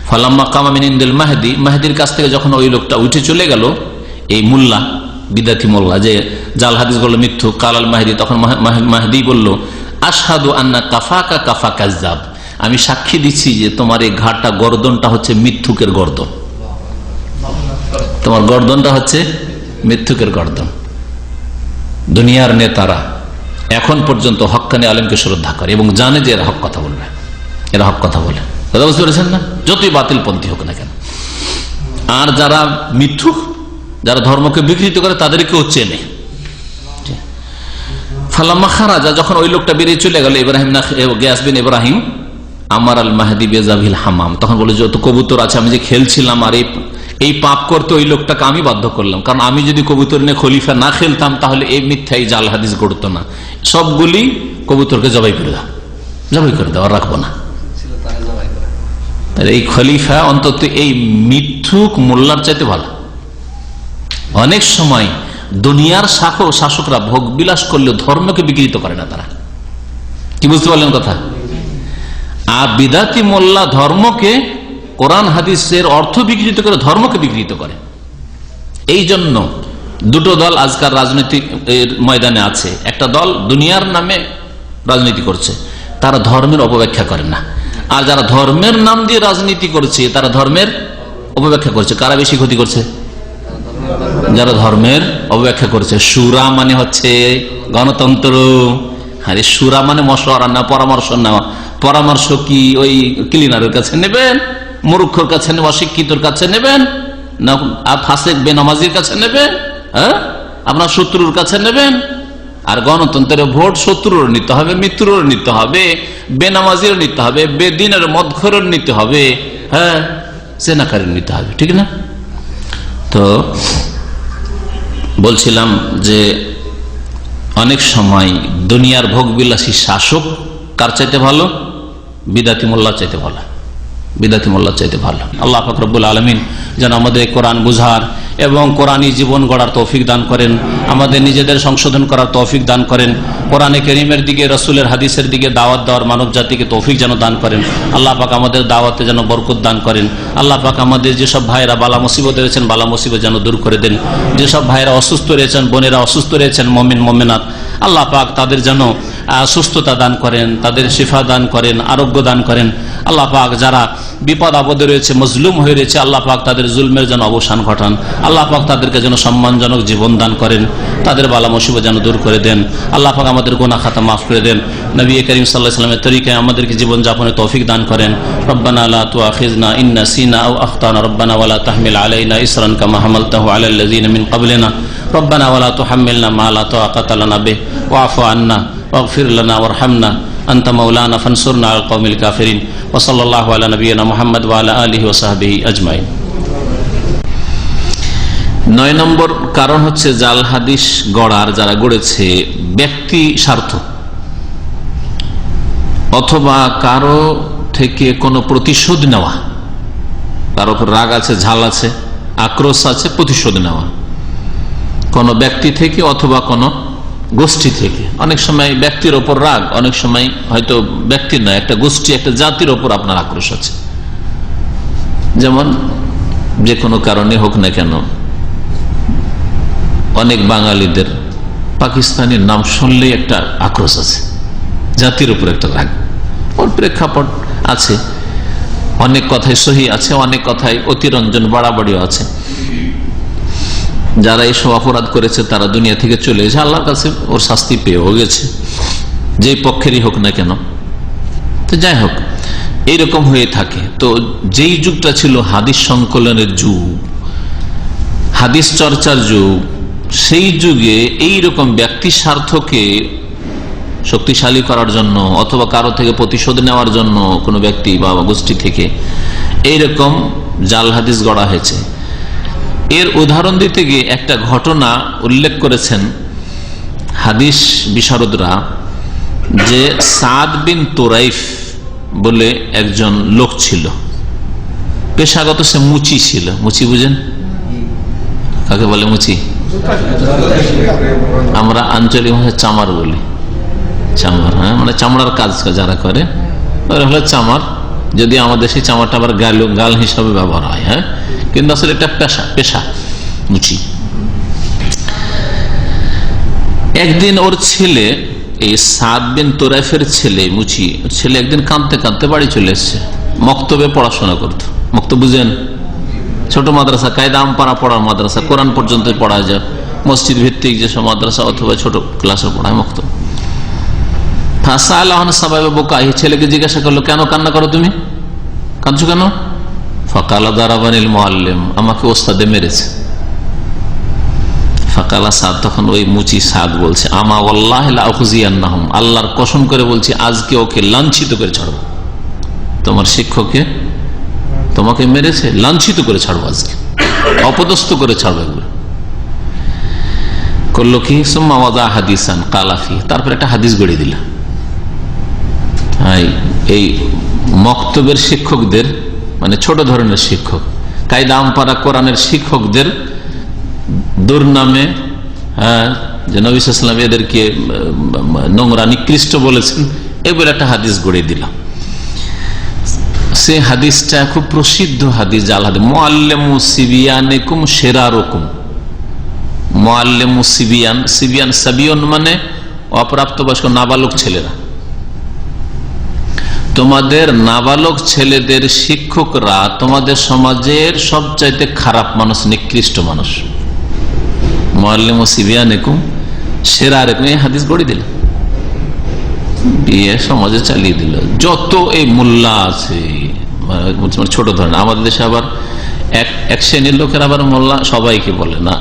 ফালাম্মা কামা মিন ইনদিল মাহদি, মাহদির কাছ থেকে যখন ওই লোকটা উঠে চলে গেল, এই মোল্লা, বিদাতি মোল্লা যে জাল হাদিস বলল মিথ্যু, কালাল মাহদি, তখন মাহদি বলল, আশহাদু আন্না কাফাকা কাফা কাযযাব, আমি সাক্ষী দিচ্ছি যে তোমার এই ঘাটটা, গর্দনটা হচ্ছে মিথ্যুকের গর্দন, তোমার গর্দনটা হচ্ছে মিথ্যুকের গর্দন। দুনিয়ার নেতারা এখন পর্যন্ত হক্কানি আলেমকে শ্রদ্ধা করে এবং জানে যে এরা হক কথা বলবে, এরা হক কথা বলে, কথা বুঝতে পেরেছেন না? যতই বাতিল পন্থী হোক না কেন। আর যারা মিথ্যুক, যারা ধর্মকে বিকৃত করে, তাদেরকেও চেনে। ফালাম্মা খারাজা, যখন ওই লোকটা বেরিয়ে চলে গেল, গিয়াস বিন ইব্রাহিম, আমার আল মাহদি বেজাবিল হামাম, তখন বলে যত কবুতর আছে, আমি যে খেলছিলাম আর এই পাপ করতে ওই লোকটাকে আমি বাধ্য করলাম, কারণ আমি যদি কবুতর নিয়ে খলিফা না খেলতাম তাহলে এই মিথ্যা, এই জাল হাদিস গড়তো না। সবগুলি কবুতরকে জবাই করে দাও, আর রাখবো না। এই খলিফা অন্তত এই মিথ্যুক মোল্লার চাইতে ভালো। অনেক সময় দুনিয়ার শাসকরা ভোগ বিলাস করলেও ধর্মকে বিকৃত করে না, তারা কি বুঝতে পারলেন কথা? আর বিদাতি মোল্লা ধর্মকে, কোরআন হাদিসের অর্থ বিকৃত করে ধর্মকে বিকৃত করে। এই জন্য দুটো দল আজকাল রাজনৈতিক ময়দানে আছে। একটা দল দুনিয়ার নামে রাজনীতি করছে, তারা ধর্মের অপব্যাখ্যা করে না। আর যারা ধর্মের নাম দিয়ে রাজনীতি করছে তারা ধর্মের অপব্যাখ্যা করছে। কারা বেশি ক্ষতি করছে? যারা ধর্মের অপব্যাখ্যা করছে। সুরা মানে হচ্ছে গণতন্ত্র। আরে সুরা মানে মশওয়ারা না, পরামর্শ নেওয়া। পরামর্শ কি ওই ক্লিনারের কাছে নেবেন, মূর্খর কাছে নেবেন, অশিক্ষিতর কাছে নেবেন না ফাসেক বেনামাজির কাছে নেবেন? হ্যাঁ, আপনার শত্রুর কাছে নেবেন? আর গণতন্ত্রের ভোট শত্রুর নিতে হবে, মিত্রর নিতে হবে, বেনামাজির নিতে হবে, বেদিনের মদখরের নিতে হবে, হ্যাঁ, সেনাকারীর নিতে হবে, ঠিক না? তো বলছিলাম যে অনেক সময় দুনিয়ার ভোগবিলাসী শাসক কার চাইতে ভালো? বিদাতি মোল্লা চাইতে ভালো, বিদাতি মোল্লা চাইতে ভালো। আল্লাহ পাক রব্বুল আলামিন যেন আমাদের কোরআন বুঝার এবং কোরআনী জীবন গড়ার তৌফিক দান করেন, আমাদের নিজেদের সংশোধন করার তৌফিক দান করেন, কোরআনে কারীমের দিকে, রাসূলের হাদিসের দিকে দাওয়াত দেওয়ার মানব জাতিকে তৌফিক যেন দান করেন। আল্লাহ পাক আমাদের দাওয়াতে যেন বরকত দান করেন। আল্লাহ পাক আমাদের যেসব ভাইরা বালা মুসিবত রয়েছেন বালা মুসিবত যেন দূর করে দেন। যেসব ভাইরা অসুস্থ রয়েছেন, বোনেরা অসুস্থ রয়েছেন, মুমিন মুমিনাত, আল্লাহ পাক তাদের যেন সুস্থতা দান করেন, তাদের শিফা দান করেন, আরোগ্য দান করেন। আল্লাহ পাক যারা বিপদ আপদে রয়েছে, মজলুম হয়ে রয়েছে, আল্লাহ পাক তাদের জুলমের যেন অবসান ঘটান। আল্লাহ পাক তাদেরকে যেন সম্মানজনক জীবন দান করেন, তাদের বালা মুসিবত যেন দূর করে দেন। আল্লাহ পাক আমাদের গুনাহ খাতা মাফ করে দেন। নবী করিম সাল্লাল্লাহু আলাইহি ওয়াসাল্লামের তরিকায় আমাদেরকে জীবন যাপনের তৌফিক দান করেন। রব্বানা লা তুআখিযনা ইন নাসিনা আও আখতানা রব্বানা ওয়ালা তাহমিল আলাইনা ইসরান কামা হামালতাহু আলাল লাযিনা মিন ক্বাবলিনা রব্বানা ওয়ালা তুহাম্মিলনা মা লা তাকাতা লানা বিহি ওয়া'ফু আন্না ওয়াগফির লানা ওয়ারহামনা আনতা মাওলানা ফানসুরনা আলাল কওমিল কাফিরিন ওয়া সাল্লাল্লাহু আলা নবিয়িনা মুহাম্মদ ওয়া আলা আলিহি ওয়া সাহবিহি আজমাইন। 9 নম্বর কারণ হচ্ছে জাল হাদিস গড়ার যারা গড়েছে ব্যক্তি স্বার্থ অথবা কারো থেকে কোনো প্রতিশোধ নেওয়া, কারো উপর রাগ আছে, ঝাল আছে, আক্রোশ আছে, প্রতিশোধ নেওয়া কোনো ব্যক্তি থেকে অথবা কোনো গোষ্ঠী থেকে। অনেক সময় ব্যক্তির ওপর রাগ, অনেক সময় হয়তো ব্যক্তির নয়, একটা গোষ্ঠী, একটা জাতির ওপর আপনার আক্রোশ আছে। যেমন যে কোনো কারণে হোক না কেন, অনেক বাঙালিদের পাকিস্তানের নাম শুনলেই একটা আক্রোশ আছে, জাতির উপর একটা রাগ। ওর প্রেক্ষাপট আছে, অনেক কথাই সহি আছে, অনেক কথাই অতিরঞ্জন বাড়াবাড়িও আছে। যারা এইসব অপরাধ করেছে তারা দুনিয়া থেকে চলে গেছে, আল্লাহর কাছে ওর শাস্তি পেয়েও গেছে, যেই পক্ষেরই হোক না কেন। তো যাই হোক, এইরকম হয়ে থাকে। তো যেই যুগটা ছিল হাদিস সংকলনের যুগ, হাদিস চর্চার যুগ, সেই যুগে এইরকম ব্যক্তি স্বার্থকে শক্তিশালী করার জন্য অথবা কারো থেকে প্রতিশোধ নেওয়ার জন্য কোনো ব্যক্তি বা গোষ্ঠী থেকে এইরকম জাল হাদিস গড়া হয়েছে। এর উদাহরণ দিতে গিয়ে একটা ঘটনা উল্লেখ করেছেন হাদিস বিশারদরা, যে সাদ বিন তুরাইফ বলে একজন লোক ছিল, পেশাগত সে মুচি ছিল। মুচি বুঝেন কাকে বলে? মুচি আমরা আঞ্চলিক ভাষায় চামার বলি। চামার, হ্যাঁ, মানে চামড়ার কাজ যারা করে ওরা হলো চামার। যদি আমাদের সেই চামারটা আবার গাল হিসাবে ব্যবহার হয়, হ্যাঁ, কিন্তু আসলে এটা পেশা মুচি। একদিন ওর ছেলে, এই সাদ বিন তুরাইফের ছেলে, মুচি ছেলে, একদিন কাঁদতে কাঁদতে বাড়ি চলে এসছে। মক্তবে পড়াশোনা করত। মক্তব বুঝেন? ছোট মাদ্রাসা, কায়দা আমপাড়া পড়ার মাদ্রাসা, কোরআন পর্যন্ত পড়া যায়, মসজিদ ভিত্তিক যেসব মাদ্রাসা অথবা ছোট ক্লাসে পড়ায় মক্তব। ছেলেকে জিজ্ঞাসা করলো, কেন কান্না করো তুমি, কাঁদছো কেন? ফাকালা দারাবানিল মুআল্লিম, আমাকে ওস্তাদে মেরেছে। ফাকালা সাদ, তখন ওই মুচি সাদ বলছে, আমা ওয়াল্লাহি লা আখুজিয়ান্নাহুম, আল্লাহর কসম করে বলছি আজকে ওকে লাঞ্ছিত করে ছাড়বো। তোমার শিক্ষককে তোমাকে মেরেছে, লাঞ্ছিত করে ছাড়বো, আজকে অপদস্থ করে ছাড়বো। একবার করলো কি, সুম্মা ওয়াদা হাদিসান কালাফি, তারপর একটা হাদিস গড়িয়ে দিল। এই মক্তবের শিক্ষকদের, মানে ছোট ধরনের শিক্ষক, কায়দা আমপারা কোরআনের শিক্ষকদের দুর্নামে, হ্যাঁ, যে নবী সাল্লাল্লাহু আলাইহি ওয়াসাল্লাম এদেরকে নোংরা নিকৃষ্ট বলেছেন, এগুলো একটা হাদিস গড়িয়ে দিলাম। সে হাদিসটা খুব প্রসিদ্ধ হাদিস, জাল হাদিস। মুআল্লিমু সিবিয়ানিকুম শিরারুকুম, মুআল্লিমু সিবিয়ান, সিবিয়ান সাবিয়ন মানে অপ্রাপ্তবয়স্ক নাবালক ছেলেরা, তোমাদের নাবালক ছেলেদের শিক্ষকরা তোমাদের সমাজের সবচাইতে খারাপ মানুষ, নিকৃষ্ট মানুষ। মুআল্লিম ও সিবিয়ানেকুম সেরা রেকুম, এই হাদিস গড়ে দিল, দিয়ে সমাজে চালিয়ে দিল। যত এই মোল্লা আছে, ছোট ধরনের, আমাদের দেশে আবার এক শ্রেণীর লোকের আবার মোল্লা সবাইকে বলে না,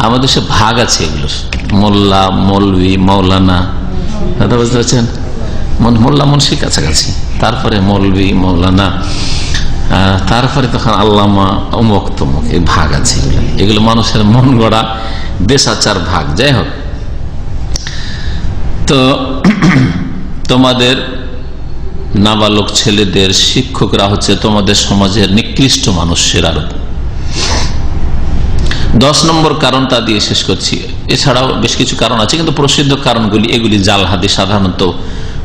আমাদের দেশে ভাগ আছে এগুলো, মোল্লা, মৌলভী, মৌলানা, বুঝতে পারছেন? মোল্লা মুন্সি কাছাকাছি, তারপরে মৌলভী, মৌলানা, তারপরে তখন আল্লামা, অমুক তমুক, এই ভাগ আছে। এগুলো মানুষের মন গড়া দেশাচার ভাগ। যাই হোক, তো তোমাদের নাবালক ছেলেদের শিক্ষকরা হচ্ছে তোমাদের সমাজের নিকৃষ্ট মানুষের আরো। 10 নম্বর কারণটা দিয়ে শেষ করছি। এছাড়াও বেশ কিছু কারণ আছে, কিন্তু প্রসিদ্ধ কারণগুলি এগুলি জাল হাদিস সাধারণত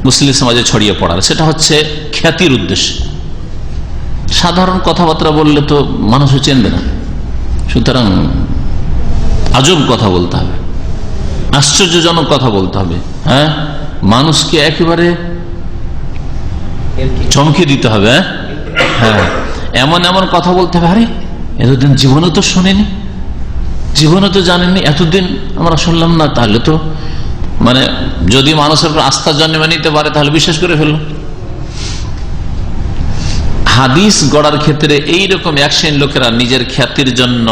মুসলিম সমাজে ছড়িয়ে পড়ার। সেটা হচ্ছে খ্যাতির উদ্দেশ্যে। সাধারণ কথাবার্তা বললে তো মানুষ চেনবে না, সুতরাং আজব কথা বলতে হবে, আশ্চর্যজনক কথা বলতে হবে, হ্যাঁ, মানুষকে একেবারে চমকে দিতে হবে। হ্যাঁ, এমন এমন কথা বলতে হবে, আরে এতদিন জীবনে তো শোনেনি, জীবনে তো জানেনি, এতদিন আমরা শুনলাম না, তাহলে তো মানে যদি মানুষের আস্থা জন্মে নিতে পারে তাহলে বিশ্বাস করে ফেলল। হাদিস গড়ার ক্ষেত্রে এইরকম এক শ্রেণীর লোকেরা নিজের খ্যাতির জন্য,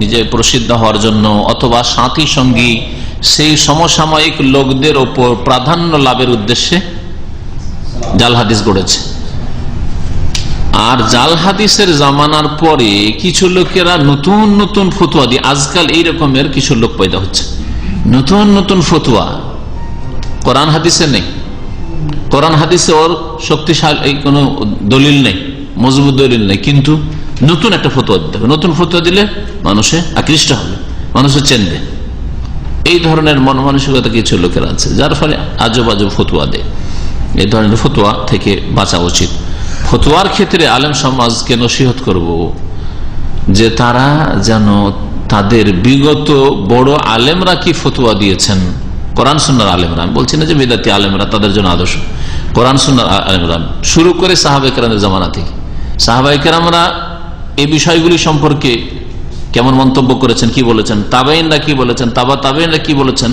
নিজে প্রসিদ্ধ হওয়ার জন্য, অথবা সাথী সঙ্গী সেই সমসাময়িক লোকদের ওপর প্রাধান্য লাভের উদ্দেশ্যে জাল হাদিস গড়েছে। আর জাল হাদিসের জামানার পরে কিছু লোকেরা নতুন নতুন ফতুয়া দিয়ে, আজকাল এই রকমের কিছু লোক পয়দা হচ্ছে, নতুন নতুন ফতুয়া, কোরআন হাদিসে নেই, কোরআন হাদিসে ওর শক্তিশালী কোনো দলিল নেই, মজবুত দলিল নেই, কিন্তু নতুন একটা ফতুয়া দিতে হবে। নতুন ফতুয়া দিলে মানুষে আকৃষ্ট হবে, মানুষে চেনবে। এই ধরনের মন মানসিকতা কিছু লোকের আছে, যার ফলে আজব আজব ফতুয়া দেয়। এই ধরনের ফতুয়া থেকে বাঁচা উচিত। ফতুয়ার ক্ষেত্রে আলেম সমাজকে নসিহত করব যে তারা যেন তাদের বিগত বড় আলেমরা কি ফতুয়া দিয়েছেন, কোরআন সুন্নাহর আলেমরা, আমি বলছি না যে বিদাতি আলেমরা, তাদের জন্য আদর্শ কোরআন সুন্নাহর আলেমরা, শুরু করে সাহাবায়ে কেরামের জামানা থেকে। সাহাবায়ে কেরামরা এই বিষয়গুলি সম্পর্কে কেমন মন্তব্য করেছেন, কি বলেছেন, তাবেঈনরা কি বলেছেন, তাবেঈনরা কি বলেছেন,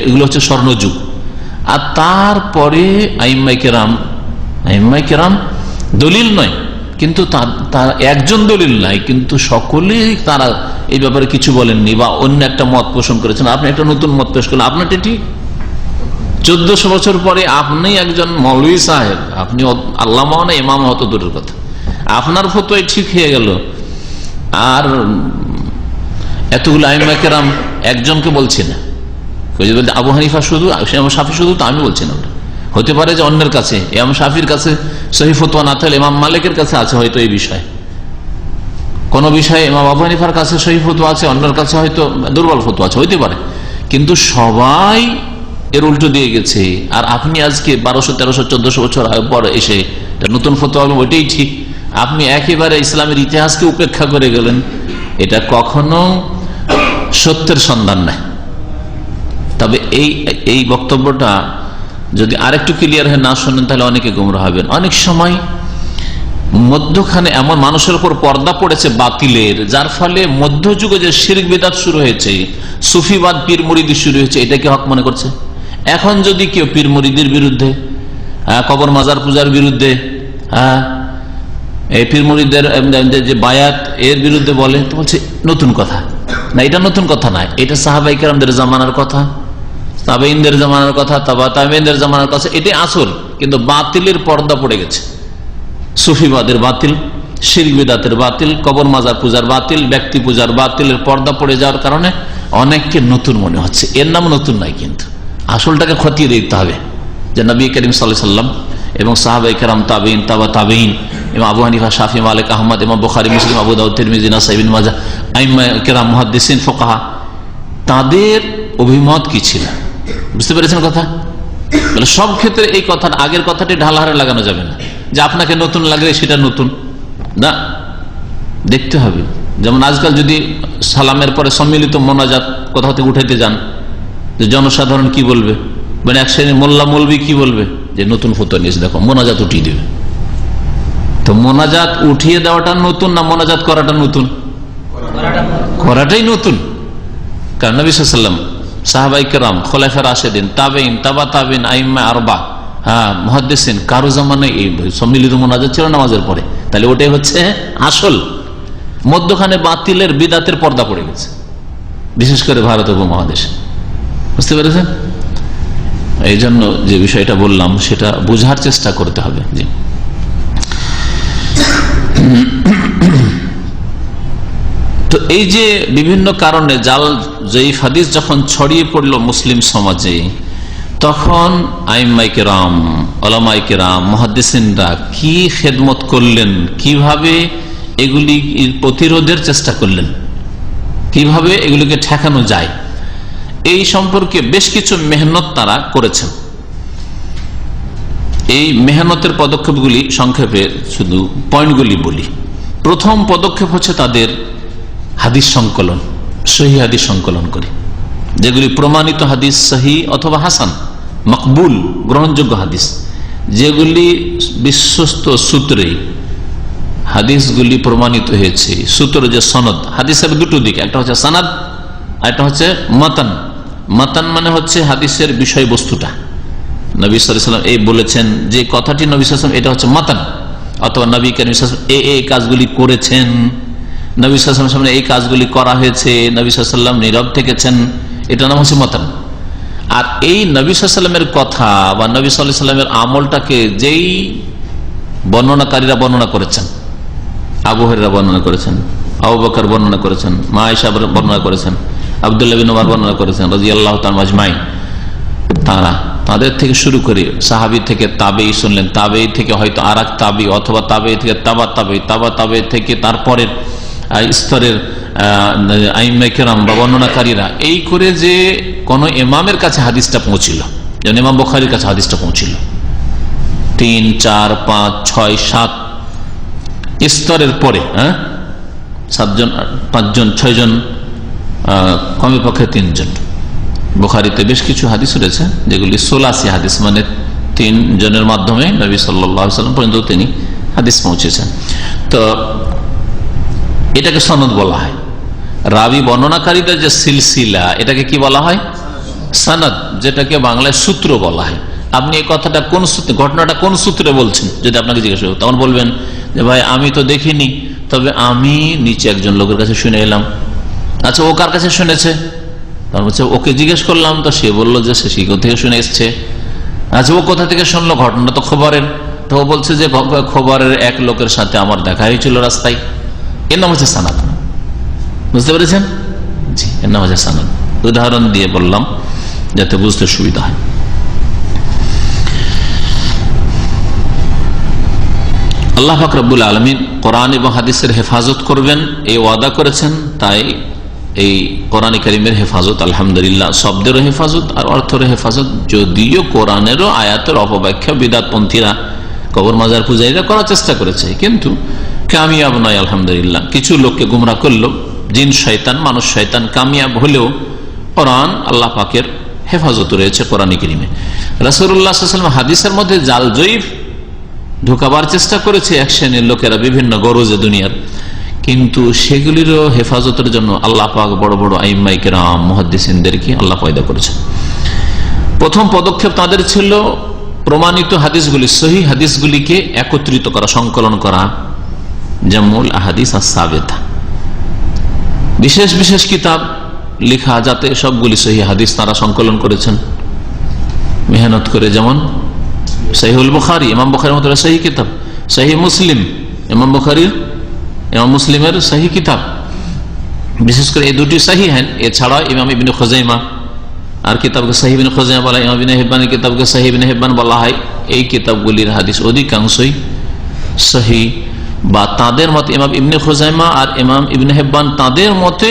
এগুলো হচ্ছে স্বর্ণযুগ। আর তারপরে আইম্মায়ে কেরাম দলিল নয়, কিন্তু তার একজন দলিল নাই, কিন্তু সকলেই তারা এই ব্যাপারে কিছু বলেননি বা অন্য একটা মত পোষণ করেছেন। আপনি একটা নতুন মত পেশ করলেন, আপনারটা ঠিক। 1400 বছর পরে আপনি একজন মৌলভী সাহেব, আপনি আল্লামা না ইমাম হত দূরের কথা, আপনার ফতোয়া ঠিক হয়ে গেল। আর এতগুলো আইম্মায়ে কেরাম একজনকে বলছি না, আবু হানিফা শুধু, ইমাম শাফি শুধু, তা আমি বলছি না। হতে পারে যে অন্যের কাছে, ইমাম শাফির কাছে সহিহ ফতোয়া না থাকলে ইমাম মালিকের কাছে আছে হয়তো এই বিষয়ে, কোন বিষয়ে ইমাম আবু হানিফার কাছে সহিহ ফতোয়া আছে, অন্যের কাছে হয়তো দুর্বল ফতোয়া আছে, হইতে পারে। কিন্তু সবাই এর উল্টো দিয়ে গেছে, আর আপনি আজকে 1200, 1300, 1400 বছর পর এসে নতুন ফতোয়া ওইটাই ঠিক, আপনি একেবারে ইসলামের ইতিহাসকে উপেক্ষা করে গেলেন। এটা কখনো সত্যের সন্ধান নাই। তবে এই বক্তব্যটা যদি আরেকটু ক্লিয়ার হয়ে না শোনেন তাহলে অনেকে গুমরাহ হবেন। অনেক সময় মধ্যখানে এমন মানুষের উপর পর্দা পড়েছে বাতিলের, যার ফলে মধ্যযুগে যে শিরক বিদআত শুরু হয়েছে, সুফিবাদ, পীর মুরিদি শুরু হয়েছে, এটাকে হক মনে করছে। এখন যদি কেউ পীর মুরিদির বিরুদ্ধে, কবর মাজার পূজার বিরুদ্ধে, এই পীর মুরিদের যে বায়াত, এর বিরুদ্ধে বলে, তো বলছে নতুন কথা না, এটা নতুন কথা না, এটা সাহাবায়ে কেরামদের জামানার কথা, তাবেঈনদের জামানার কথা, তাবেঈনদের জামানার কথা, এটাই আসল। কিন্তু বাতিলের পর্দা পড়ে গেছে, সুফিবাদের বাতিল, শিরক বিদআতের বাতিল, কবর মাজার পূজার বাতিল, ব্যক্তি পূজার বাতিলের পর্দা পড়ে যাওয়ার কারণে অনেককে নতুন মনে হচ্ছে। এর নাম নতুন নাই, কিন্তু আসলটাকে খতিয়ে দিতে হবে যে নবী করিম সাল্লাল্লাহু আলাইহি ওয়াসাল্লাম এবং সাহাবায়ে কেরাম, তাবেঈন, তাবেঈন, এবং আবু হানিফা, শাফি, মালিক, আহমদ, ইমাম বুখারী, মুসলিম, আবু দাউদ, তিরমিজি, নাসাঈ, ইবনে মাজাহ, আইম্মায়ে কেরাম, মুহাদ্দিসিন, ফুকাহা, তাদের অভিমত কি ছিল, বুঝতে পেরেছেন কথা? সব ক্ষেত্রে এই কথা, আগের কথাটি ঢালহারে লাগানো যাবে না, যে আপনাকে নতুন লাগলে সেটা নতুন না, দেখতে হবে। যেমন আজকাল যদি সালামের পরে সম্মিলিত মোনাজাত কোথাও থেকে উঠাইতে যান, যে জনসাধারণ কি বলবে, মানে এক শ্রেণীর মোল্লা মৌলবি কি বলবে, যে নতুন ফতোয়া নিয়েছে, দেখো মোনাজাত উঠিয়ে দেবে। তো মোনাজাত উঠিয়ে দেওয়াটা নতুন না মোনাজাত করাটা নতুন? করাটাই নতুন। কারণ নবী সাল্লাল্লাহু আলাইহি ওয়াসাল্লাম, সাহাবায়ে কেরাম, খোলাফায়ে রাশিদিন, তাবেঈন, তাবা তাবেঈন, আইম্মা আরবা, মুহাদ্দিসিন, কারো জামানায় এই সম্মিলিত মোনাজাত ছিল নামাজের পরে। তাহলে ওটাই হচ্ছে আসল। মধ্যখানে বাতিলের বিদাতের পর্দা পড়ে গেছে, বিশেষ করে ভারত উপমহাদেশে। বুঝতে পেরেছেন? এই জন্য যে বিষয়টা বললাম সেটা বোঝার চেষ্টা করতে হবে। জি, তো এই যে বিভিন্ন কারণে জাল জয়ীফ হাদিস যখন ছড়িয়ে পড়ল মুসলিম সমাজে, তখন আইম্মায়ে কেরাম, উলামায়ে কেরাম, মুহাদ্দিসিনরা কি খেদমত করলেন, কিভাবে এগুলি প্রতিরোধের চেষ্টা করলেন, কিভাবে এগুলিকে ঠেকানো যায়, এই সম্পর্কে বেশ কিছু মেহনত তারা করেছেন। এই মেহনতের পদক্ষেপগুলি সংক্ষেপে শুধু পয়েন্টগুলি বলি। প্রথম পদক্ষেপ হচ্ছে তাদের হাদিস সংকলন, সহি হাদিস সংকলন করে, যেগুলি প্রমাণিত হাদিস, সহি অথবা হাসান, মকবুল, গ্রহণযোগ্য হাদিস, যেগুলি বিশ্বস্ত সূত্রে হাদিসগুলি প্রমাণিত হয়েছে। সূত্র যে সনদ, হাদিসের দুটো দিক, একটা হচ্ছে সনদ, একটা হচ্ছে মাতান। মাতান মানে হচ্ছে হাদিসের বিষয়বস্তুটা, নবী সাল্লাল্লাহু আলাইহি ওয়াসাল্লাম এই বলেছেন, যে কথাটি নবী সাল্লাল্লাহু আলাইহি ওয়াসাল্লাম, এটা হচ্ছে মাতান। অথবা নবী কারীম সাল্লাল্লাহু আলাইহি ওয়াসাল্লাম এই কাজগুলি করেছেন, নবী সাল্লাল্লাহু আলাইহি ওয়াসাল্লাম এই কাজগুলি করা হয়েছে, নবী সাল্লাল্লাহু আলাইহি ওয়াসাল্লাম নীরব থেকেছেন, এটা নাম হচ্ছে মাতান। আর এই নবী সাল্লাল্লাহু আলাইহি ওয়াসাল্লামের কথা বা নবী সাল্লাল্লাহু আলাইহি ওয়াসাল্লামের আমলটাকে যেই বর্ণনাকারীরা বর্ণনা করেছেন, আবু হুরায়রা বর্ণনা করেছেন, আবু বকর বর্ণনা করেছেন, মা আয়েশা বর্ণনা করেছেন, আব্দুল্লাহ বিন ওমর বর্ণনা করেছেন রাদিয়াল্লাহু তাআলা আজমাইন, তাদের থেকে শুরু করে সাহাবী থেকে তাবেঈ শুনলেন, তাবেঈ থেকে হয়তো আরেক তাবেঈ, অথবা তাবেঈ থেকে তাবা তাবেঈ, তাবা তাবেঈ থেকে তারপরের স্তরের আইম্মায়ে কেরাম বা বর্ণনাকারীরা, এই করে যে কোন ইমামের কাছে হাদিসটা পৌঁছিল, যেমন ইমাম বুখারীর কাছে হাদিসটা পৌঁছিল, 3, 4, 5, 6, 7 স্তরের পরে, 7 জন, 5 জন, 6 জন, কমে পক্ষে 3 জন। বুখারীতে বেশ কিছু হাদিস রয়েছে যেগুলি সোলাসি হাদিস, মানে 3 জনের মাধ্যমে নবী সাল্লাল্লাহু আলাইহি ওয়াসাল্লাম পর্যন্ত তিনি হাদিস পৌঁছেছেন। তো এটাকে সনদ বলা হয়। রাবি বর্ণনাকারীদের যে সিলসিলা, এটাকে কি বলা হয়? সনদ, যেটাকে বাংলায় সূত্র বলা হয়। আপনি এই কথাটা কোন সূত্রে, ঘটনাটা কোন সূত্রে বলছেন যদি আপনাকে জিজ্ঞাসা করো, তখন বলবেন যে ভাই আমি তো দেখিনি, তবে আমি নিচে একজন লোকের কাছে শুনে এলাম। আচ্ছা, ও কার কাছে শুনেছে? তার হচ্ছে ওকে জিজ্ঞেস করলাম, তো সে বললো যে সে শিকড় থেকে শুনে এসছে। আচ্ছা, ও কোথা থেকে শুনলো? ঘটনা তো খবরের। তো ও বলছে যে খবরের এক লোকের সাথে আমার দেখা হয়েছিল রাস্তায়। এর নাম হচ্ছে সানাদ। বুঝতে পেরেছেন? জি, এর নাম হচ্ছে সানাদ। উদাহরণ দিয়ে বললাম যাতে বুঝতে সুবিধা হয়। আল্লাহ পাক রব্বুল আলামিন কোরআন এবং হাদিসের হেফাজত করবেন এই ওয়াদা করেছেন। তাই এই কোরআন কারীমের হেফাজত আলহামদুলিল্লাহ শব্দেরও হেফাজত আর অর্থের হেফাজত, যদিও কোরআনেরও আয়াতের অপব্যাখ্যা বিদআতপন্থীরা, কবর মাজার পূজারীরা করার চেষ্টা করেছে, কিন্তু কামিয়াব নয় আলহামদুলিল্লাহ। কিছু লোককে গুমরাহ করলো, জিন শয়তান, মানুষ শয়তান কামিয়াব হলেও কোরআন আল্লাহ পাকের হেফাজত রয়েছে কোরআন কারীমে। রাসূলুল্লাহ সাল্লাল্লাহু আলাইহি ওয়াসাল্লাম হাদিসের মধ্যে জাল জয়ীফ ঢোকাবার চেষ্টা করেছে এক শ্রেণীর লোকেরা বিভিন্ন গরজে দুনিয়ার, কিন্তু সেগুলিরও হেফাজতের জন্য আল্লাহ পাক বড় বড় আইম্মায়ে কেরাম, মুহাদ্দিসিনদেরকে আল্লাহ পয়দা করেছেন। প্রথম পদক্ষেপ তাদের ছিল প্রমাণিত হাদিসগুলি, সহিহ হাদিসগুলিকে একত্রিত করা, সংকলন করা, জামউল আহাদিস আস-সাবিতা, বিশেষ বিশেষ কিতাব লেখা, যাতে সবগুলি সহিহ হাদিস তারা সংকলন করেছেন মেহনত করে। যেমন সহিহুল বুখারী, ইমাম বুখারীর মতো সহিহ কিতাব, সহিহ মুসলিম, ইমাম বুখারীর, ইমাম মুসলিমের সহিহ কিতাব, বিশেষ করে এই দুটি সহিহ। এছাড়া ইমাম ইবনে খুজাইমা আর কিতাবকে সহিহ ইবনে খুজাইমা বলা হয়, ইমাম ইবনে হিব্বানের কিতাবকে সহিহ ইবনে হিব্বান বলা হয়। এই কিতাবগুলির হাদিস অধিকাংশই সহিহ, বা তাদের মতে ইমাম ইবনে খুজাইমা আর ইমাম ইবনে হিব্বান তাদের মতে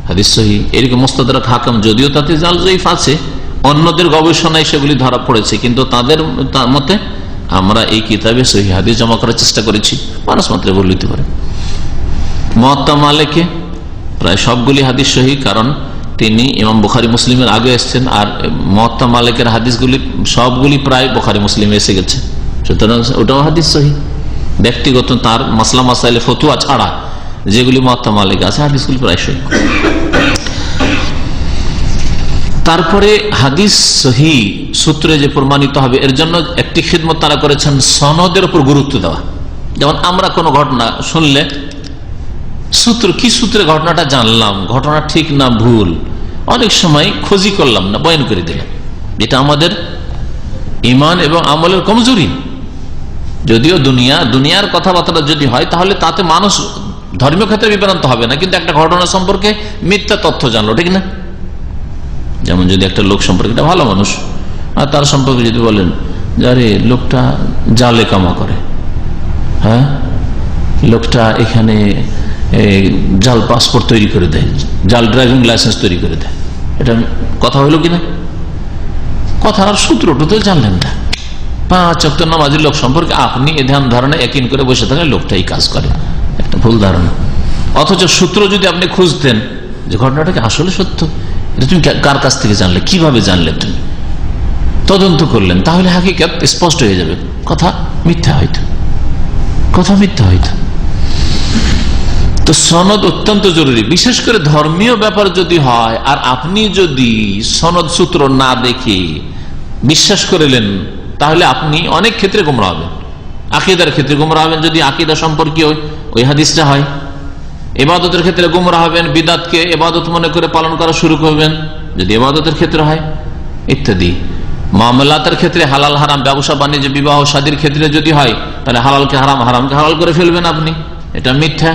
হাদিস সহিহ। এরকম মুস্তাদরাক হাকিম, যদিও তাতে জাল জয়ীফ আছে, অন্যদের গবেষণায় সেগুলি ধরা পড়েছে, কিন্তু তাদের মতে আমরা এই কিতাবে সহিহ হাদিস জমা করার চেষ্টা করেছি। মানুষ মাত্র বলতে পারে মুয়াত্তা মালিকে প্রায় সবগুলি হাদিস সহিহ, কারণ তিনি ইমাম বুখারী মুসলিমের আগে এসছেন, আর মুয়াত্তা মালিকের হাদিসগুলি সবগুলি প্রায় বুখারী মুসলিমে এসে গেছে, সুতরাং ওটাও হাদিস সহিহ। ব্যক্তিগত তার মাসলা মাসাইলে ফতুয়া ছাড়া যেগুলি মুয়াত্তা মালিক আছে হাদিসগুলি প্রায় সহিহ। তারপরে হাদিস সহিহ সূত্রে যে প্রমাণিত হবে এর জন্য একটি খিদমত তারা করেছেন, সনদের উপর গুরুত্ব দেওয়া। যেমন আমরা কোনো ঘটনা শুনলে কি সূত্রে ঘটনাটা জানলাম, ঘটনা ঠিক না ভুল, অনেক সময় খোঁজি করলাম না, বয়ান করে দিলাম। এটা আমাদের ঈমান এবং আমলের কমজোরি। যদিও দুনিয়ার কথাবার্তা যদি হয় তাহলে তাতে মানুষ ধর্মীয় ক্ষেত্রে বিভ্রান্ত হবে না, কিন্তু একটা ঘটনা সম্পর্কে মিথ্যা তথ্য জানলো, ঠিক না? যেমন যদি একটা লোক সম্পর্কে, একটা ভালো মানুষ, আর তার সম্পর্কে যদি বলেন যে আরে লোকটা জালে কামা করে, হ্যাঁ, লোকটা এখানে জাল পাসপোর্ট তৈরি করে দেয়, জাল ড্রাইভিং লাইসেন্স তৈরি করে দেয়, এটা কথা হইল কিনা? কথার সূত্রটা তো জানলেন না। 5 ওয়াক্ত নামাজি লোক সম্পর্কে আপনি এ ধ্যান ধারণা একই করে বসে থাকেন লোকটা এই কাজ করে, একটা ভুল ধারণা। অথচ সূত্র যদি আপনি খুঁজতেন যে ঘটনাটা কি আসলে সত্য, এটা তুমি কার কাছ থেকে জানলে, কিভাবে জানলে, তুমি তদন্ত করলেন, তাহলে হাকিকত স্পষ্ট হয়ে যাবে। কথা মিথ্যা হইতো। তো সনদ অত্যন্ত জরুরি, বিশেষ করে ধর্মীয় ব্যাপার যদি হয়, আর আপনি যদি সনদ সূত্র না দেখে বিশ্বাস করলেন তাহলে আপনি অনেক ক্ষেত্রে গোমরাহ হবেন। আকীদার ক্ষেত্রে গোমরাহ হবেন যদি আকীদা সম্পর্কীয় ওই হাদিসটা হয়। ইবাদতের ক্ষেত্রে গোমরাহ হবেন, বিদআতকে ইবাদত মনে করে পালন করা শুরু করবেন যদি ইবাদতের ক্ষেত্রে হয়, ইত্যাদি। মামলাতের ক্ষেত্রে হালাল হারাম, ব্যবসা বাণিজ্য, বিবাহ শাদীর ক্ষেত্রে যদি হয় তাহলে হালালকে হারাম, হারামকে হালাল করে ফেলবেন আপনি, এটা মিথ্যা।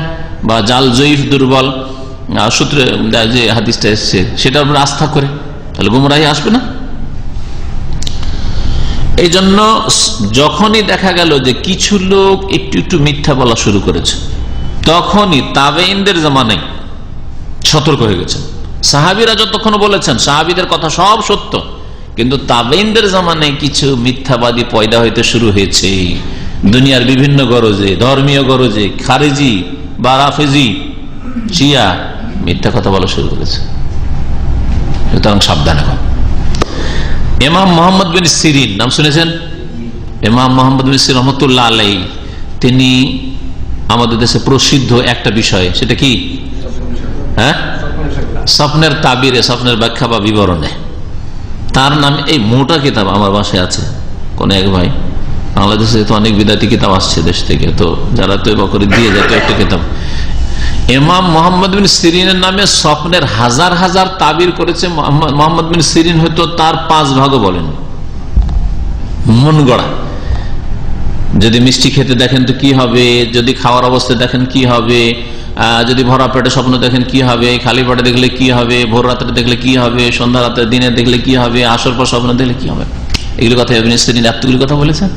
বা জাল জয়ীফ, দুর্বল সূত্রে যে হাদিসটা এসছে সেটার উপর আস্থা করে, তাহলে গুমরাহি আসবে না। এই জন্য যখনই দেখা গেল যে কিছু লোক একটু একটু মিথ্যা বলা শুরু করেছে, তখনই তাবেঈনদের জামানায় সতর্ক হয়ে গেছে। সাহাবীরা যতক্ষণ বলেছেন সাহাবীদের কথা সব সত্য, কিন্তু তাবেঈনদের জামানায় কিছু মিথ্যাবাদী পয়দা হইতে শুরু হয়েছে দুনিয়ার বিভিন্ন গরজে, ধর্মীয় গরজে। খারেজি বা রাফেজি, শিয়া মিথ্যা কথা বলা শুরু করেছে, সুতরাং সাবধান এখন। ইমাম মুহাম্মদ বিন সিরিন নাম শুনেছেন? ইমাম মুহাম্মদ বিন সিরিন রহমতুল্লাহ আলাইহি, তিনি আমাদের দেশে প্রসিদ্ধ একটা বিষয়, সেটা কি? হ্যাঁ, স্বপ্নের তাবিরে, স্বপ্নের ব্যাখ্যা বা বিবরণে। তার নাম এই মোটা কিতাব আমার বাসায় আছে। কোন এক ভাই, বাংলাদেশে তো অনেক বিদাতি কিতাব আসছে দেশ থেকে, তো যারা তওবা করে দিয়ে যায় তো একটা কিতাব। ইমাম মুহাম্মদ বিন সিরিনের নামে স্বপ্নের হাজার হাজার তাবির করেছে। মুহাম্মদ বিন সিরিন হয়তো তার 5 ভাগও বলেন, মন গড়া। যদি মিষ্টি খেতে দেখেন তো কি হবে, যদি খাওয়ার অবস্থায় দেখেন কি হবে, যদি ভরা পেটে স্বপ্ন দেখেন কি হবে, খালি পেটে দেখলে কি হবে, ভোর রাত্রে দেখলে কি হবে, সন্ধ্যা রাত্রে দিনে দেখলে কি হবে, আসর পর স্বপ্ন দেখলে কি হবে, এগুলো কথা ইবনে সিরিন এতগুলি কথা বলেছেন।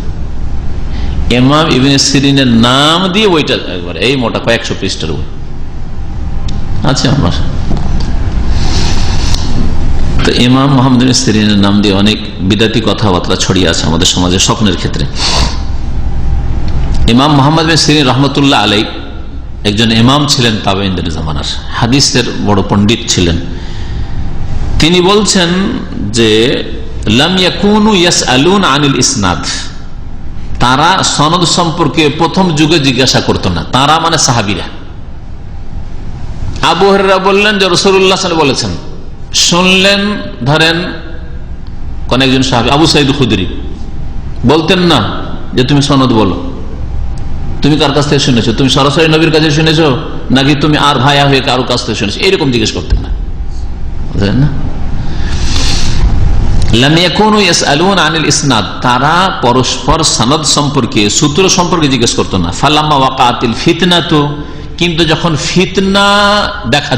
ইমাম ইবনে সিরিনের নাম দিয়ে বইটা একবার এই মোটা কয়েকশো পৃষ্ঠার বই আছে আমার। তো ইমাম মুহাম্মদ বিন সিরিনের নাম দিয়ে অনেক বিদাতি কথাবার্তা ছড়িয়ে আছে আমাদের সমাজে স্বপ্নের ক্ষেত্রে। ইমাম মুহাম্মদ বিন সিরিন রহমতুল্লাহ আলাইহি একজন ইমাম ছিলেন তাবেঈনদের জামানার, হাদিসের বড় পণ্ডিত ছিলেন। তিনি বলছেন যে লাম ইয়াকুনু ইয়াসআলুনা আনিল ইসনাদ, তারা সনদ সম্পর্কে প্রথম যুগে জিজ্ঞাসা করতো না। তারা মানে সাহাবীরা। আবু হুরায়রা বললেন যে রাসূলুল্লাহ সাল্লাল্লাহু আলাইহি ওয়াসাল্লাম বলেছেন, শুনলেন, ধরেন কোন একজন সাহাবী আবু সাঈদ খুদরি বলতেন না যে তুমি সনদ বলো, তুমি কার কাছ থেকে শুনেছো, তুমি সরাসরি নবীর কাছে শুনেছো নাকি তুমি আর ভাইয়া হয়ে কারো কাছ থেকে শুনেছো, এরকম জিজ্ঞেস করতেন না, বুঝলেন না? লাম ইয়াকুনু ইয়াসআলুনা আনিল ইসনাদ, তারা পরস্পর সনদ সম্পর্কে, সূত্র সম্পর্কে জিজ্ঞেস করতো না। ফালাম্মা ওয়াকাতিল ফিতনাতু, কিন্তু যখন ফিতনা দেখা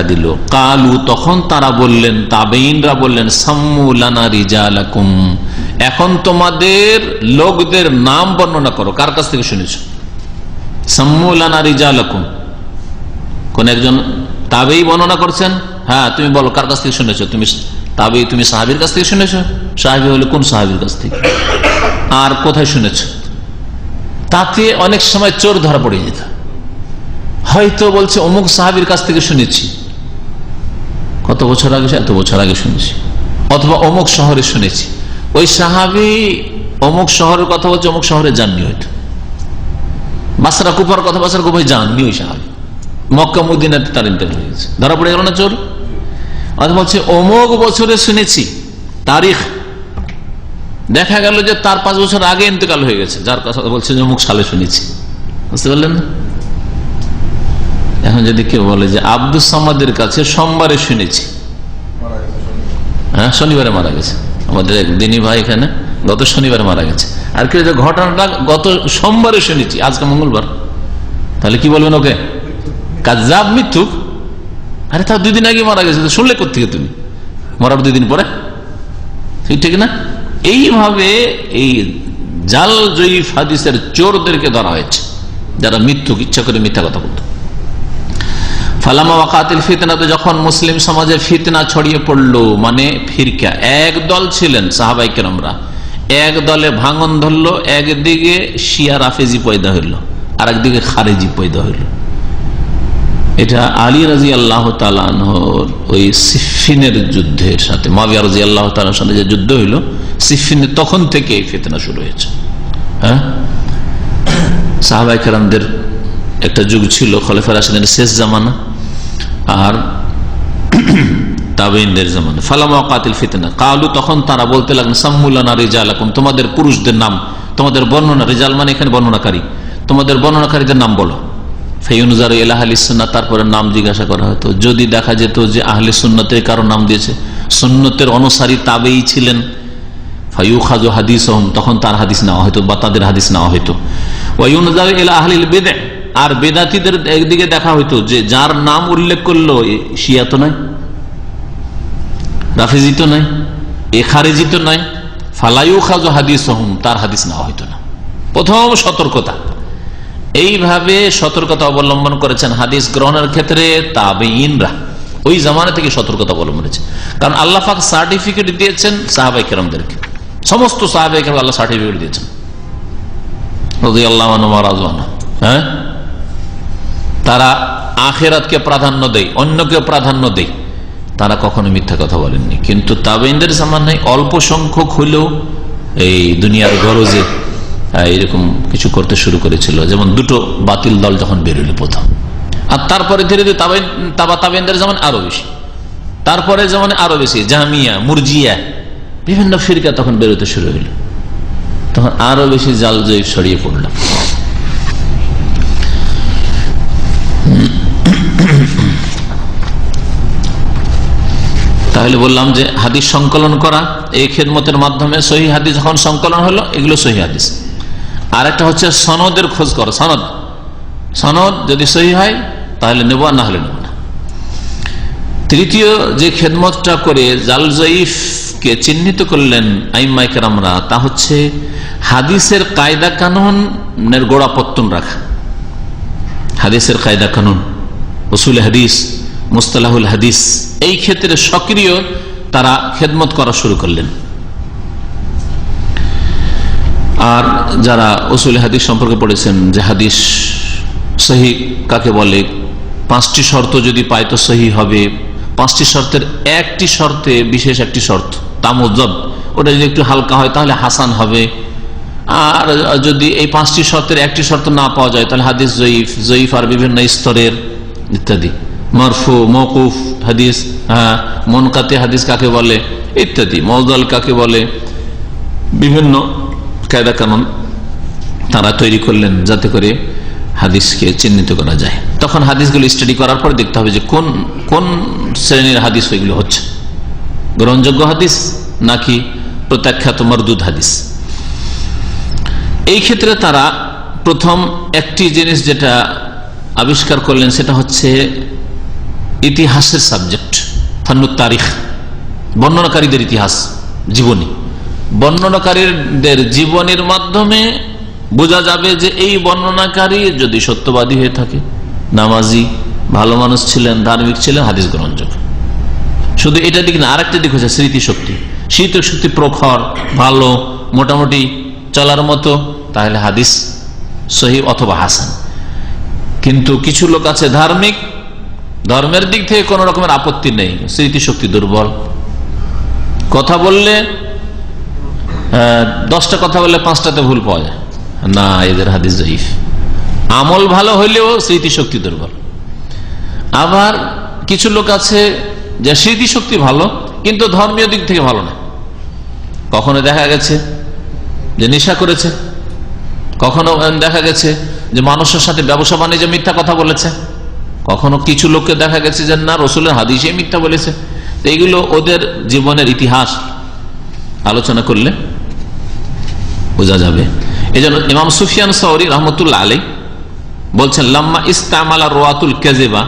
দিল, কালু, তখন তারা বললেন, তাবেঈনরা বললেন, সাম্মু লানা রিজালাকুম, এখন তোমাদের লোকদের নাম বর্ণনা করো, কার কাছ থেকে শুনেছো। সাম্মু লানা রিজালাকুম, কোন একজন তাবেঈ বর্ণনা করছেন, হ্যাঁ তুমি বলো কার কাছ থেকে শুনেছো, তুমি তাবেঈ, তুমি সাহাবীর কাছ থেকে শুনেছো। সাহাবী হলে কোন সাহাবীর কাছ থেকে, আর কোথায় শুনেছো। তাতে অনেক সময় চোর ধরা পড়ে যেত। হয়তো বলছে অমুক সাহাবীর কাছ থেকে শুনেছি, কত বছর আগে, এত বছর আগে শুনেছি, অথবা অমুক শহরে শুনেছি। ওই সাহাবী অমুক শহরের কথা বলছে, অমুক শহরে যাননি, হয়তো বাসরা কুফার কথা বাসরা কুফায় যাননি ওই সাহাবী, মক্কা মদিনাতে তার ইন্তেকাল হয়ে গেছে, ধরা পড়ে গেল না চোর। অথবা বলছে অমুক বছরে শুনেছি, তারিখ দেখা গেল যে তার 5 বছর আগে ইন্তেকাল হয়ে গেছে, যার কথা বলছে যে অমুক সালে শুনেছি। বুঝতে পারলেন না? এখন যদি কেউ বলে যে আব্দুস সামাদের কাছে সোমবারে শুনেছি, হ্যাঁ শনিবারে মারা গেছে, আমাদের এক দিনী ভাই এখানে গত শনিবারে মারা গেছে, আর কেউ যে ঘটনাটা গত সোমবারে শুনেছি, আজকে মঙ্গলবার, তাহলে কি বলবেন ওকে? কাজ্জাব, মিথ্যুক। আরে তার 2 দিন আগে মারা গেছে, শুনলে কোথেকে তুমি? মরার 2 দিন পরে, ঠিক না? এইভাবে এই জাল জয়ীফ হাদিসের চোরদেরকে ধরা হয়েছে, যারা মিথ্যুক, ইচ্ছা করে মিথ্যা কথা বলত। ফালামা ওয়াকাতিল ফিতনাতে, যখন মুসলিম সমাজে ফিতনা ছড়িয়ে পড়লো, মানে ফিরকা, এক দল ছিলেন সাহাবাই কেরামরা, এক দলে ভাঙন ধরলো, একদিকে শিয়া রাফেজি পয়দা হইল, আর একদিকে খারেজি পয়দা হইল। এটা আলী রাদিয়াল্লাহু তাআলা আনহুর ওই সিফফিনের যুদ্ধের সাথে, মুআবিয়া রাদিয়াল্লাহু তাআলার সাথে যে যুদ্ধ হইল সিফফিনে, তখন থেকে এই ফিতনা শুরু হয়েছে। হ্যাঁ, সাহাবায়ে কেরামদের একটা যুগ ছিল, খলিফা রাশিদের শেষ জামানা আর তাবেঈনদের জামানা। ফালামা ওয়াকাতিল ফিতনা কালু, তখন তারা বলতে লাগলেন সাম্মুলানা রিজালাকুম, তোমাদের পুরুষদের নাম, তোমাদের বর্ণনা, রিজাল মানে এখানে বর্ণনাকারী, তোমাদের বর্ণনাকারীদের নাম বলো। ফায়ুনজারু ইলা আহলি সুন্নাহ, তারপরে নাম জিজ্ঞাসা করা হতো। যদি দেখা যেত যে আহলে সুন্নতের কারো নাম দিয়েছে, সুন্নতের অনুসারী তাবেঈ ছিলেন, ফায়ুখাযু হাদিসুহুম, তখন তার হাদিস নেওয়া হয়তো বা তাদের হাদিস নেওয়া হয়তো। ওয়ায়ুনজারু ইলা আহলিল বিদআহ, আর বেদাতীদের একদিকে দেখা হইতো যে যার নাম উল্লেখ করলো শিয়া তো নয়, রাফেজি তো নয়, খারেজি তো নয়, ফালা ইউখাযু হাদিসুহুম, তার হাদিস নেওয়া হইতো না। প্রথম সতর্কতা, এইভাবে সতর্কতা অবলম্বন করেছেন হাদিস গ্রহণের ক্ষেত্রে তাবেঈনরা, ওই জামানা থেকে সতর্কতা অবলম্বন করেছে। কারণ আল্লাহ পাক সার্টিফিকেট দিয়েছেন সাহাবায়ে কেরামদেরকে, সমস্ত সাহাবায়ে কেরাম আল্লাহ সার্টিফিকেট দিয়েছেন রাদিয়াল্লাহু আনহুম ওয়া রাযু আনহু। হ্যাঁ, তারা আখিরাতকে প্রাধান্য দেয়, অন্যকে প্রাধান্য দেয়, তারা কখনো মিথ্যা কথা বলেননি। কিন্তু তাবেঈনদের জামানায় অল্প সংখ্যক হলেও এই দুনিয়ার গরজে এরকম কিছু করতে শুরু করেছিল, যেমন 2টো বাতিল দল যখন বেরোলো প্রথম, আর তারপরে ধীরে ধীরে তাবেঈনদের জামান আরো বেশি, তারপরে যেমন আরো বেশি জামিয়া, মুরজিয়া, বিভিন্ন ফিরকা তখন বেরোতে শুরু হইল, তখন আরো বেশি জাল জয়ীফ ছড়িয়ে পড়ল। তাহলে বললাম যে হাদিস সংকলন করা, এই খেদমতের মাধ্যমে সহিহ হাদিস যখন সংকলন হলো, এগুলো সহিহ হাদিস। আর একটা হচ্ছে সনদের খোঁজ করা, সনদ যদি সহিহ হয় তাহলে নেব, না হলে নেব না। তৃতীয় যে খেদমতটা করে জাল জয়ীফকে চিহ্নিত করলেন আইম্মায়ে কেরামরা, তা হচ্ছে হাদিসের কায়দা কানুনের গোড়াপত্তন রাখা। হাদিসের কায়দা কানুন, উসুল হাদিস, মুস্তালাহুল হাদিস, এই ক্ষেত্রে সক্রিয় তারা খেদমত করা শুরু করলেন। আর যারা উসুল হাদিস সম্পর্কে পড়েছেন যে হাদিস সহিহ কাকে বলে, 5টি শর্ত যদি পায় তো সহিহ হবে, 5টি শর্তের একটি শর্তে, বিশেষ একটি শর্ত তামুজ্জব, ওটা যদি একটু হালকা হয় তাহলে হাসান হবে। আর যদি এই 5টি শর্তের একটি শর্ত না পাওয়া যায় তাহলে হাদিস জয়ীফ, জয়ীফ আর বিভিন্ন স্তরের ইত্যাদি, মারফু, মওকুফ হাদিস, হ্যাঁ, মুনকাতি হাদিস কাকে বলে ইত্যাদি, মুরসাল কাকে বলে, বিভিন্ন কায়দা কানুন তারা তৈরি করলেন যাতে করে হাদিসকে চিহ্নিত করা যায়। তখন হাদিসগুলো স্টাডি করার পর দেখতে হবে যে কোন কোন শ্রেণীর হাদিস ওইগুলো হচ্ছে, গ্রহণযোগ্য হাদিস নাকি প্রত্যাখ্যাত মারদুদ হাদিস। এই ক্ষেত্রে তারা প্রথম একটি জিনিস যেটা আবিষ্কার করলেন সেটা হচ্ছে ইতিহাসের সাবজেক্ট, ফান্নুত তারিখ, বর্ণনাকারীদের ইতিহাস, জীবনী। বর্ণনাকারীদের জীবনের মাধ্যমে বোঝা যাবে যে এই বর্ণনাকারী যদি সত্যবাদী হয়ে থাকে, নামাজি, ভালো মানুষ ছিলেন, ধার্মিক ছিলেন, হাদিস গ্রহণযোগ্য। শুধু এটা দিক না, আরেকটা দিক হচ্ছে স্মৃতিশক্তি, স্মৃতিশক্তি প্রখর, ভালো, মোটামুটি চলার মতো, তাহলে হাদিস সহিহ অথবা হাসান। কিন্তু কিছু লোক আছে ধার্মিক, ধর্মের দিক থেকে কোন রকমের আপত্তি নেই, স্মৃতিশক্তি দুর্বল, কথা বললে 10টা কথা বললে 5টাতে ভুল পাওয়া যায় না, এদের হাদিস জয়ীফ। আমল ভালো হইলেও স্মৃতিশক্তি দুর্বল। আবার কিছু লোক আছে যে স্মৃতিশক্তি ভালো কিন্তু ধর্মীয় দিক থেকে ভালো না। কখনো দেখা গেছে যে নেশা করেছে, কখনো দেখা গেছে যে মানুষের সাথে ব্যবসা বাণিজ্যে মিথ্যা কথা বলেছে, কখনো কিছু লোককে দেখা গেছে যে না রসুলের হাদিসে মিথ্যা বলেছে। তো এইগুলো ওদের জীবনের ইতিহাস আলোচনা করলে বোঝা যাবে। এই জন্য ইমাম সুফিয়ান সাউরি রহমতুল্লাহ আলাইহি বলছেন, লাম্মা ইস্তামালা রওয়াতুল কাযিবা,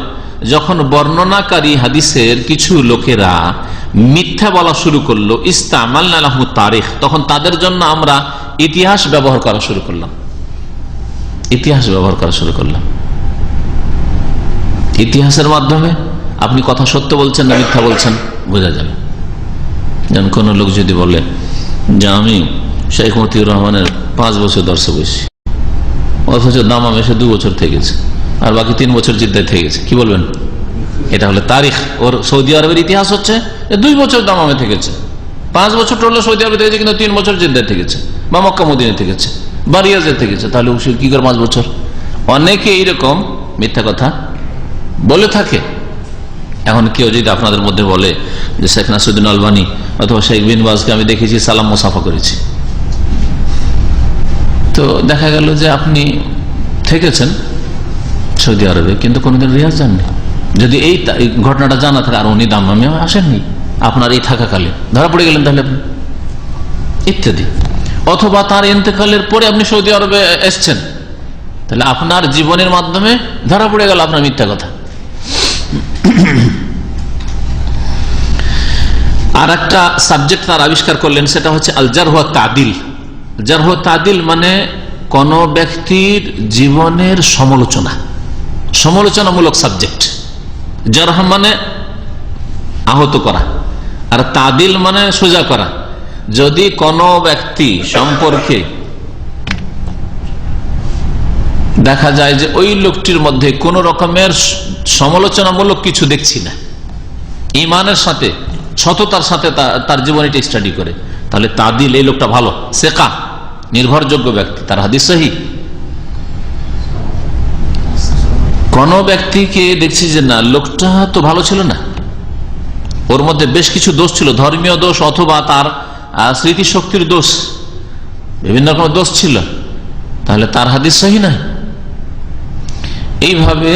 যখন বর্ণনাকারী হাদিসের কিছু লোকেরা মিথ্যা বলা শুরু করলো, ইস্তামালনা লাহু তারিখ, তখন তাদের জন্য আমরা ইতিহাস ব্যবহার করা শুরু করলাম। ইতিহাস ব্যবহার করা শুরু করলাম। ইতিহাসের মাধ্যমে আপনি কথা সত্য বলছেন না মিথ্যা বলছেন বোঝা যাবে। যেমন কোন লোক যদি বলে যে আমি শেখ মতিউর রহমানের 5 বছর দর্শে বসি, অথচ দামামে সে 2 বছর থেকেছে আর বাকি 3 বছর জিদ্দায় থেকেছে, কি বলবেন? এটা হলে তারিখ। ওর সৌদি আরবের ইতিহাস হচ্ছে 2 বছর দামামে থেকেছে, 5 বছর হলো সৌদি আরবে থেকেছে, কিন্তু 3 বছর জিদ্দায় থেকেছে বা মক্কা মদিনায় থেকেছে বা রিয়াজে থেকেছে। তাহলে কি করে 5 বছর? অনেকে এইরকম মিথ্যা কথা বলে থাকে। এখন কেউ যদি আপনাদের মধ্যে বলে যে শেখ নাসিরুদ্দিন আলবানী অথবা শেখ বিন বাজকে আমি দেখেছি সালাম মুসাফা করেছি, তো দেখা গেল যে আপনি থেকেছেন সৌদি আরবে কিন্তু কোনোদিন রিয়াজ যাননি। যদি এই ঘটনাটা জানা থাকে আর উনি দাম্মামে আসেননি আপনার এই থাকাকালে, ধরা পড়ে গেলেন তাহলে আপনি, ইত্যাদি। অথবা তার ইন্তেকালের পরে আপনি সৌদি আরবে এসছেন, তাহলে আপনার জীবনের মাধ্যমে ধরা পড়ে গেল আপনার মিথ্যা কথা। আর একটা সাবজেক্ট তার আবিষ্কার করলেন, সেটা হচ্ছে আল জারহ ওয়াত তাদিল। জারহ ওয়াত তাদিল মানে কোন ব্যক্তির জীবনের সমালোচনা, সমালোচনামূলক সাবজেক্ট। জারহ মানে আহত করা আর তাদিল মানে সোজা করা। যদি কোন ব্যক্তি সম্পর্কে দেখা যায় যে ওই লোকটির মধ্যে কোন রকমের সমালোচনামূলক কিছু দেখছি না, ইমানের সাথে সততার সাথে তার জীবনীটা স্টাডি করে, তাহলে তাদিল, এই লোকটা ভালো, সেকা, নির্ভরযোগ্য ব্যক্তি, তার হাদিস সহিহ। কোন ব্যক্তিকে দেখছি যে না লোকটা তো ভালো ছিল না, ওর মধ্যে বেশ কিছু দোষ ছিল, ধর্মীয় দোষ অথবা তার স্মৃতিশক্তির দোষ, বিভিন্ন রকম দোষ ছিল, তাহলে তার হাদিস সহিহ না। এইভাবে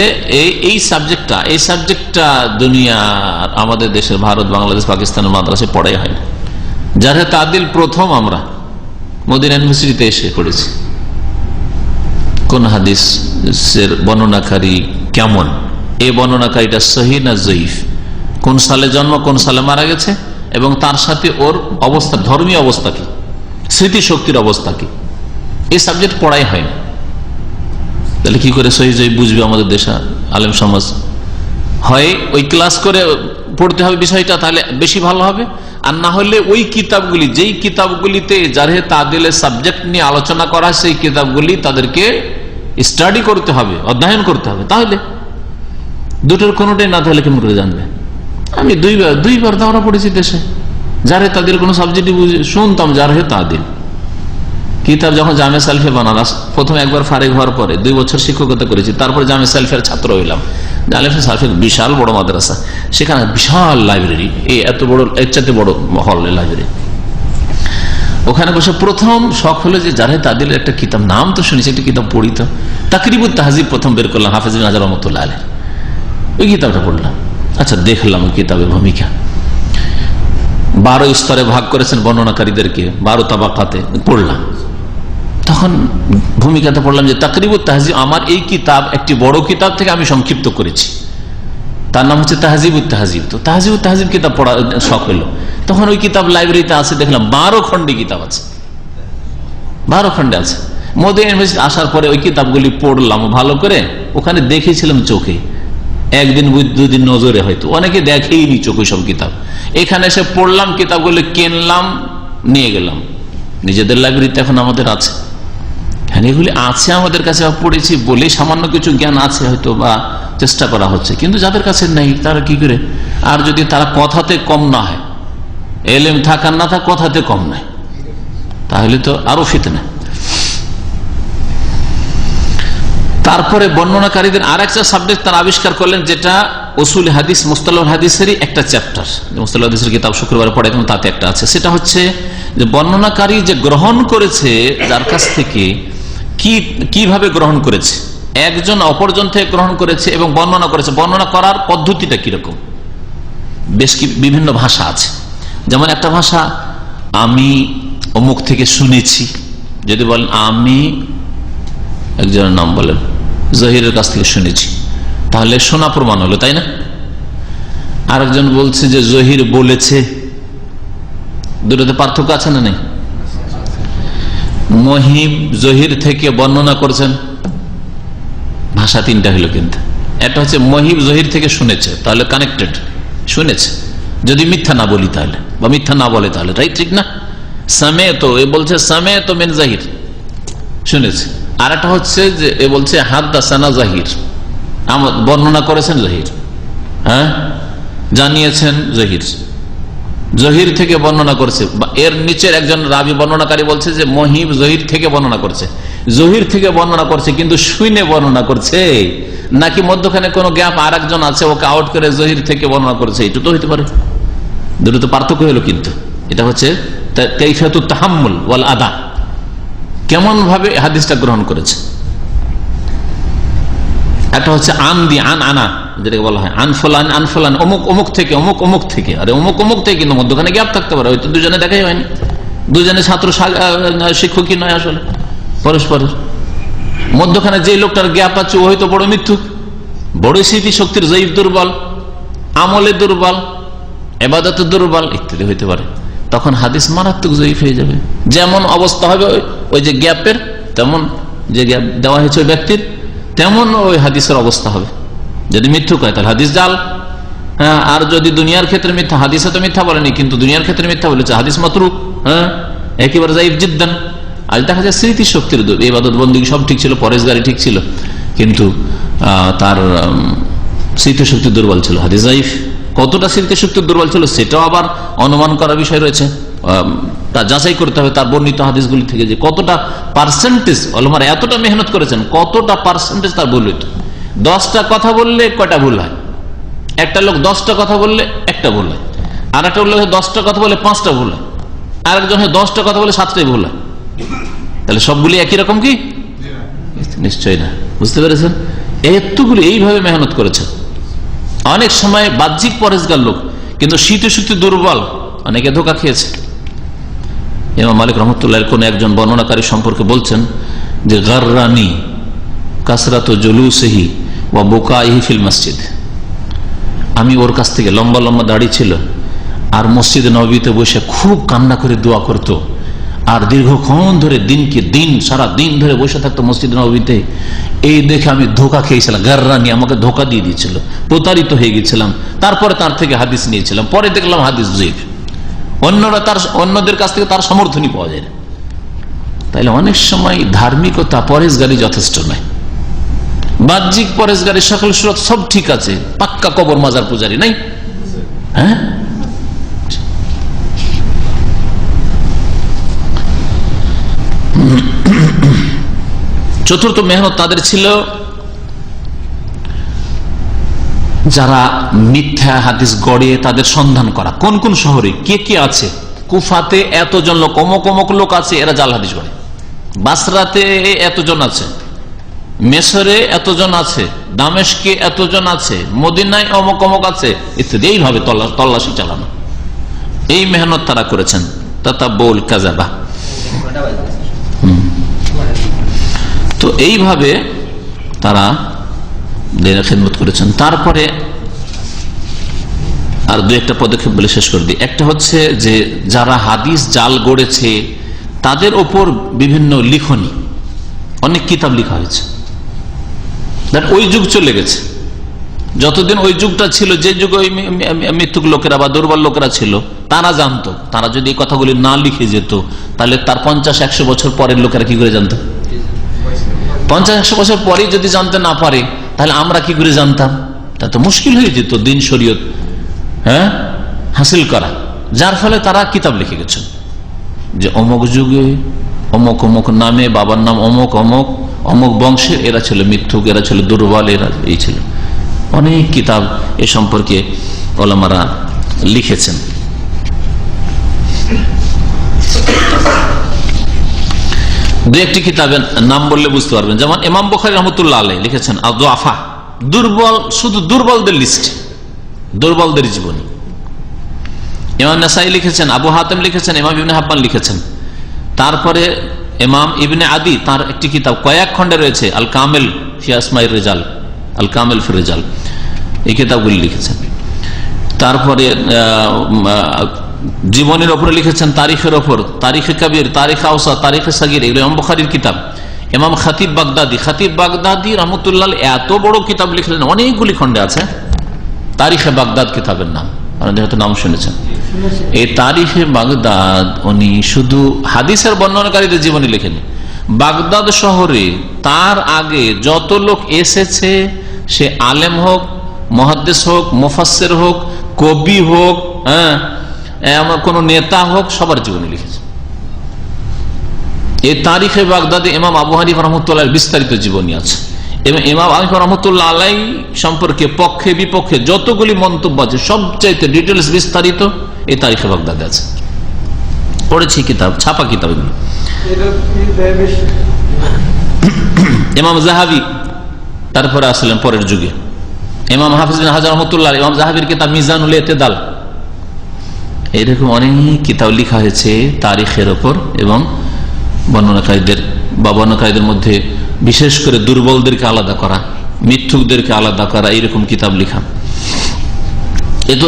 এই সাবজেক্টটা দুনিয়ার আমাদের দেশের ভারত, বাংলাদেশ, পাকিস্তানের মাদ্রাসায় পড়াই হয় না। যারা তাদিল প্রথম আমরা মদিনা ইউনিভার্সিটিতে এসে পড়েছি। কোন হাদিসের বর্ণনাকারী কেমন, এই বর্ণনাকারীটা সহিহ না জয়ীফ, কোন সালে জন্ম, কোন সালে মারা গেছে, এবং তার সাথে ওর অবস্থা, ধর্মীয় অবস্থা কি, স্মৃতিশক্তির অবস্থা কি, এই সাবজেক্ট পড়াই হয় না। তাহলে কি করে সহিহ জয়ীফ বুঝবে আমাদের দেশে আলেম সমাজ? হয় ওই ক্লাস করে পড়তে হবে বিষয়টা, তাহলে বেশি ভালো হবে। আর না হলে ওই কিতাবগুলি, যেই কিতাবগুলিতে জারহে তাদিলের সাবজেক্ট নিয়ে আলোচনা করা, সেই কিতাবগুলি তাদেরকে স্টাডি করতে হবে, অধ্যয়ন করতে হবে। তাহলে দুটোর কোনোটাই না তাহলে কেমন করে জানবে? আমি দুইবার দাওরা পড়েছি দেশে, জারহে তাদিল কোন সাবজেক্টই শুনতাম, জারহে তাদিল কিতাব যখন জামে সালফে বানালাম, প্রথম একবার ফারেক হওয়ার পরে 2 বছর শিক্ষকতা করেছি, তারপরে জামে সালফের ছাত্র হইলাম। জামে সালফের বিশাল বড় মাদ্রাসা, সেখানে বিশাল লাইব্রেরি, এই এত বড়, এর চাইতে বড় হল লাইব্রেরি। ওখানে বসে প্রথম শখ হলো যে জারহে তাদিলের একটা কিতাব, নাম তো শুনেছি, একটা কিতাব পড়ি তো, তাকরিবুত তাহজিব প্রথম বের করলাম, হাফেজ বিন হাজার রহমাতুল্লাহ আলাইহি, ওই কিতাবটা পড়লাম। আচ্ছা, দেখলাম ওই কিতাবের ভূমিকা, 12 স্তরে ভাগ করেছেন বর্ণনাকারীদেরকে, 12 তাবাকাতে, পড়লাম। তখন ভূমিকাতে পড়লাম যে তাকরিবুত তাহজিব, আমার এই কিতাব একটি বড় কিতাব থেকে আমি সংক্ষিপ্ত করেছি, তার নাম হচ্ছে তাহজিবুত তাহজিব। তো তাহজিবুত তাহজিব কিতাব পড়া শখ হলো। তখন ওই কিতাব লাইব্রেরিতে আছে, দেখলাম 12 খণ্ডে কিতাব আছে, 12 খণ্ডে আছে। মদিনা ইউনিভার্সিটি আসার পরে ওই কিতাবগুলি পড়লাম ভালো করে, ওখানে দেখেছিলাম চোখে, একদিন 2 দিন নজরে, হয়তো অনেকে দেখেইনি চোখে সব কিতাব। এখানে এসে পড়লাম, কিতাবগুলি কিনলাম, নিয়ে গেলাম নিজেদের লাইব্রেরিতে, এখন আমাদের আছে। হ্যাঁ, এগুলি আছে আমাদের কাছে, পড়েছি বলে সামান্য কিছু জ্ঞান আছে হয়তো, বা চেষ্টা করা হচ্ছে, কিন্তু যাদের কাছে নেই তারা কি করে? আর যদি তারা কথাতে কম না হয়, এলেম থাকার না থাক কথাতে কম নাই, তাহলে তো আরো ফিতনা। তারপরে বর্ণনাকারীদের আর একটা সাবজেক্ট তারা আবিষ্কার করলেন, যেটা উসুল হাদিস, মুস্তালাহ হাদিসেরই একটা চ্যাপ্টার, মুস্তালাহ হাদিসের কিতাব শুক্রবার পড়ে এবং তাতে একটা আছে। সেটা হচ্ছে যে বর্ণনাকারী যে গ্রহণ করেছে যার কাছ থেকে, কিভাবে গ্রহণ করেছে, একজন অপরজন থেকে গ্রহণ করেছে এবং বর্ণনা করেছে, বর্ণনা করার পদ্ধতিটা কিরকম। বেশ বিভিন্ন ভাষা আছে, যেমন একটা ভাষা আমি অমুক থেকে শুনেছি, যদি বলেন আমি একজনের নাম বলেন জহিরের কাছ থেকে শুনেছি, তাহলে শোনা প্রমাণ হলো, তাই না? আরেকজন বলছে যে জহির বলেছে, দুটোতে পার্থক্য আছে না নেই? মহিব জহির থেকে বর্ণনা করছেন, ভাষা তিনটা হলো, কিন্তু একটা হচ্ছে মহিব জহির থেকে শুনেছে, তাহলে কানেক্টেড, শুনেছে, যদি মিথ্যা না বলি তাহলে, বা মিথ্যা না বলে তাহলে, রাইট, ঠিক না? সামে তো এ বলছে সামে তো মিন জাহির, শুনেছে। আর একটা হচ্ছে যে এ বলছে হাদাসানা জাহির, বর্ণনা করেছেন জহির, হ্যাঁ, জানিয়েছেন জহির, জহির থেকে বর্ণনা করছে। এর নিচের একজন রাবি বর্ণনাকারী বলছে যে মহিব জহির থেকে বর্ণনা করছে, জহির থেকে বর্ণনা করছে কিন্তু শুনে বর্ণনা করছে, নাকি মধ্যখানে কোনো গ্যাপ আর একজন আছে ওকে আউট করে জহির থেকে বর্ণনা করছে, এটা তো হইতে পারে। দুটো তো পার্থক্য হলো, কিন্তু এটা হচ্ছে কাইফিয়াতুত তাহাম্মুল ওয়াল আদা, কেমন ভাবে হাদিসটা গ্রহণ করেছে। একটা হচ্ছে আন দি আন আনা, যেটাকে বলা হয় আন ফুলান আন ফুলান, অমুক অমুক থেকে, অমুক অমুক থেকে, আরে অমুক অমুক থেকে, কিন্তু মধ্যখানে গ্যাপ থাকতে পারে, হয়তো দুজনে দেখাই হয়নি, দুজনে ছাত্র শিক্ষকই নয় আসলে পরস্পরের, মধ্যখানে যে লোকটার গ্যাপ আছে ও হয়তো বড় মিথ্যুক, বড় স্মৃতি শক্তির জয়ীফ দুর্বল, আমলে দুর্বল, এবাদতে দুর্বল ইত্যাদি হইতে পারে, তখন হাদিস মারাত্মক জয়ীফ হয়ে যাবে। যেমন অবস্থা হবে ওই যে গ্যাপের, তেমন যে গ্যাপ দেওয়া হয়েছে ওই ব্যক্তির, তেমন ওই হাদিসের অবস্থা হবে। যদি মিথ্যুক হয় তাহলে হাদিস জাল, হ্যাঁ, আর যদি দুনিয়ার ক্ষেত্রে মিথ্যা, হাদিসে তো মিথ্যা বলেনি কিন্তু দুনিয়ার ক্ষেত্রে মিথ্যা বলেছে, হাদিস মাতরুক, হ্যাঁ, একেবারে জাইফ জিদ্দান। আজ দেখা যায় স্মৃতি শক্তির, ইবাদত বন্দী সব ঠিক ছিল, পরেশগারি ঠিক ছিল, কিন্তু তার স্মৃতিশক্তি দুর্বল ছিল, হাদিস জাইফ। কতটা স্মৃতিশক্তি দুর্বল ছিল সেটাও আবার অনুমান করার বিষয় রয়েছে, তা যাচাই করতে হবে তার বর্ণিত হাদিসগুলি থেকে, যে কতটা পার্সেন্টেজ ওলামারা এতটা মেহনত করেছেন, কতটা পার্সেন্টেজ তার ভুল হইত। 10টা কথা বললে কয়টা ভুল হয়? একটা লোক 10টা কথা বললে একটা ভুল হয়, আর একটা লোক 10টা কথা বলে 5টা ভুল হয়, আরেকজন 10টা কথা বলে 7টাই ভুল হয়। তাহলে সবগুলি একই রকম কি? নিশ্চয় না। বুঝতে পেরেছেন? এতগুলি এইভাবে মেহনত করেছেন। অনেক সময় বাহ্যিক পরেশগার লোক, কিন্তু স্মৃতিশক্তি দুর্বল, অনেকে ধোঁকা খেয়েছে। ইমাম মালিক রহমতুল্লাহ কোন একজন বর্ণনাকারী সম্পর্কে বলছেন যে গাররানি কাসরাতু জুলুসিহি ওয়া বুকাইহি ফিল মসজিদ, আমি ওর কাছ থেকে, লম্বা লম্বা দাড়ি ছিল, আর মসজিদে নববীতে বসে খুব কান্না করে দোয়া করতো, আর দীর্ঘক্ষণ ধরে দিনকে দিন সারা দিন ধরে বসে থাকতো মসজিদ নববীতে। এই দেখে আমি ধোঁকা খেয়েছিলাম, গাররানি আমাকে ধোঁকা দিয়ে দিয়েছিল, প্রতারিত হয়ে গেছিলাম। তারপরে তার থেকে হাদিস নিয়েছিলাম, পরে দেখলাম হাদিস জয়ীফ, অন্যদের কাছ থেকে তার সমর্থনই পাওয়া যায় না। তাইলে অনেক সময় ধার্মিকতা, পরেশগারি যথেষ্ট নয়। বাহ্যিক পরেশগারি, সকল সুরত সব ঠিক আছে, পাক্কা কবর মাজার পূজারি নাই, হ্যাঁ। চতুর্থ মেহনত তাদের ছিল যারা মিথ্যা হাদিস গড়ে তাদের সন্ধান করা, কোন কোন শহরে কে কে আছে। কুফাতে এতজন লোক, অমুক অমুক লোক আছে, এরা জাল হাদিস গড়ে। বাসরাতে এতজন আছে, মেসরে এতজন আছে, দামেশকে এতজন আছে, মদিনায় অমুক অমুক আছে ইত্যাদি। এইভাবে তল্লাশি চালানো, এই মেহনত তারা করেছেন। তাতাব্বুল কাযাবা, তো এইভাবে তারা দিনের খেদমত করেছেন। তারপরে আর দু একটা পদক্ষেপ বলে শেষ করে দিই। একটা হচ্ছে যে যারা হাদিস জাল গড়েছে তাদের ওপর বিভিন্ন লিখনি, অনেক কিতাব লেখা হয়েছে। ওই যুগ চলে গেছে, যতদিন ওই যুগটা ছিল, যে যুগে ওই মৃত্যুক লোকেরা বা দুর্বল লোকেরা ছিল তারা জানতো। তারা যদি এই কথাগুলি না লিখে যেত তাহলে তার 50-100 বছর পরের লোকেরা কি করে জানতো? 50-100 বছর পরে যদি জানতে না পারে তাহলে আমরা কি করে জানতাম? তা তো মুশকিল হয়ে যেত দিন শরীয়ত হাসিল করা। যার ফলে তারা কিতাব লিখে গেছেন যে অমুক যুগে অমুক অমুক নামে, বাবার নাম অমুক অমুক, অমুক বংশের এরা ছিল মিথ্যুক, এরা ছিল দুর্বল, এরা এই ছিল। অনেক কিতাব এ সম্পর্কে ওলামারা লিখেছেন। দু একটি কিতাবের নাম বললে বুঝতে পারবেন। যেমন ইমাম বুখারী রহমতুল্লাহ আলাইহি লিখেছেন আদ-দুআফা, দুর্বল, শুধু দুর্বলদের লিস্ট, দুর্বলদের জীবনী। ইমাম নাসাই লিখেছেন, আবু হাতিম লিখেছেন, ইমাম ইবনে হিব্বান লিখেছেন। তারপরে ইমাম ইবনে আদি তার একটি কিতাব কয়েক খণ্ডে রয়েছে, আল কামিল ফি আসমাইর রিজাল, আল কামিল ফি রিজাল, এই কিতাবগুলি লিখেছেন। তারপরে জীবনের ওপরে লিখেছেন, তারিখের ওপর, তারিখে কবির, তারিখ আওসা, তারিখে সাগির, এগুলো ইমাম বুখারীর কিতাব। ইমাম খতিব বাগদাদি রহমতুল্লাহ এত বড় কিতাব লিখলেন, অনেকগুলি খণ্ডে আছে। তারিখে বাগদাদ কিতাবের নাম, আপনাদের হয়তো নাম শুনেছেন। এই তারিখে বাগদাদ উনি শুধু হাদিসের বর্ণনাকারীদের জীবনী লেখেনি, বাগদাদ শহরে তার আগে যত লোক এসেছে, সে আলেম হোক, মুহাদ্দিস হোক, মুফাসসির হোক, কবি হোক, কোন নেতা হোক, সবার জীবনী লিখেছে। এই তারিখে বাগদাদে ইমাম আবু হানিফা রাহমাতুল্লাহ বিস্তারিত জীবনী আছে এবং ইমাম আবু হানিফা রাহমাতুল্লাহ আলাইহি সম্পর্কে পক্ষে বিপক্ষে যতগুলি মন্তব্য আছে সবচাইতে ডিটেইলস বিস্তারিত এই তারিখে বাগদাদে আছে। পড়েছি কিতাব, ছাপা কিতাব এগুলো। ইমাম যাহাবি তারপরে আসলেন পরের যুগে। ইমাম হাফিজ বিন হাজার রহমাতুল্লাহ, ইমাম যাহাবির কিতাব মিজানুল ইতিদাল, এরকম অনেক কিতাব লেখা হয়েছে তারিখের ওপর এবং বর্ণনাকারীদের মধ্যে বিশেষ করে দুর্বলদেরকে আলাদা করা, মিথ্যুকদেরকে আলাদা করা, এইরকম কিতাব লেখা। এ তো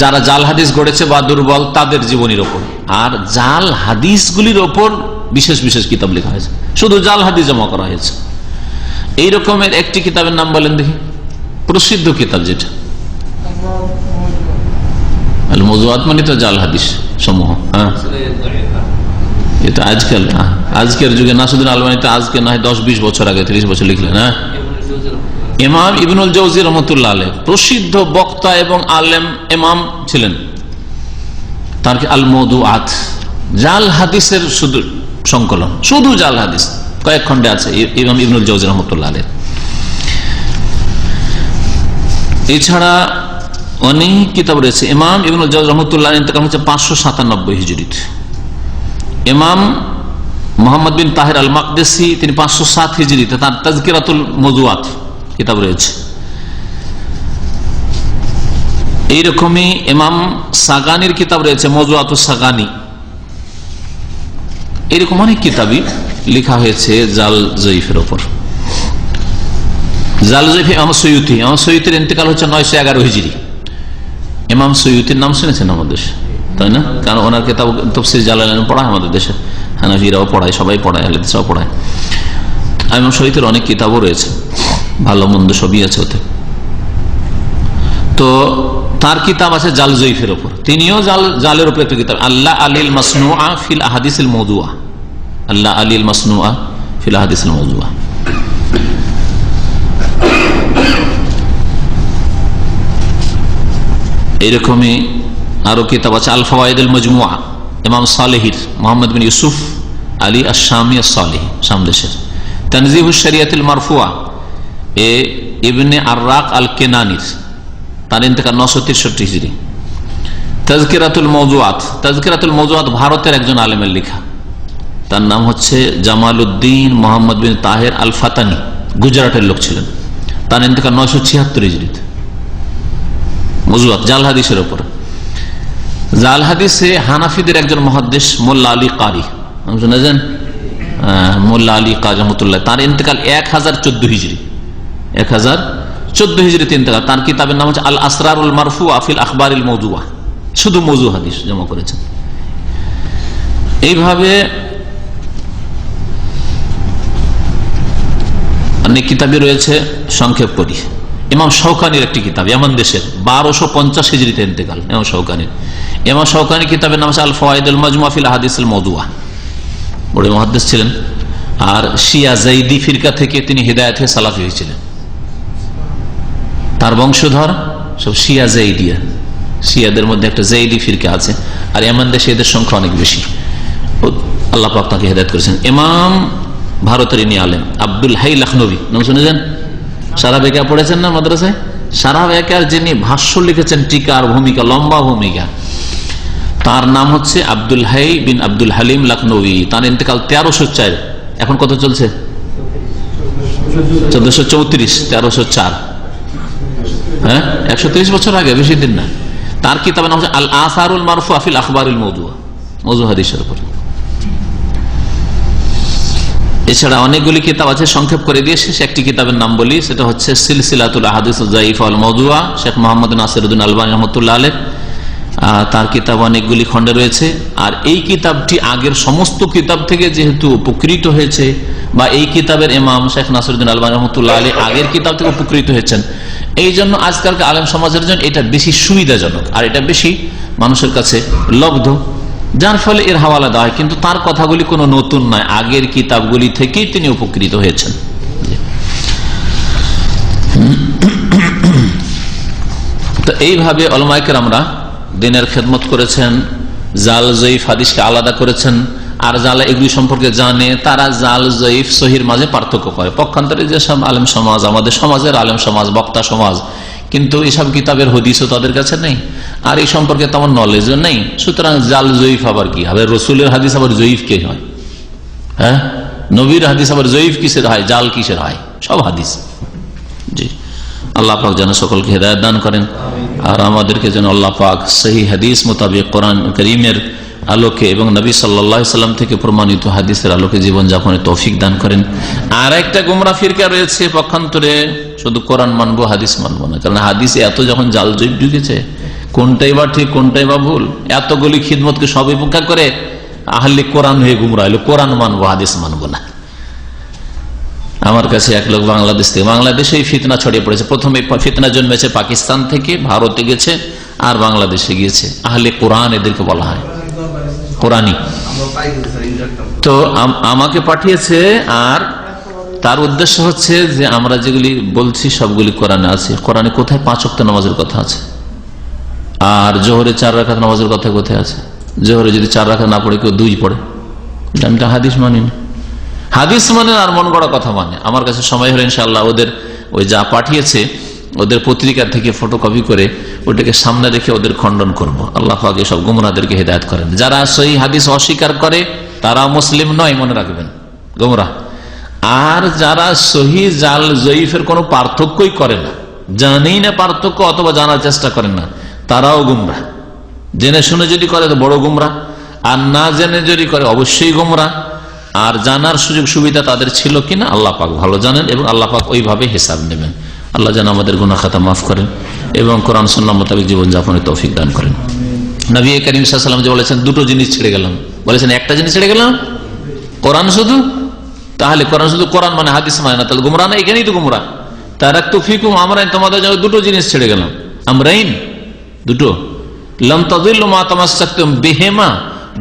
যারা জাল হাদিস গড়েছে বা দুর্বল তাদের জীবনীর ওপর, আর জাল হাদিসগুলির ওপর বিশেষ বিশেষ কিতাব লেখা হয়েছে, শুধু জাল হাদিস জমা করা হয়েছে। এই রকমের একটি কিতাবের নাম বলেন দেখি, প্রসিদ্ধ কিতাব যেটা। আল মওযুআত মানে তো জাল হাদিস সমূহ। এটা আজকের যুগে নাসিরুদ্দিন আলবানী তো আজকে না 10-20 বছর আগে, 30 বছর লিখলেন। ইমাম ইবনুল জাওজি রহমতুল্লাহ আলাইহি প্রসিদ্ধ বক্তা এবং আলেম ইমাম ছিলেন। তার কি আল মওদুআত, জাল হাদিসের শুধু সংকলন, শুধু জাল হাদিস, কয়েক খণ্ডে আছে ইমাম ইবনুল জাওজি রহমতুল্লাহ আলাইহি। এছাড়া অনেক কিতাব রয়েছে। ইমাম ইবনুল জাওজি রহমতুল্লাহ ইন্তেকাল হচ্ছে 597 হিজরিতে। ইমাম মুহাম্মদ বিন তাহির আল মাকদেসি তিনি 507 হিজরিতে, তার তাজকিরাতুল মওযুআত কিতাব রয়েছে। এইরকমই ইমাম সাগানির কিতাব রয়েছে, মওযুআতুস সাগানি। এরকম অনেক কিতাবই লেখা হয়েছে জাল জয়ীফের ওপর। জাল জয়ীফ ইমাম সয়ুতির ইন্তেকাল হচ্ছে 911 হিজরি। ইমাম সয়ুতির নাম শুনেছেন আমাদের, তাই না? কারণ ওনার কিতাব তাফসীর জালালাইন পড়ায় আমাদের দেশে, হানাফিরাও পড়ায়, সবাই পড়ায়, আহলে হাদিসরাও পড়ায়। ইমাম সয়ুতির অনেক কিতাবও রয়েছে, ভালো মন্দ সবই আছে ওতে। তো তার কিতাব আছে জাল জয়ীফের উপর, তিনিও জালের উপর একটা কিতাব, আল্লাহ আলিল মাসনুআ ফিল আহাদিসিল মওদুআ, আল্লাহ আলিল মাসনুআ ফিল আহাদিসিল মওদুআ। এইরকমই আরো কিতাব আছে, আল ফাওয়াইদুল মাজমুআ ইমাম সালেহির, মুহাম্মদ বিন ইউসুফ আলী আশ-শামি আস-সালেহি, শাম দেশের। তানজিহুশ শরিয়াতুল মারফুআ এ ইবনে আররাক আল কেনানির, তার ইন্তেকাল 963 হিজরি। তাজকিরাতুল মওযুআত ভারতের একজন আলেমের লেখা, তার নাম হচ্ছে জামালউদ্দিন মুহাম্মদ বিন তাহের আল ফাতানি, গুজরাটের লোক ছিলেন, তার ইন্তেকাল 976 হিজরিতে। মওযুআত জাল হাদিসের উপর। জাল হাদিসে হানাফিদের একজন মুহাদ্দিস মোল্লা আলী কারি, শুনেছেন? মোল্লা আলী কারি রহমতুল্লাহ, তার ইন্তেকাল 1014 হিজরি, 1014 হিজরিতে ইন্তেকাল। তার কিতাবের নাম হচ্ছে আল আসরারুল মারফুআ ফিল আখবারিল মওযুআ, শুধু মওযু হাদিস জমা করেছেন। এইভাবে অনেক কিতাবই রয়েছে, সংক্ষেপ করি। ইমাম শাওকানির একটি কিতাব, ইয়ামান দেশের, 1250 হিজরিতে ইন্তেকাল ইমাম শাওকানির। ইমাম শাওকানি কিতাবের নাম হচ্ছে আল ফাওয়াইদুল মাজমুআ ফিল আহাদিসিল মওদুআ, বড় মুহাদ্দিস ছিলেন। আর শিয়া জাইদি ফিরকা থেকে তিনি হিদায়াত হয়ে সালাফি হয়েছিলেন। তার বংশধর সব শিয়া জাইদিয়া, শিয়াদের মধ্যে একটা জাইদি ফিরকা আছে, আর এমন দেশে এদের সংখ্যা অনেক বেশি। আল্লাহ পাক তাকে হিদায়াত করেছেন। ইমাম ভারতের ইনি আলেম আব্দুল হাই লখনবী, নাম শুনেছেন? সারা বেকা পড়েছেন না মাদ্রাসায়? সারা বেকার যিনি ভাষ্য লিখেছেন, টিকার ভূমিকা, লম্বা ভূমিকা, তার নাম হচ্ছে আব্দুল হাই বিন আব্দুল হালিম লখনবী। তার ইন্তেকাল 1304, এখন কত চলছে? 1434, 1304, হ্যাঁ 130 বছর আগে, বেশি দিন না। তার কিতাবের নাম হচ্ছে আল আসারুল মারফুআ ফিল আখবারিল মাউদুআ, মওযু হাদিসের উপর। এছাড়া অনেকগুলি কিতাব আছে, সংক্ষেপ করে দিয়ে শেষ একটি কিতাবের নাম বলি, সেটা হচ্ছে সিলসিলাতুল আহাদিস যায়িফা ওয়াল মাউদুআ, শেখ মোহাম্মদ নাসিরউদ্দিন আলবানী রাহমাতুল্লাহ আলাইহ। তার কিতাব অনেকগুলি খণ্ডে রয়েছে। আর এই কিতাবটি আগের সমস্ত কিতাব থেকে যেহেতু উপকৃত হয়েছে, বা এই কিতাবের ইমাম শেখ নাসিরউদ্দিন আলবানী রাহমাতুল্লাহ আলাইহ আগের কিতাব থেকে উপকৃত হয়েছেন, এই জন্য আজকালকার আলেম সমাজের জন্য এটা বেশি সুবিধাজনক, আর এটা বেশি মানুষের কাছে লব্ধ, যার ফলে এর হাওয়ালা দেওয়া হয়। কিন্তু তার কথাগুলি কোনো নতুন নয়, আগের কিতাবগুলি থেকেই তিনি উপকৃত হয়েছেন। তো এইভাবে উলামায়ে কেরামরা দিনের খেদমত করেছেন, জাল জয়ীফ হাদিসকে আলাদা করেছেন। আর যারা এগুলি সম্পর্কে জানে তারা জাল জয়ীফ সহির মাঝে পার্থক্য করে। পক্ষান্তরে যেসব আলেম সমাজ, আমাদের সমাজের আলেম সমাজ, বক্তা সমাজ, কিন্তু এইসব কিতাবের হদিসও তাদের কাছে নেই, আর এই সম্পর্কে তেমন নলেজও নেই। সুতরাং জাল জয়ীফ আবার কি হবে? রসুলের হাদিস আবার জয়ীফ কে হয়? হ্যাঁ, নবীর হাদিস আবার জয়ীফ কিসের হয়, জাল কিসের হয়? সব হাদিস। জি, আল্লাহ পাক যেন সকলকে হেদায়েত দান করেন, আর আমাদেরকে যেন আল্লাহ পাক সহি হাদিস মোতাবেক কোরআন কারীমের আলোকে এবং নবী সাল্লাল্লাহু আলাইহি সাল্লাম থেকে প্রমাণিত হাদিসের আলোকে জীবন যাপনের তৌফিক দান করেন। আর একটা গোমরা ফিরকা রয়েছে পক্ষান্তরে, শুধু কোরআন মানবো, হাদিস মানবো না। কারণ হাদিসে এত যখন জাল জয়ীফ ঢুকেছে, কোনটাই বা ঠিক কোনটাই বা ভুল, এতগুলি খিদমতকে সব উপেক্ষা করে আহলে কোরআন হয়ে গুমরা হলো, কোরআন মানবো, হাদিস মানবো না। আমার কাছে এক লোক বাংলাদেশ থেকে, বাংলাদেশে ফিতনা ছড়িয়ে পড়েছে। প্রথমে ফিতনা জন্মেছে পাকিস্তান থেকে, ভারতে গেছে, আর বাংলাদেশে গিয়েছে। আহলে কোরআন এদেরকে বলা হয়, কোরআনী। তো আমাকে পাঠিয়েছে, আর তার উদ্দেশ্য হচ্ছে যে আমরা যেগুলি বলছি সবগুলি কোরআনে আছে। কোরআনে কোথায় 5 ওয়াক্ত নামাজের কথা আছে? আর জোহরে 4 রাকাত নামাজের কথা কোথায় আছে? জোহরে যদি 4 রাকাত না পড়ে কেউ 2 পড়ে, আমি তো হাদিস মানি না। হাদিস মানে আর মন গড়া কথা মানে। আমার কাছে সময় হলে ইনশাআল্লাহ ওদের ওই যা পাঠিয়েছে ওদের পত্রিকা থেকে ফটোকপি করে ওটাকে সামনে রেখে ওদের খণ্ডন করব। আল্লাহ পাক সব গুমরাহদেরকে হেদায়েত করেন। যারা সহিহ হাদিস অস্বীকার করে তারা মুসলিম নয়, মনে রাখবেন, গুমরাহ। আর যারা সহিহ জাল জয়ীফের কোনো পার্থক্যই করে না, জানেই না পার্থক্য, অথবা জানার চেষ্টা করেন না, তারাও গুমরাহ। জেনে শুনে যদি করে তো বড় গুমরাহ, আর না জেনে যদি করে অবশ্যই গুমরাহ। আর জানার সুযোগ সুবিধা তাদের ছিল কিনা আল্লাহ পাক ভালো জানেন, এবং আল্লাহ পাক ওইভাবে হিসাব নেবেন। আল্লাহ যেন আমাদের গুনাহ খাতা মাফ করেন এবং কোরআন সুন্নাহ মোতাবেক জীবনযাপনের তৌফিক দান করেন। নবী করিম সাল্লাল্লাহু আলাইহি ওয়াসাল্লাম যে বলেছেন 2টো জিনিস ছেড়ে গেলাম, বলেছেন একটা জিনিস ছেড়ে গেলাম, কোরআন শুধু। তাহলে কোরআন শুধু, কোরআন মানে হাদিস মানে না, তাহলে গুমরাহ না? এখানেই তো গুমরাহ। তারাকতু ফিকুম আমরাইন, তোমাদের জন্য 2টো জিনিস ছেড়ে গেলাম। আমরাইন, 2টো। লাম তাযিল্লু মা তামাসসাকতুম বিহিমা,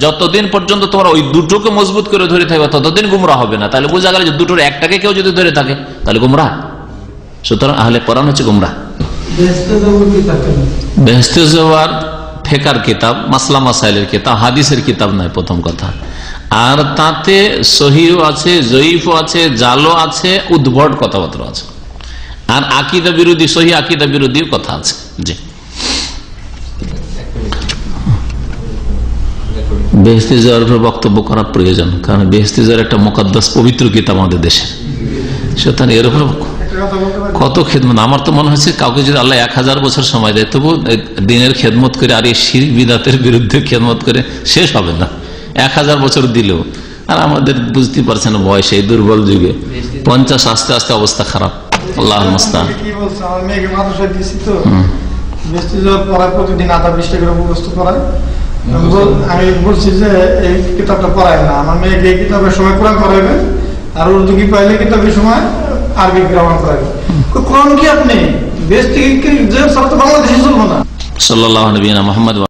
যতদিন পর্যন্ত তোমরা ওই 2টোকে মজবুত করে ধরে থাকবে ততদিন গুমরাহ হবে না। তাহলে বোঝা গেল যে 2টোর একটাকে কেউ যদি ধরে থাকে তাহলে গুমরাহ। সুতরাং আহলে কোরআন হচ্ছে গুমরাহ। বেহেশতে যাওয়ার ফিকর কিতাব, মাসলা মাসাইলের কিতাব, হাদিসের কিতাব নয়, প্রথম কথা। আর তাতে সহিহ আছে, জয়ীফও আছে, জালও আছে, উদ্ভট কথাবার্তা আছে, আর আকীদা বিরোধী, সহিহ আকীদা বিরোধী কথা আছে। জি, বেহেশতে যাওয়ার উপর বক্তব্য করা প্রয়োজন, কারণ বেহেশতে যাওয়ার একটা মুকদ্দাস পবিত্র কিতাব আমাদের দেশে। সুতরাং এর উপর কত খেদমত। আমার তো মনে হচ্ছে কাউকে যদি আল্লাহ 1000 বছর সময় দেয়, তবু দিনের খেদমত করে আর এই শিরক বিদআতের বিরুদ্ধে খেদমত করে শেষ হবে না, 1000 বছর দিলেও। আর আমাদের বুঝতে পারছেন বয়স, এই দুর্বল যুগে 50 আস্তে আস্তে অবস্থা খারাপ। আল্লাহ মুস্তাআন। প্রতিদিন 8-20 টাকা মুখস্থ করায়। আমি বলছি যে এই কিতাবটা পড়ায় না, আমার মেয়েকে এই কিতাবের সময় কোরআন করাইবে, আর উর্দু কি পাইলে কিতাবের সময় আরবি গ্রামার করাইবে। কোরআন কি আপনি দেশ থেকে বাংলাদেশে চলবো না। সাল্লাল্লাহু আলাইহি ওয়া সাল্লাম।